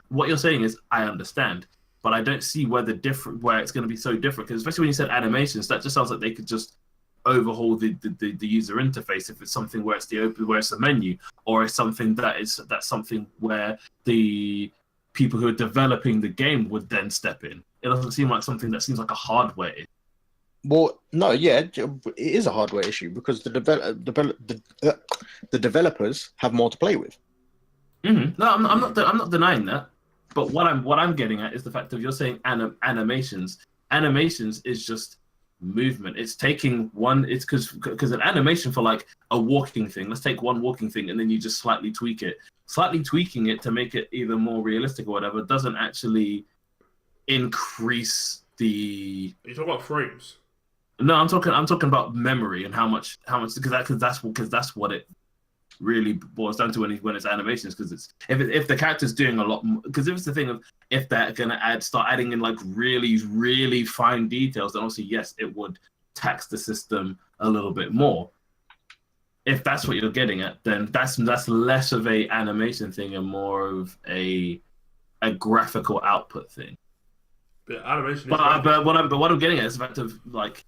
I understand, but I don't see where it's going to be so different. Because especially when you said animations, that just sounds like they could just overhaul the user interface if it's something where it's where it's a menu, or it's something that's something where the people who are developing the game would then step in. It doesn't seem like something that seems like a hardware issue. Well, no, yeah, it is a hardware issue because the developers have more to play with. Mm-hmm. No, I'm not denying that. But what I'm getting at is the fact of you're saying animations. Animations is just movement. It's taking one. It's because an animation for like a walking thing. Let's take one walking thing and then you just slightly tweak it. Slightly tweaking it to make it either more realistic or whatever doesn't actually increase the. Are you talking about frames? No, I'm talking about memory and how much because that's what it really boils down to when it's animations, because it's if the character's doing a lot, because if it's the thing of if they're gonna start adding in like really fine details, then obviously yes, it would tax the system a little bit more. If that's what you're getting at, then that's less of a animation thing and more of a graphical output thing. But animation. But what I'm getting at is the fact of like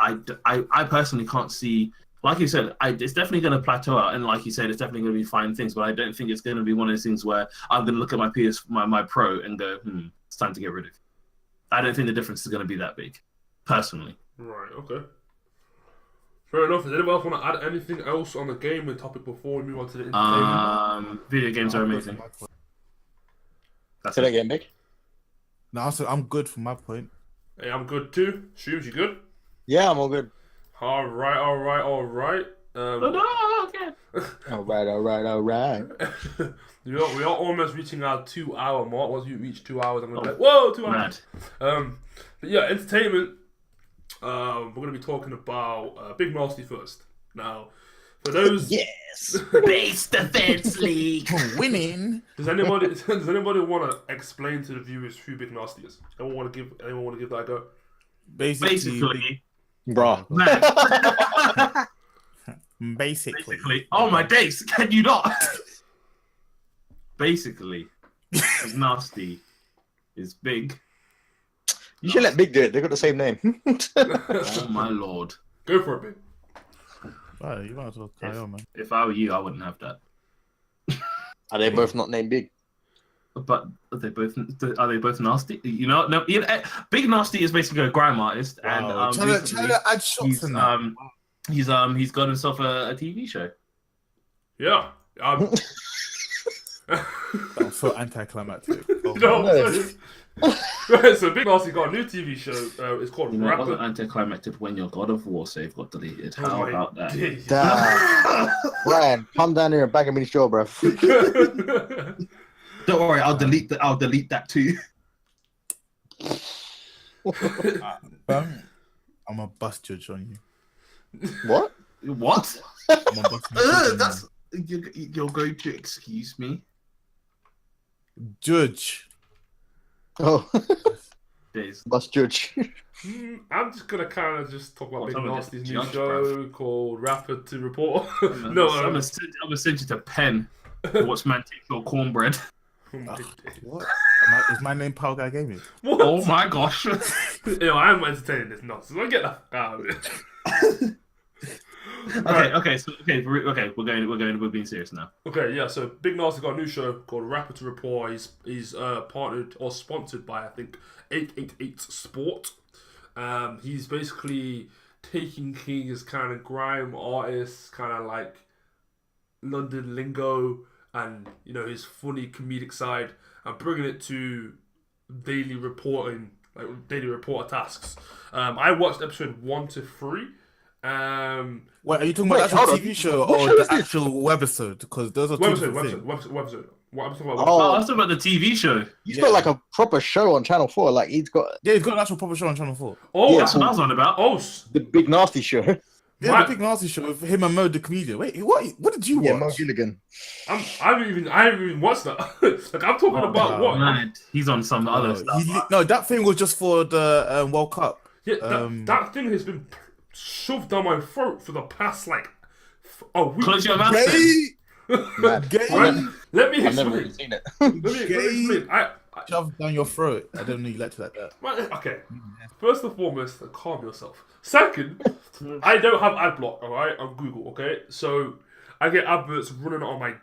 I personally can't see. Like you said, it's definitely going to plateau out, and like you said, it's definitely going to be fine things. But I don't think it's going to be one of those things where I'm going to look at my Pro and go, it's time to get rid of it. I don't think the difference is going to be that big, personally. Right. Okay. Fair enough. Does anyone else want to add anything else on the gaming topic before we move on to the entertainment? Video games are amazing. That's it again, Big. No, I'm good from my point. Hey, I'm good too. Shoes, you good? Yeah, I'm all good. All right. All right. We are almost reaching our 2 hour mark. Once we reach 2 hours, I'm gonna be like, whoa, 2 hours. But yeah, entertainment. We're gonna be talking about Big Nasty first. Now, for those, Yes, Base Defense League Winning. does anybody want to explain to the viewers who Big Nasty is? Anyone want to give that a go? basically. bruh. Basically. Oh my days! Can you not? Basically, Big Nasty is big. You should let Big do it. They got the same name. Oh my lord! Go for it, Big. Right, you might as well carry on, man. If I were you, I wouldn't have that. Are they both not named Big? But are they both nasty? You know, no. Big Nasty is basically a grime artist, Wow. and Try to add shots in that. he's got himself a TV show. Yeah. I'm so anticlimactic. Oh, No, no. Right, so Big Nasty got a new TV show. It's called You know, it wasn't Rapper. anticlimactic when your God of War save got deleted. How Oh my about that? days. Damn. Ryan, come down here and bag him in his jaw, bruv. Don't worry, I'll delete that too. I'm a bus judge on you. What? What? I'm a bus judge. That's you're going to excuse me. Judge. Oh, Days. bus judge. I'm just gonna kind of just talk about Well, Big some of Nasty's this new judge, show called Rapper to Report. I'm No, gonna send you to Penn. What's man take your cornbread? What? Is my name PowellGuyGaming? What? Oh my gosh! Yo, I'm entertaining this nonsense. I get that out of it. We're being serious now. Okay, yeah. So Big Nasty got a new show called Rapper to Report. He's partnered or sponsored by I think 888 Sport. He's basically taking his kind of grime artists, kind of like London lingo, and you know his funny comedic side, and bringing it to daily reporting, like daily reporter tasks. I watched episode 1 to 3. Wait, are you talking about the hold actual on. TV show What or show the is this? actual webisode? Because those are two different things. Webisode. What I'm talking about? Oh, Oh, I was talking about the TV show. he's got like a proper show on Channel 4. Like he's got Yeah, he's got an actual proper show on Channel 4. Oh, Yeah. That's what I was on about. oh, the Big Nasty show. Yeah, My- the Big Nasty show with him and Mo the comedian. Wait, what did you Yeah, Mo watch? Gilligan. I haven't even watched that. Like I'm talking about no, what? Man, he's on some other stuff. No, that thing was just for the World Cup. Yeah, that thing has been shoved down my throat for the past like Oh, we. Close your mouth. Then. Gay. Mad. Gay. Let me I've never explain. really seen it. Let me explain. Shove down your throat. I don't know you like to like that. Okay. First and foremost, calm yourself. Second, I don't have ad block. All right, on Google. Okay, so I get adverts running on my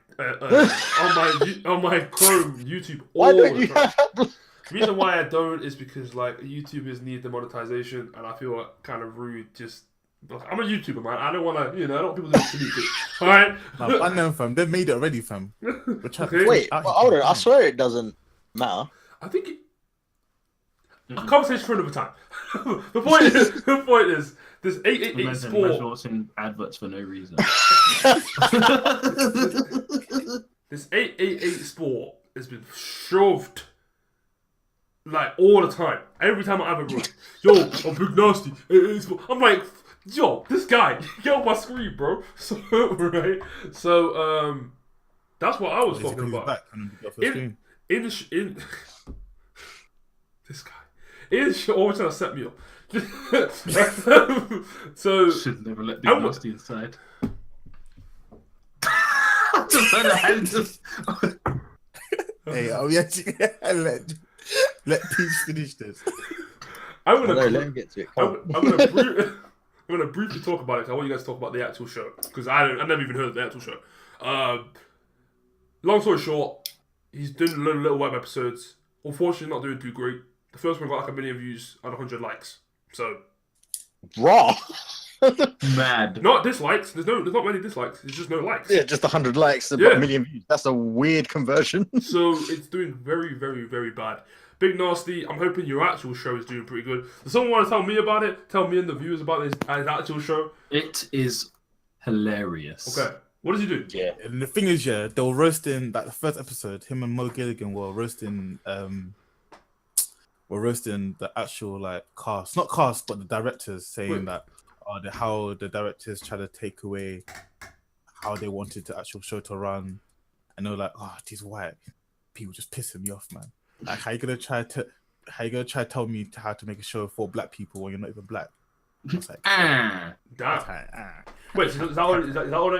on my Chrome YouTube all Why don't the you time. have? The reason why I don't is because like YouTubers need the monetization, and I feel kind of rude. Just I'm a YouTuber, man. I don't want to, I don't want people to do it. All right. Nah, ban them, fam. They've made it already, fam. Okay. Wait, but hold on. I swear it doesn't matter. I think a conversation for another time. The point is, this 888 Imagine Sport. watching adverts for no reason. This 888 Sport has been shoved like all the time. Every time I have a run, yo, I'm big nasty. 888 Sport. I'm like, yo, this guy, get off my screen, bro. So right, so that's what I was talking about. Back and get off the screen. In this guy. Always trying to set me up. So Should never let Big Nasty inside. Just let the hand just. Hey, let Peach finish this. I'm gonna let him get to it. I'm gonna briefly talk about it. I want you guys to talk about the actual show because I never even heard of the actual show. Long story short, he's doing little web episodes. Unfortunately, not doing too great. The first one got like 1 million views and 100 likes. So, Raw. Mad. not dislikes. There's not many dislikes. There's just no likes. Yeah, just 100 likes, Yeah. 1 million views. That's a weird conversion. So it's doing very, very, very bad. Big Nasty, I'm hoping your actual show is doing pretty good. Does someone want to tell me about it? Tell me and the viewers about his actual show. It is hilarious. Okay. What does he do? Yeah. And the thing is, yeah, they were roasting like the first episode. Him and Mo Gilligan were roasting the actual like cast, not cast, but the directors, saying that how the directors try to take away how they wanted the actual show to run, and they were like, oh, these white people just pissing me off, man. Like, how you gonna try to tell me how to make a show for black people when you're not even black? It's like, Damn. ah. Wait, so is that what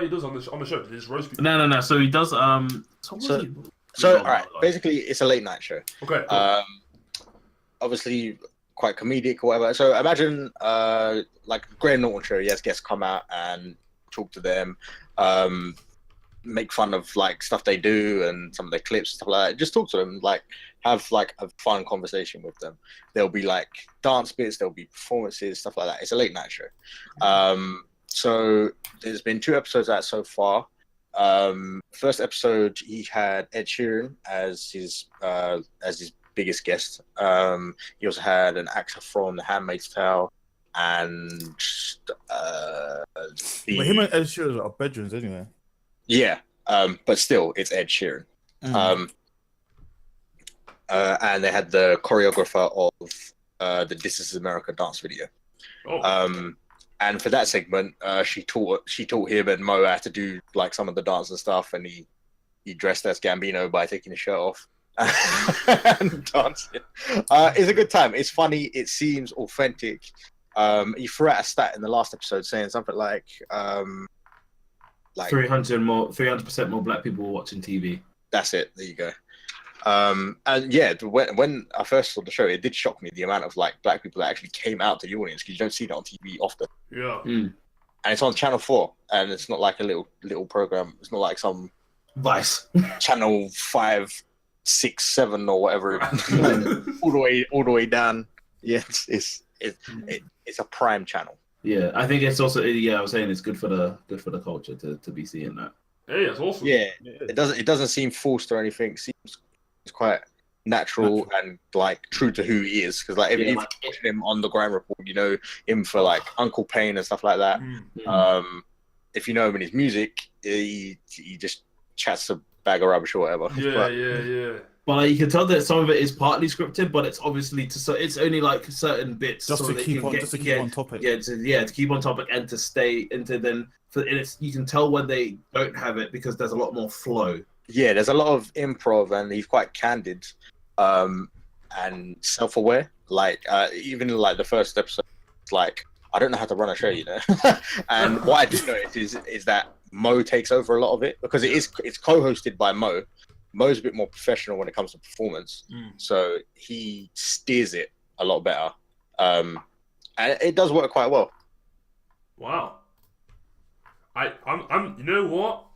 he does on the show? Does he just roast people? No. So he does. So all right. Basically, it's a late night show. Okay. Cool. Obviously quite comedic or whatever. So imagine like Graham Norton show. Yes, guests come out and talk to them, make fun of like stuff they do and some of their clips, stuff like that. Just talk to them, like have like a fun conversation with them. There'll be like dance bits, there'll be performances, stuff like that. It's a late night show. So there's been 2 episodes out so far. First episode he had Ed Sheeran as his biggest guest. He also had an actor from The Handmaid's Tale, and But him and Ed Sheeran are bedrooms anyway. yeah, but still, it's Ed Sheeran. And they had the choreographer of the This Is America dance video. And for that segment, she taught him and Mo how to do like some of the dance and stuff, and he dressed as Gambino by taking his shirt off and dancing. It's a good time. It's funny. It seems authentic. He threw out a stat in the last episode saying something like 300% more black people were watching TV. That's it. There you go. And yeah, when I first saw the show, it did shock me the amount of like black people that actually came out to the audience, because you don't see that on TV often. Yeah. And it's on Channel 4, and it's not like a little program. It's not like some Vice. Channel 5, 6, 7 or whatever, all the way down. Yeah, it's a prime channel. Yeah, I think it's also I was saying it's good for the culture to be seeing that. Hey, that's awesome. Yeah, it doesn't seem forced or anything. It seems quite natural and like true to who he is. Because like if you watch him on the Grime Report, you know him for like Uncle Payne and stuff like that. If you know him in his music, he just chats a bag of rubbish or whatever. Yeah. But you can tell that some of it is partly scripted, but it's obviously it's only like certain bits Just to keep on topic. Yeah, to keep on topic and to stay into then. You can tell when they don't have it because there's a lot more flow. Yeah, there's a lot of improv, and he's quite candid and self-aware. Like even like the first episode, it's like, I don't know how to run a show, you know. And what I do notice is that Mo takes over a lot of it because it's co-hosted by Mo. Mo's a bit more professional when it comes to performance, so he steers it a lot better, and it does work quite well. Wow. I'm. You know what?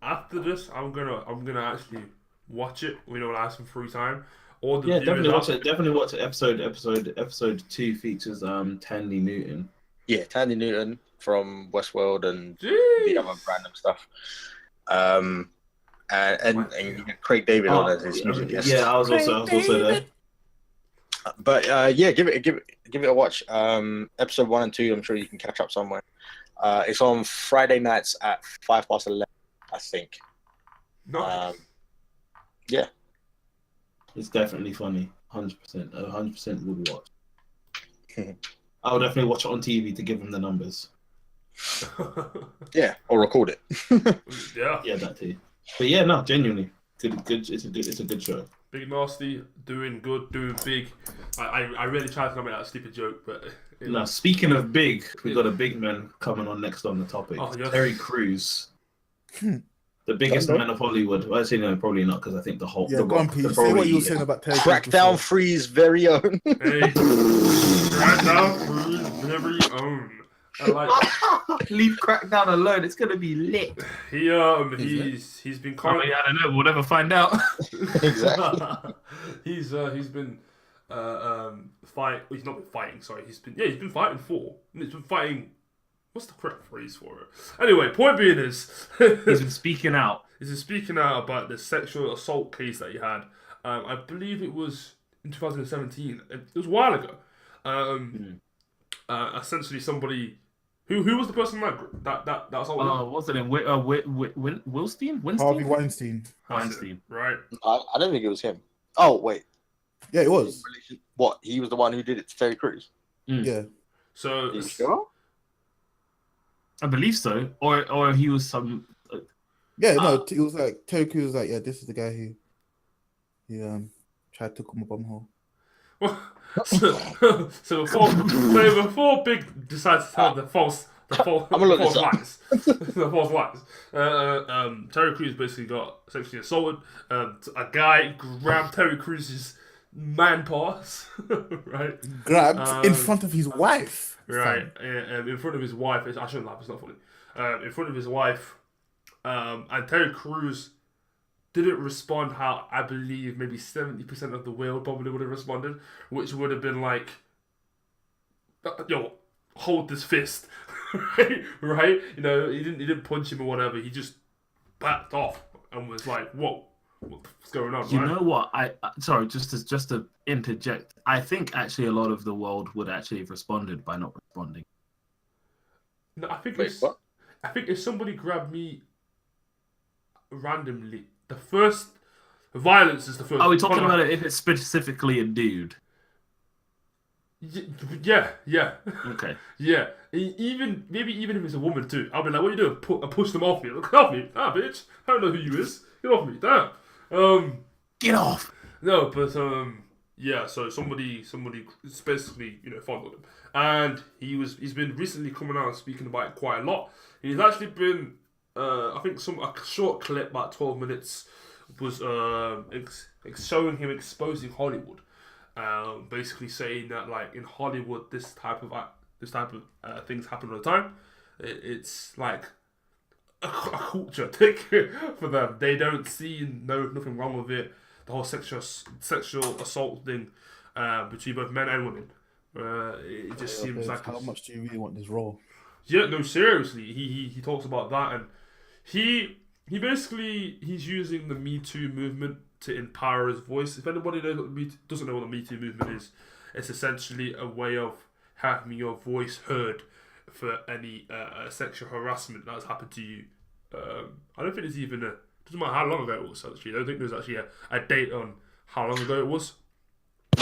After this, I'm gonna actually watch it. When I have some free time. Or the definitely watch it. Definitely watch it. Episode 2 features Tandy Newton. Yeah, Tandy Newton from Westworld and Jeez. the other random stuff. And you get Craig David on as his music guest. Yeah, I was also there. But give it a watch. Episode 1 and 2, I'm sure you can catch up somewhere. It's on Friday nights at 11:05, I think. Nice. Yeah. It's definitely funny. 100%. 100% will be watched. I would definitely watch it on TV to give them the numbers. Yeah, or record it. Yeah, that too. But yeah, no, genuinely, good. It's a good show. Big Nasty, doing good, doing big. I really tried to make that a stupid joke, but now speaking of big, we got a big man coming on next on the topic. Oh, yes. Terry Crews. The biggest man of Hollywood. Well, I say no, probably not, because I think the whole. Yeah, go on, Pete. Say what you were saying about Terry. Crackdown Free's very own. Hey, Crackdown Free's very own. I like. Leave Crackdown alone. It's gonna be lit. He's been kind of. I don't know. We'll never find out. Exactly. He's been fight. He's not been fighting. Sorry. He's been fighting for. He's been fighting. What's the correct phrase for it? Anyway, point being is he's been speaking out. He's been speaking out about the sexual assault case that he had. I believe it was in 2017. It was a while ago. Essentially, somebody who was the person that assaulted him? What's it in? Wilstein? Harvey Weinstein. Right. I don't think it was him. Oh wait. Yeah, it was. What? He was the one who did it to Terry Crews. Yeah. So. Are you sure? I believe so, or he was some. Yeah, no, it was like Terry Crews was like, yeah, this is the guy who tried to come up on hole. So before Big decides to tell the false lies, the false lies. Terry Crews basically got sexually assaulted. A guy grabbed Terry Crews' man paws, right? Grabbed in front of his wife. Right, in front of his wife. I shouldn't laugh, it's not funny. In front of his wife, and Terry Crews didn't respond how I believe maybe 70% of the world probably would have responded, which would have been like, yo, hold this fist, right? You know, he didn't punch him or whatever. He just backed off and was like, whoa. What's going on? You know what? Sorry, just to interject. I think actually a lot of the world would actually have responded by not responding. No, I think what? I think if somebody grabbed me randomly, the first violence is the first. Are we talking about it if it's specifically a dude? Yeah. Okay. Yeah. Even if it's a woman too, I'll be like, "What are you doing?" Push them off me. Look off me, bitch! I don't know who you is. Get off me, damn. Get off. No, but yeah. So somebody basically followed him, and he's been recently coming out and speaking about it quite a lot. He's actually been I think a short clip, about 12 minutes, was showing him exposing Hollywood. Basically saying that like in Hollywood, this type of things happen all the time. It's like a culture thing for them. They don't see nothing wrong with it. The whole sexual assault thing between both men and women. It just seems like how much do you really want this role? Yeah, no, seriously. He talks about that, and he basically he's using the Me Too movement to empower his voice. If anybody doesn't know what the Me Too movement is, it's essentially a way of having your voice heard for any sexual harassment that has happened to you. I don't think there's even doesn't matter how long ago it was, actually. I don't think there's actually a date on how long ago it was.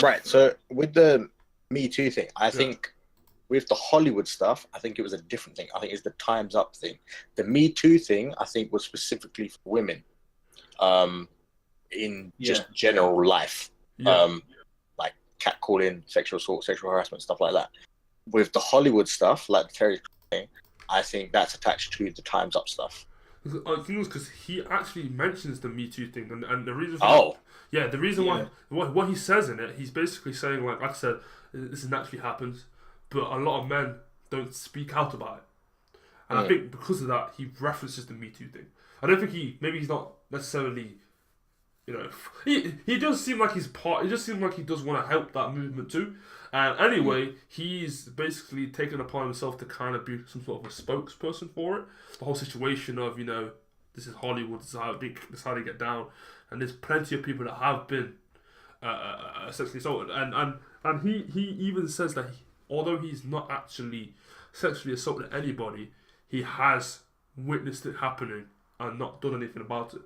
Right, so with the Me Too thing, I think with the Hollywood stuff, I think it was a different thing. I think it's the Time's Up thing. The Me Too thing, I think, was specifically for women in just general life. Like catcalling, sexual assault, sexual harassment, stuff like that. With the Hollywood stuff, like the Terry thing, I think that's attached to the Time's Up stuff. Because he actually mentions the Me Too thing, and the reason. The reason why what he says in it, he's basically saying like I said, this naturally happens, but a lot of men don't speak out about it, and I think because of that, he references the Me Too thing. I don't think he's not necessarily. He does seem like he's part. It just seems like he does want to help that movement too. And anyway, he's basically taken upon himself to kind of be some sort of a spokesperson for it. The whole situation of this is Hollywood. This is how they get down. And there's plenty of people that have been sexually assaulted. And he even says that although he's not actually sexually assaulted anybody, he has witnessed it happening and not done anything about it.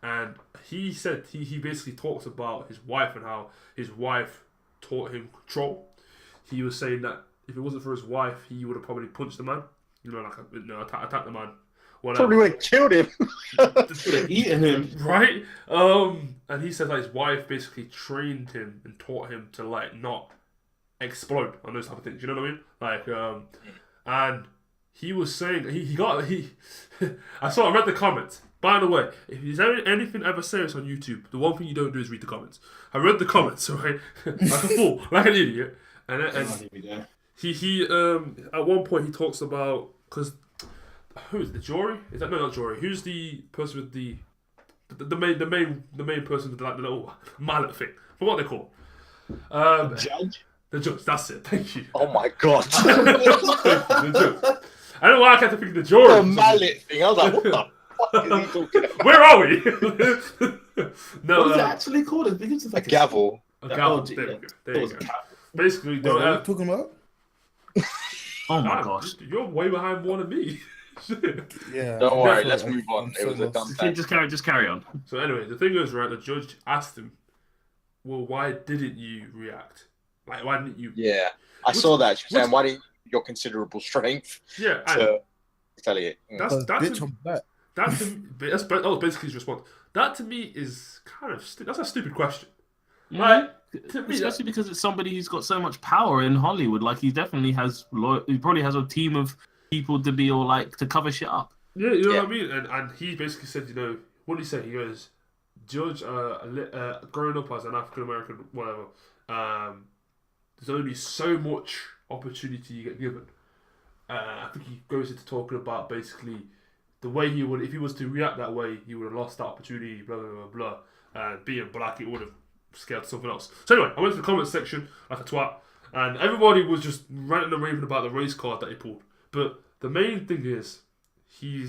And he said he basically talks about his wife and how his wife taught him control. He was saying that if it wasn't for his wife, he would have probably punched the man. Attacked the man. Whatever. Probably would have killed him. Just would have eaten him. Right? And he said that his wife basically trained him and taught him to not explode on those type of things. You know what I mean? And he was saying I read the comments. By the way, if there's anything ever serious on YouTube, the one thing you don't do is read the comments. I read the comments, right? Like a fool, like an idiot. And he at one point he talks about because who is the Jory? Is that not Jory? Who's the person with the main person with the little mallet thing? For what they call? Judge. The judge. That's it. Thank you. Oh my god. The judge. I don't know why I kept thinking the Jory. The mallet thing. I was like, what the fuck is he talking about? Where are we? No, what is it actually called? It's like a gavel. A gavel. There you go. Basically, what are you talking about? Oh my gosh. You're way behind more than me. Yeah. Don't worry, let's move on. It was a dumb thing. Just carry on. So anyway, the thing is, right, the judge asked him, well, why didn't you react? Like, why didn't you... Yeah, I saw that. She was saying, why didn't your considerable strength to retaliate? That's bitch, I'm back. That was basically his response. That to me is kind of that's a stupid question. Right? To me, especially because it's somebody who's got so much power in Hollywood. Like he definitely has. He probably has a team of people to be all to cover shit up. Yeah, you know what I mean. And he basically said, what did he say? He goes, Judge, growing up as an African American, whatever. There's only so much opportunity you get given. I think he goes into talking about basically the way he would, if he was to react that way, he would have lost that opportunity, blah, blah, blah, blah. And being black, it would have scared something else. So anyway, I went to the comment section like a twat, and everybody was just ranting and raving about the race card that he pulled. But the main thing is, you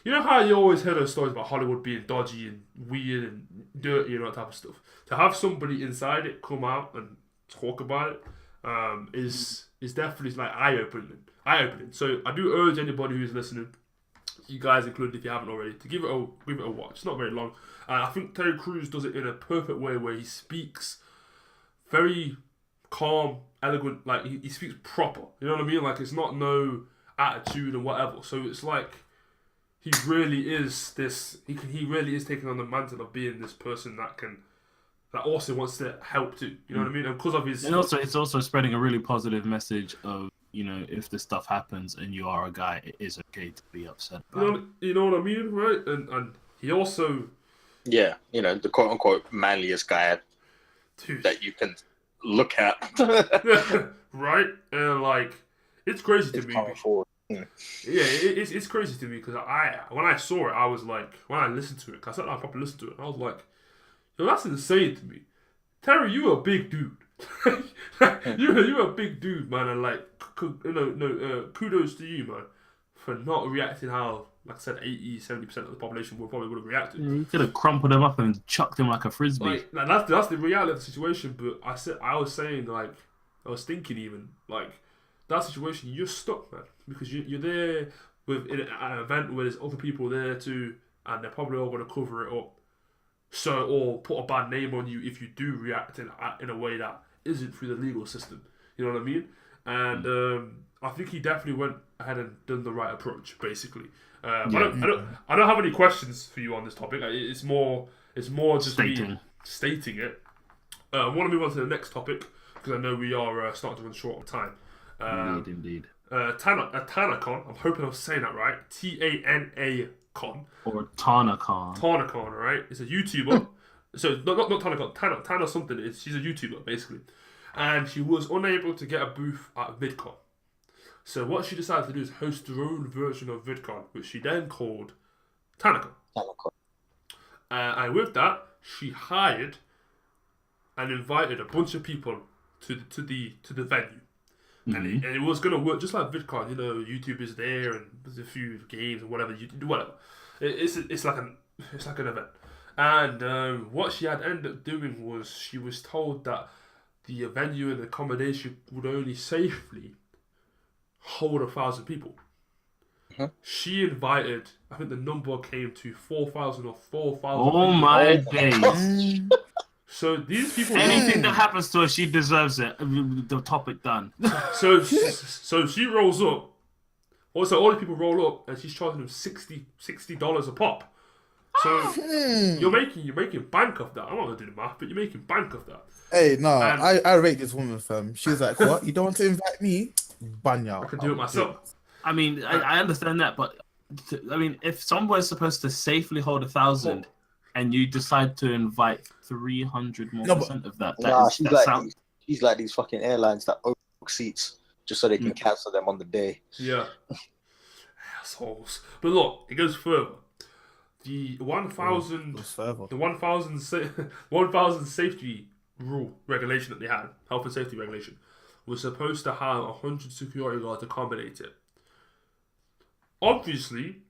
know how you always hear those stories about Hollywood being dodgy and weird and dirty and that type of stuff? To have somebody inside it come out and talk about it is definitely eye-opening. So I do urge anybody who's listening, you guys included if you haven't already, to give it a watch. It's not very long. I think Terry Crews does it in a perfect way where he speaks very calm, elegant, like he speaks proper. You know what I mean? Like it's not no attitude and whatever. So it's like he really is this. He really is taking on the mantle of being this person that also wants to help too. You know what I mean? And because of his, and also it's also spreading a really positive message of if this stuff happens and you are a guy, it is okay to be upset about you know what I mean, right? And he also, the quote unquote manliest guy that you can look at, right? And like it's crazy to me. It's crazy to me because when I saw it, I was like, when I listened to it, because I said I probably listened to it, I was like, yo, that's insane to me. Terry, you a big dude. you're a big dude, man, and like, kudos to you, man, for not reacting how, like I said, 80-70% of the population would have reacted. You could have crumpled him up and chucked him like a frisbee. Like that's the reality of the situation. But I was thinking even like that situation, you're stuck, man, because you're there with an event where there's other people there too, and they're probably all going to cover it up. So, or put a bad name on you if you do react in a way that isn't through the legal system. You know what I mean? And I think he definitely went ahead and done the right approach, basically. I don't have any questions for you on this topic. It's more just me stating it. I want to move on to the next topic because I know we are starting to run short on time. Indeed. TanaCon. I'm hoping I'm saying that right. TANA-con. Or TanaCon. TanaCon, right? It's a YouTuber. So not TanaCon. Tana something. She's a YouTuber basically, and she was unable to get a booth at VidCon. So what she decided to do is host her own version of VidCon, which she then called TanaCon. And with that, she hired and invited a bunch of people to the venue. And it was going to work just like VidCon. You know, YouTube is there and there's a few games and whatever. You do whatever. It's like an event. And what she had ended up doing was she was told that the venue and accommodation would only safely hold 1,000 people. She invited, I think the number came to 4,000 or 4,000. Oh my days! So these people. Anything that happens to her, she deserves it. The topic done. So she rolls up. Also, all the people roll up, and she's charging them $60 a pop. So you're making bank of that. I'm not gonna do the math, but you're making bank of that. Hey, no, I rate this woman, fam. She was like, "What? You don't want to invite me? Banya. I can do it myself." I mean, I understand that, but I mean, if somewhere's supposed to safely hold 1,000, and you decide to invite 300 more percent of that, she's like these fucking airlines that book seats just so they can cancel them on the day. Yeah, assholes. But look, it goes further. The 1,000 safety rule regulation that they had, health and safety regulation, was supposed to have 100 security guards to accommodate it. Obviously,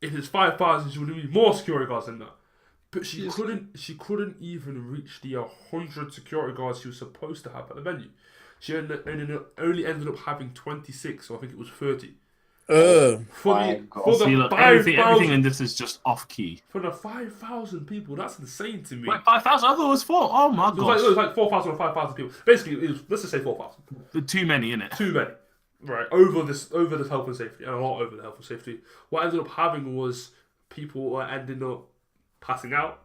if it's 5,000, she would need more security guards than that. But she couldn't even reach the 100 security guards she was supposed to have at the venue. She only ended up having 26, or I think it was 30. Everything in this is just off key. For the 5,000 people, that's insane to me. Wait, 5,000? I thought it was 4. Oh my god! It was like 4,000 or 5,000 people. Basically, let's just say 4,000. Too many, innit? Too many. Right, over this health and safety, and a lot over the health and safety. What ended up having was people were ending up passing out,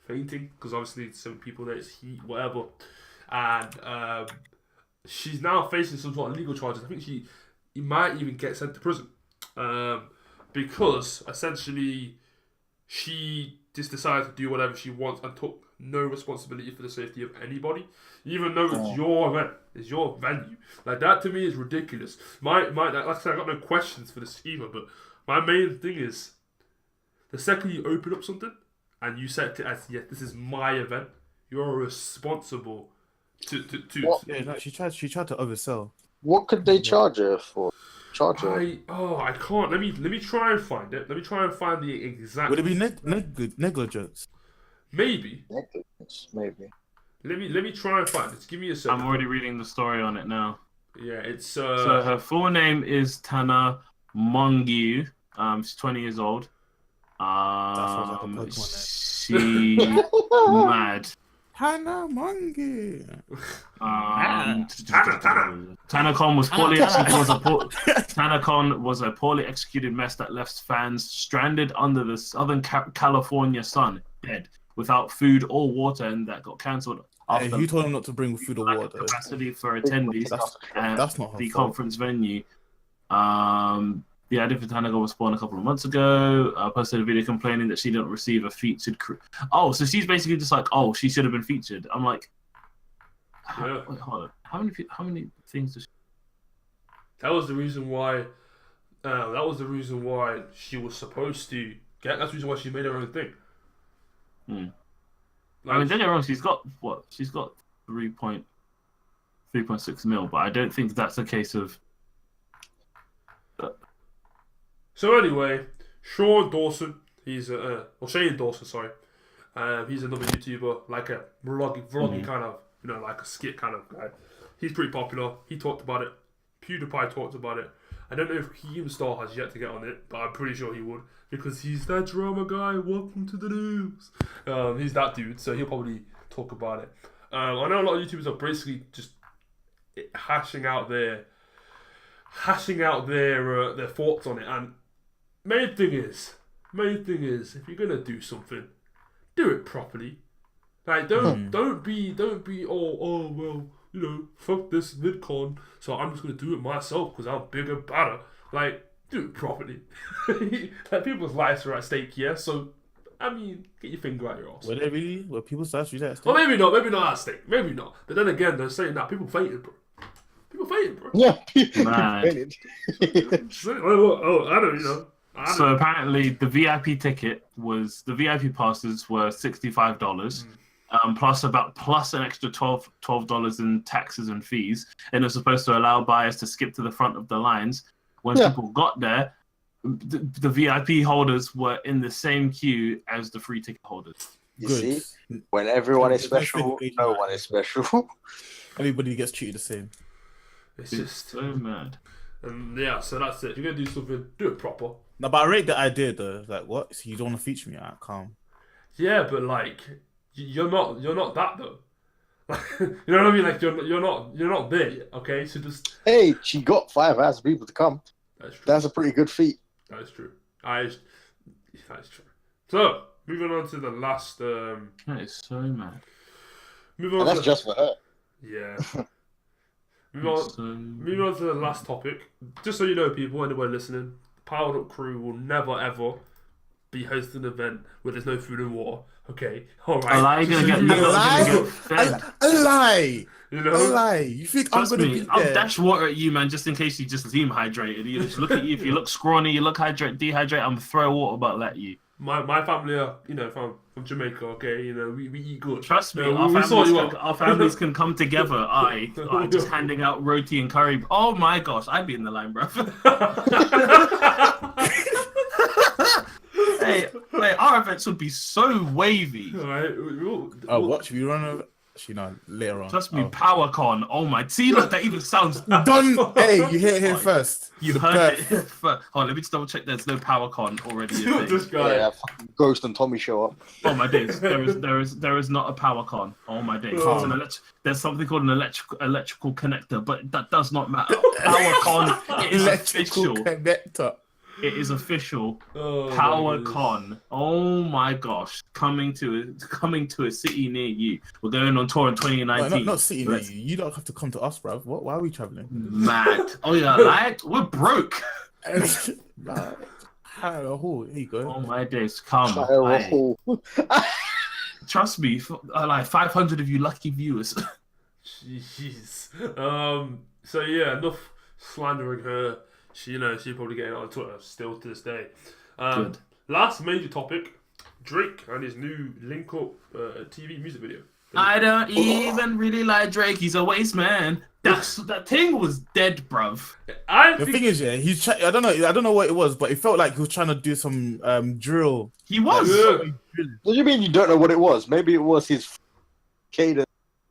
fainting, because obviously some people there, it's heat, whatever. And she's now facing some sort of legal charges. I think she might even get sent to prison. Because essentially she just decided to do whatever she wants and took no responsibility for the safety of anybody, even though it's your event, it's your venue. Like, that to me is ridiculous. Like I said, I got no questions for this either, but my main thing is the second you open up something and you set it as, yes, this is my event, you're responsible to Yeah, no, she tried to oversell. What could they charge her for? I can't. Let me try and find it. Let me try and find the exact. Would it be negligence? Maybe. Negligence, maybe. Let me try and find it. Just give me a second. I'm already reading the story on it now. Yeah, it's So her full name is Tana Mongiu. She's 20 years old. She mad. Hannah Mongi. TanaCon was a poorly executed mess that left fans stranded under the Southern California sun, dead, without food or water, and that got cancelled after You told him not to bring food or water. capacity for attendees. That's not her the fault. conference venue. The idea for TanaCon was spawned a couple of months ago. I posted a video complaining that she didn't receive a featured so she's basically just like, oh, she should have been featured. I'm like, wait, hold on. How many things does she... That was the reason why. That was the reason why she was supposed to get. That's the reason why she made her own thing. Like, I mean, don't get me wrong. She's got what? She's got 3.6 mil, but I don't think that's a case of. So anyway, Shane Dawson, he's Shane Dawson, sorry. He's another YouTuber, like a vlogging kind of, like a skit kind of guy. He's pretty popular. He talked about it. PewDiePie talked about it. I don't know if Keemstar has yet to get on it, but I'm pretty sure he would, because he's that drama guy. Welcome to the news. He's that dude, so he'll probably talk about it. I know a lot of YouTubers are basically just hashing out their thoughts on it, and main thing is, if you're gonna do something, do it properly. Like, don't be oh well, fuck this VidCon, so I'm just gonna do it myself because I'm bigger, better. Like, do it properly. Like, people's lives are at stake, yeah. So, I mean, get your finger out your ass. Were they really? Were people's lives really at stake? Well, maybe not at stake, maybe not. But then again, they're saying that people fainted, bro. People fainted, bro. Yeah. Mad. Oh, I don't know. So apparently the VIP passes were $65, plus an extra $12 in taxes and fees, and it's supposed to allow buyers to skip to the front of the lines. When people got there, the VIP holders were in the same queue as the free ticket holders. You see, when everyone is special, no one is special. Everybody gets treated the same. It's just so mad. Yeah, so that's it. If you're gonna do something, do it proper. No, but I rate the idea though. Like, what? So you don't want to feature me? Alright, calm. Yeah, but like, you're not that though. You know what I mean? Like, you're not there yet. Okay, so just. Hey, she got 5,000 people to come. That's true. That's a pretty good feat. That is true. That is true. So moving on to the last. That is so mad. Moving And on. that's just for her. Yeah. Moving on to the last topic. Just so you know, people, anybody listening, Powered Up Crew will never ever be hosting an event where there's no food and water. Okay, all right. A lie gonna get fed. A lie. You know? A lie. You think Trust I'm gonna me, be I'll there? dash water at you, man, just in case you just seem hydrated. You just look at you. If you look scrawny, you look dehydrated, I'm gonna throw a water bottle at you. My family are, from Jamaica, okay? we eat good. Trust me, our families can come together. I just handing out roti and curry. Oh my gosh, I'd be in the line, bro. hey, our events would be so wavy. All right. Watch me run over. Actually, no, later on. Trust me, PowerCon. Oh my, see, look, that even sounds done. Hey, you hear it here first. You heard it first. Hold on, let me just double check. There's no PowerCon already. This guy. Yeah, fucking Ghost and Tommy show up. Oh my days, there is not a PowerCon. Oh my days, there's something called an electrical connector, but that does not matter. PowerCon it is Electrical official. connector. It is official. Oh, PowerCon. Oh my gosh, coming to a city near you. We're going on tour in 2019. No, not city near you. You don't have to come to us, bruv. Why are we traveling? Mad. Oh yeah, like we're broke. Here you go. Oh my days, come. Trust me, like 500 of you lucky viewers. Jeez. So yeah, enough slandering her. She probably getting it on Twitter still to this day. Good. Last major topic: Drake and his new Link Up TV music video. I don't even really like Drake. He's a waste man. That thing was dead, bruv. The thing is, yeah, I don't know what it was, but it felt like he was trying to do some drill. He was. What do you mean you don't know what it was? Maybe it was his cadence,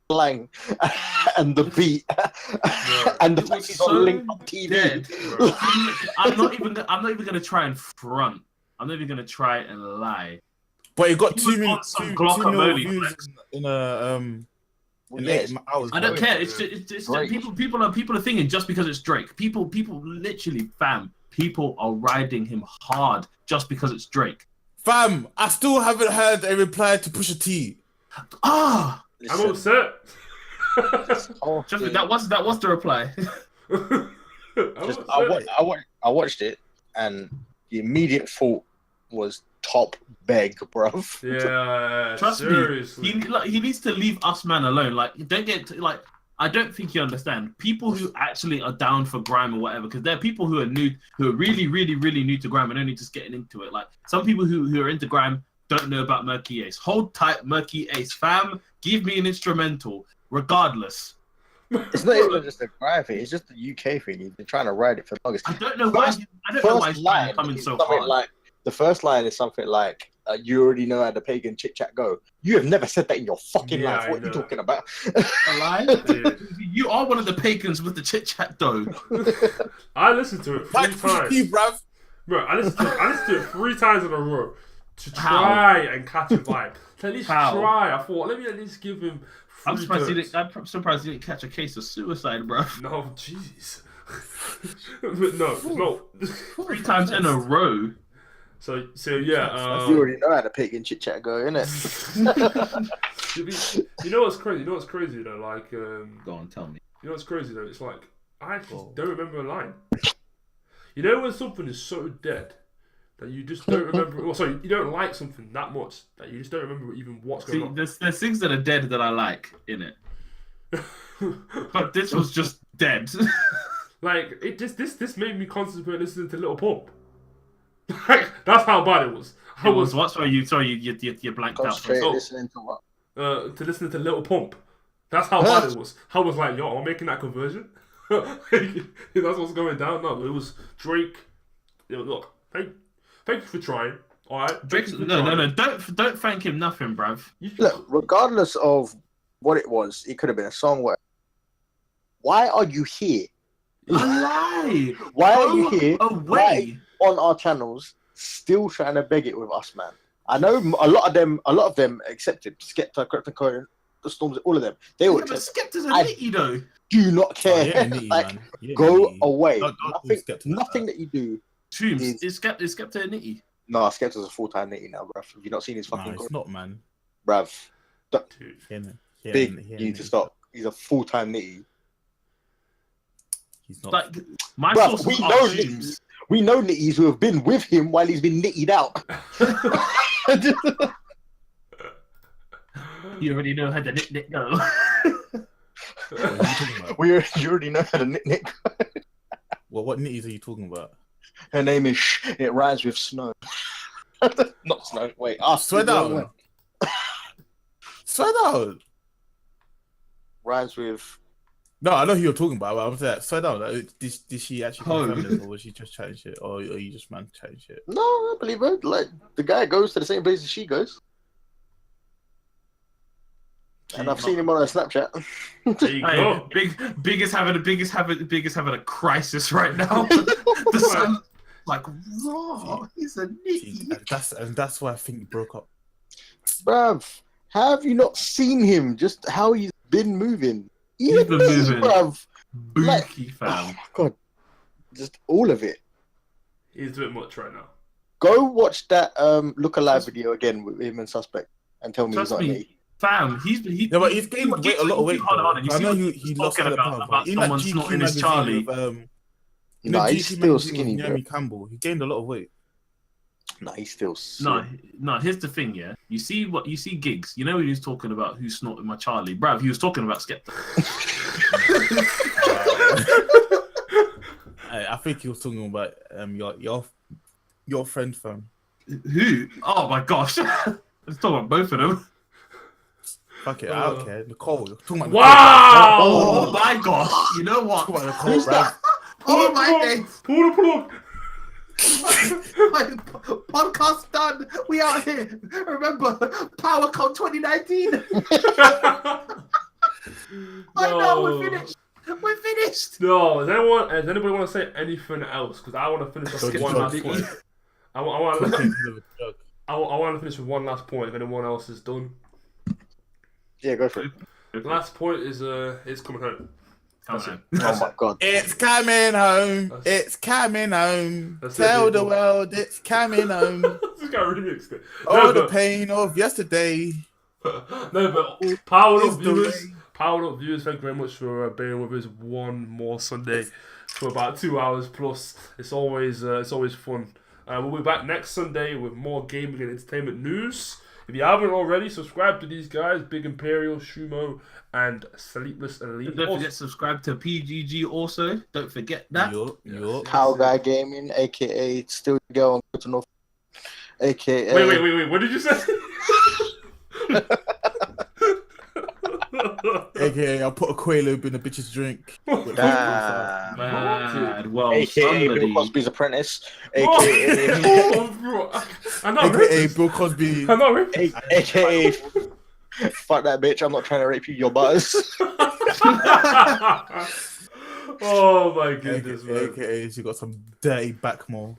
slang, and the beat, and the fact he's on Link Up TV. Dead, I'm not even gonna try and front. I'm not even gonna try and lie. But it got He 2 was on some million Glock views in a in 8 hours. I don't care. It's just people are thinking just because it's Drake. People literally, fam. People are riding him hard just because it's Drake. Fam, I still haven't heard a reply to Pusha T. Ah, I'm upset. that was the reply. I watched it, and the immediate thought was top beg, bruv. Yeah, Trust seriously. me, he needs to leave us man alone. Like, I don't think you understand. People who actually are down for grime or whatever, because there are people who are new, who are really, really, really new to grime and only just getting into it. Like, some people who are into grime don't know about Murky Ace. Hold tight, Murky Ace, fam. Give me an instrumental, regardless. It's not even just a grime thing. It's just the UK thing. He's been trying to ride it for the longest. I don't know why he's coming so hard. Like, the first line is something like, "You already know how the pagan chit chat go." You have never said that in your fucking life. What are you talking about? A lie? You are one of the pagans with the chit chat though. I listened to it 3 times. Bruv. Bro, I listened to it 3 times in a row to try and catch a vibe. To at least try. I thought, let me at least give him. I'm surprised you didn't catch a case of suicide, bro. No, jeez. no. 3 times in a row. So yeah. You already know how the pagan chit chat go, innit? You know what's crazy? You know what's crazy though? Like, Go on, tell me. you know what's crazy though? It's like I actually don't remember a line. You know when something is so dead that you just don't remember. Well, sorry, you don't like something that much that you just don't remember even what's going on. There's things that are dead that I like in it, but this was just dead. Like it just this made me concentrate listening to Little Pump. Like that's how bad it was. It was what? Sorry, you blanked out. Concentrate Oh. listening to what? To listen to Little Pump. That's how bad it was. I was like, yo, am I making that conversion? That's what's going down. No, it was Drake. You know, look, thank you for trying. All right, No. Don't thank him. Nothing, bruv. Look, regardless of what it was, it could have been a song. Why are you here? Lie. Why are you here? Away. On our channels, still trying to beg it with us, man. I know a lot of them accepted. Skepta, CryptoCoin, the Storms, all of them. They all But accepted. Skepta's a nitty though. Do not care. Nitty, like, man. Yeah, go nitty. away. Don't do Skepta like Nothing that. that you do. Toombs, is Skepta a nitty? No, Skepta's a full-time nitty now, bruv. Have you not seen his Nah, fucking it's not, man. bruv? Big. You need to stop. He's a full-time nitty. He's not. Like my Bruv, sources we are know Toombs. We know nitties who have been with him while he's been nittied out. You already know how the nit go. What are you talking about? You already know how to nit. Well, what nitties are you talking about? Her name is it rhymes with snow. Not snow. Wait, Swear down. Swear down. Rhymes with. No, I know who you're talking about. But I'm saying, swear down. Like, did she actually Oh. confirm this, or was she just chatting shit, or are you just man chatting shit? No, I believe her. Like the guy goes to the same place as she goes, and I've seen him on her Snapchat. There you Hey, go. big is having a crisis right now. The son, like, raw. He's a nitty. And that's why I think you broke up. Bruv, have you not seen him? Just how he's been moving. He's been moving. Bruv. Bookie, Oh fam. my god, just all of it. He's a bit much right now. Go watch that Look Alive video again with him and Suspect and tell me Trust he's not me. me. Fam, he's Yeah, but he's gained weight, a lot of weight. Hold on. You I see know what he he's lost talking all the power. about In that someone GQ snorting his magazine Charlie. with, Nah, he's still skinny, bro. Naomi Campbell. He gained a lot of weight. Nah, he's still No. Here's the thing, yeah. You see Gigs. You know he was talking about who snorted my Charlie, bruv. He was talking about Skepta. I think he was talking about your friend, fam. Who? Oh my gosh. Let's talk about both of them. Fuck it, I don't care. Nicole. Talking about Wow! Oh my gosh. You know what? Nicole. Talking about Nicole, bruv. Oh my days. Pull the plug! Podcast done. We out here. Remember, PowerCon 2019. I know, we're finished. We're finished. No, does anybody want to say anything else? Because I want to finish off with one last point. I want to finish with one last point if anyone else is done. Yeah, go for it. The last point is coming home. That's it. Oh my god. It's coming home. It's coming home. That's Tell it, the people. world it's coming home. This guy remixed it. All the pain of yesterday. No, but power is up the viewers. way. Power up viewers, thank you very much for being with us one more Sunday for about 2 hours plus. It's always fun. We'll be back next Sunday with more gaming and entertainment news. If you haven't already, subscribe to these guys, Big Imperial, Shumo, and Sleepless Elite. Don't forget to subscribe to PGG also. Don't forget that. Yup. PowellGuyGaming, aka Still Girl on Twitter North, aka. Wait. What did you say? AKA, I'll put a Quaalude in a bitch's drink. Damn. Mad. Well, AKA somebody. Bill Cosby's apprentice, Oh, aka bro. I'm not AKA racist. Bill Cosby. I'm not racist. aka fuck that bitch, I'm not trying to rape you, your butters. Oh my goodness, man. AKA, she got some dirty backmore.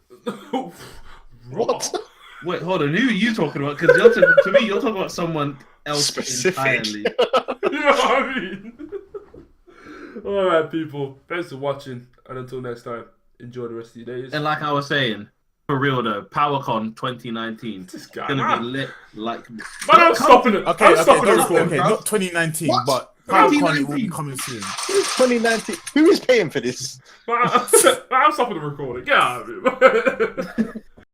What? Wait, hold on. Who are you talking about? Because to me, you're talking about someone else Specific. entirely. You know what I mean? Alright, people. Thanks for watching. And until next time, enjoy the rest of your days. And like I was saying, For real though, PowerCon 2019. This guy, Gonna man. be lit like. Man, I'm stopping it. Okay, I'm okay, stopping the not, recording. okay, not 2019, What? but PowellCon it will be coming soon. 2019. Who is paying for this? Man, I'm stopping the recording. Get out of here.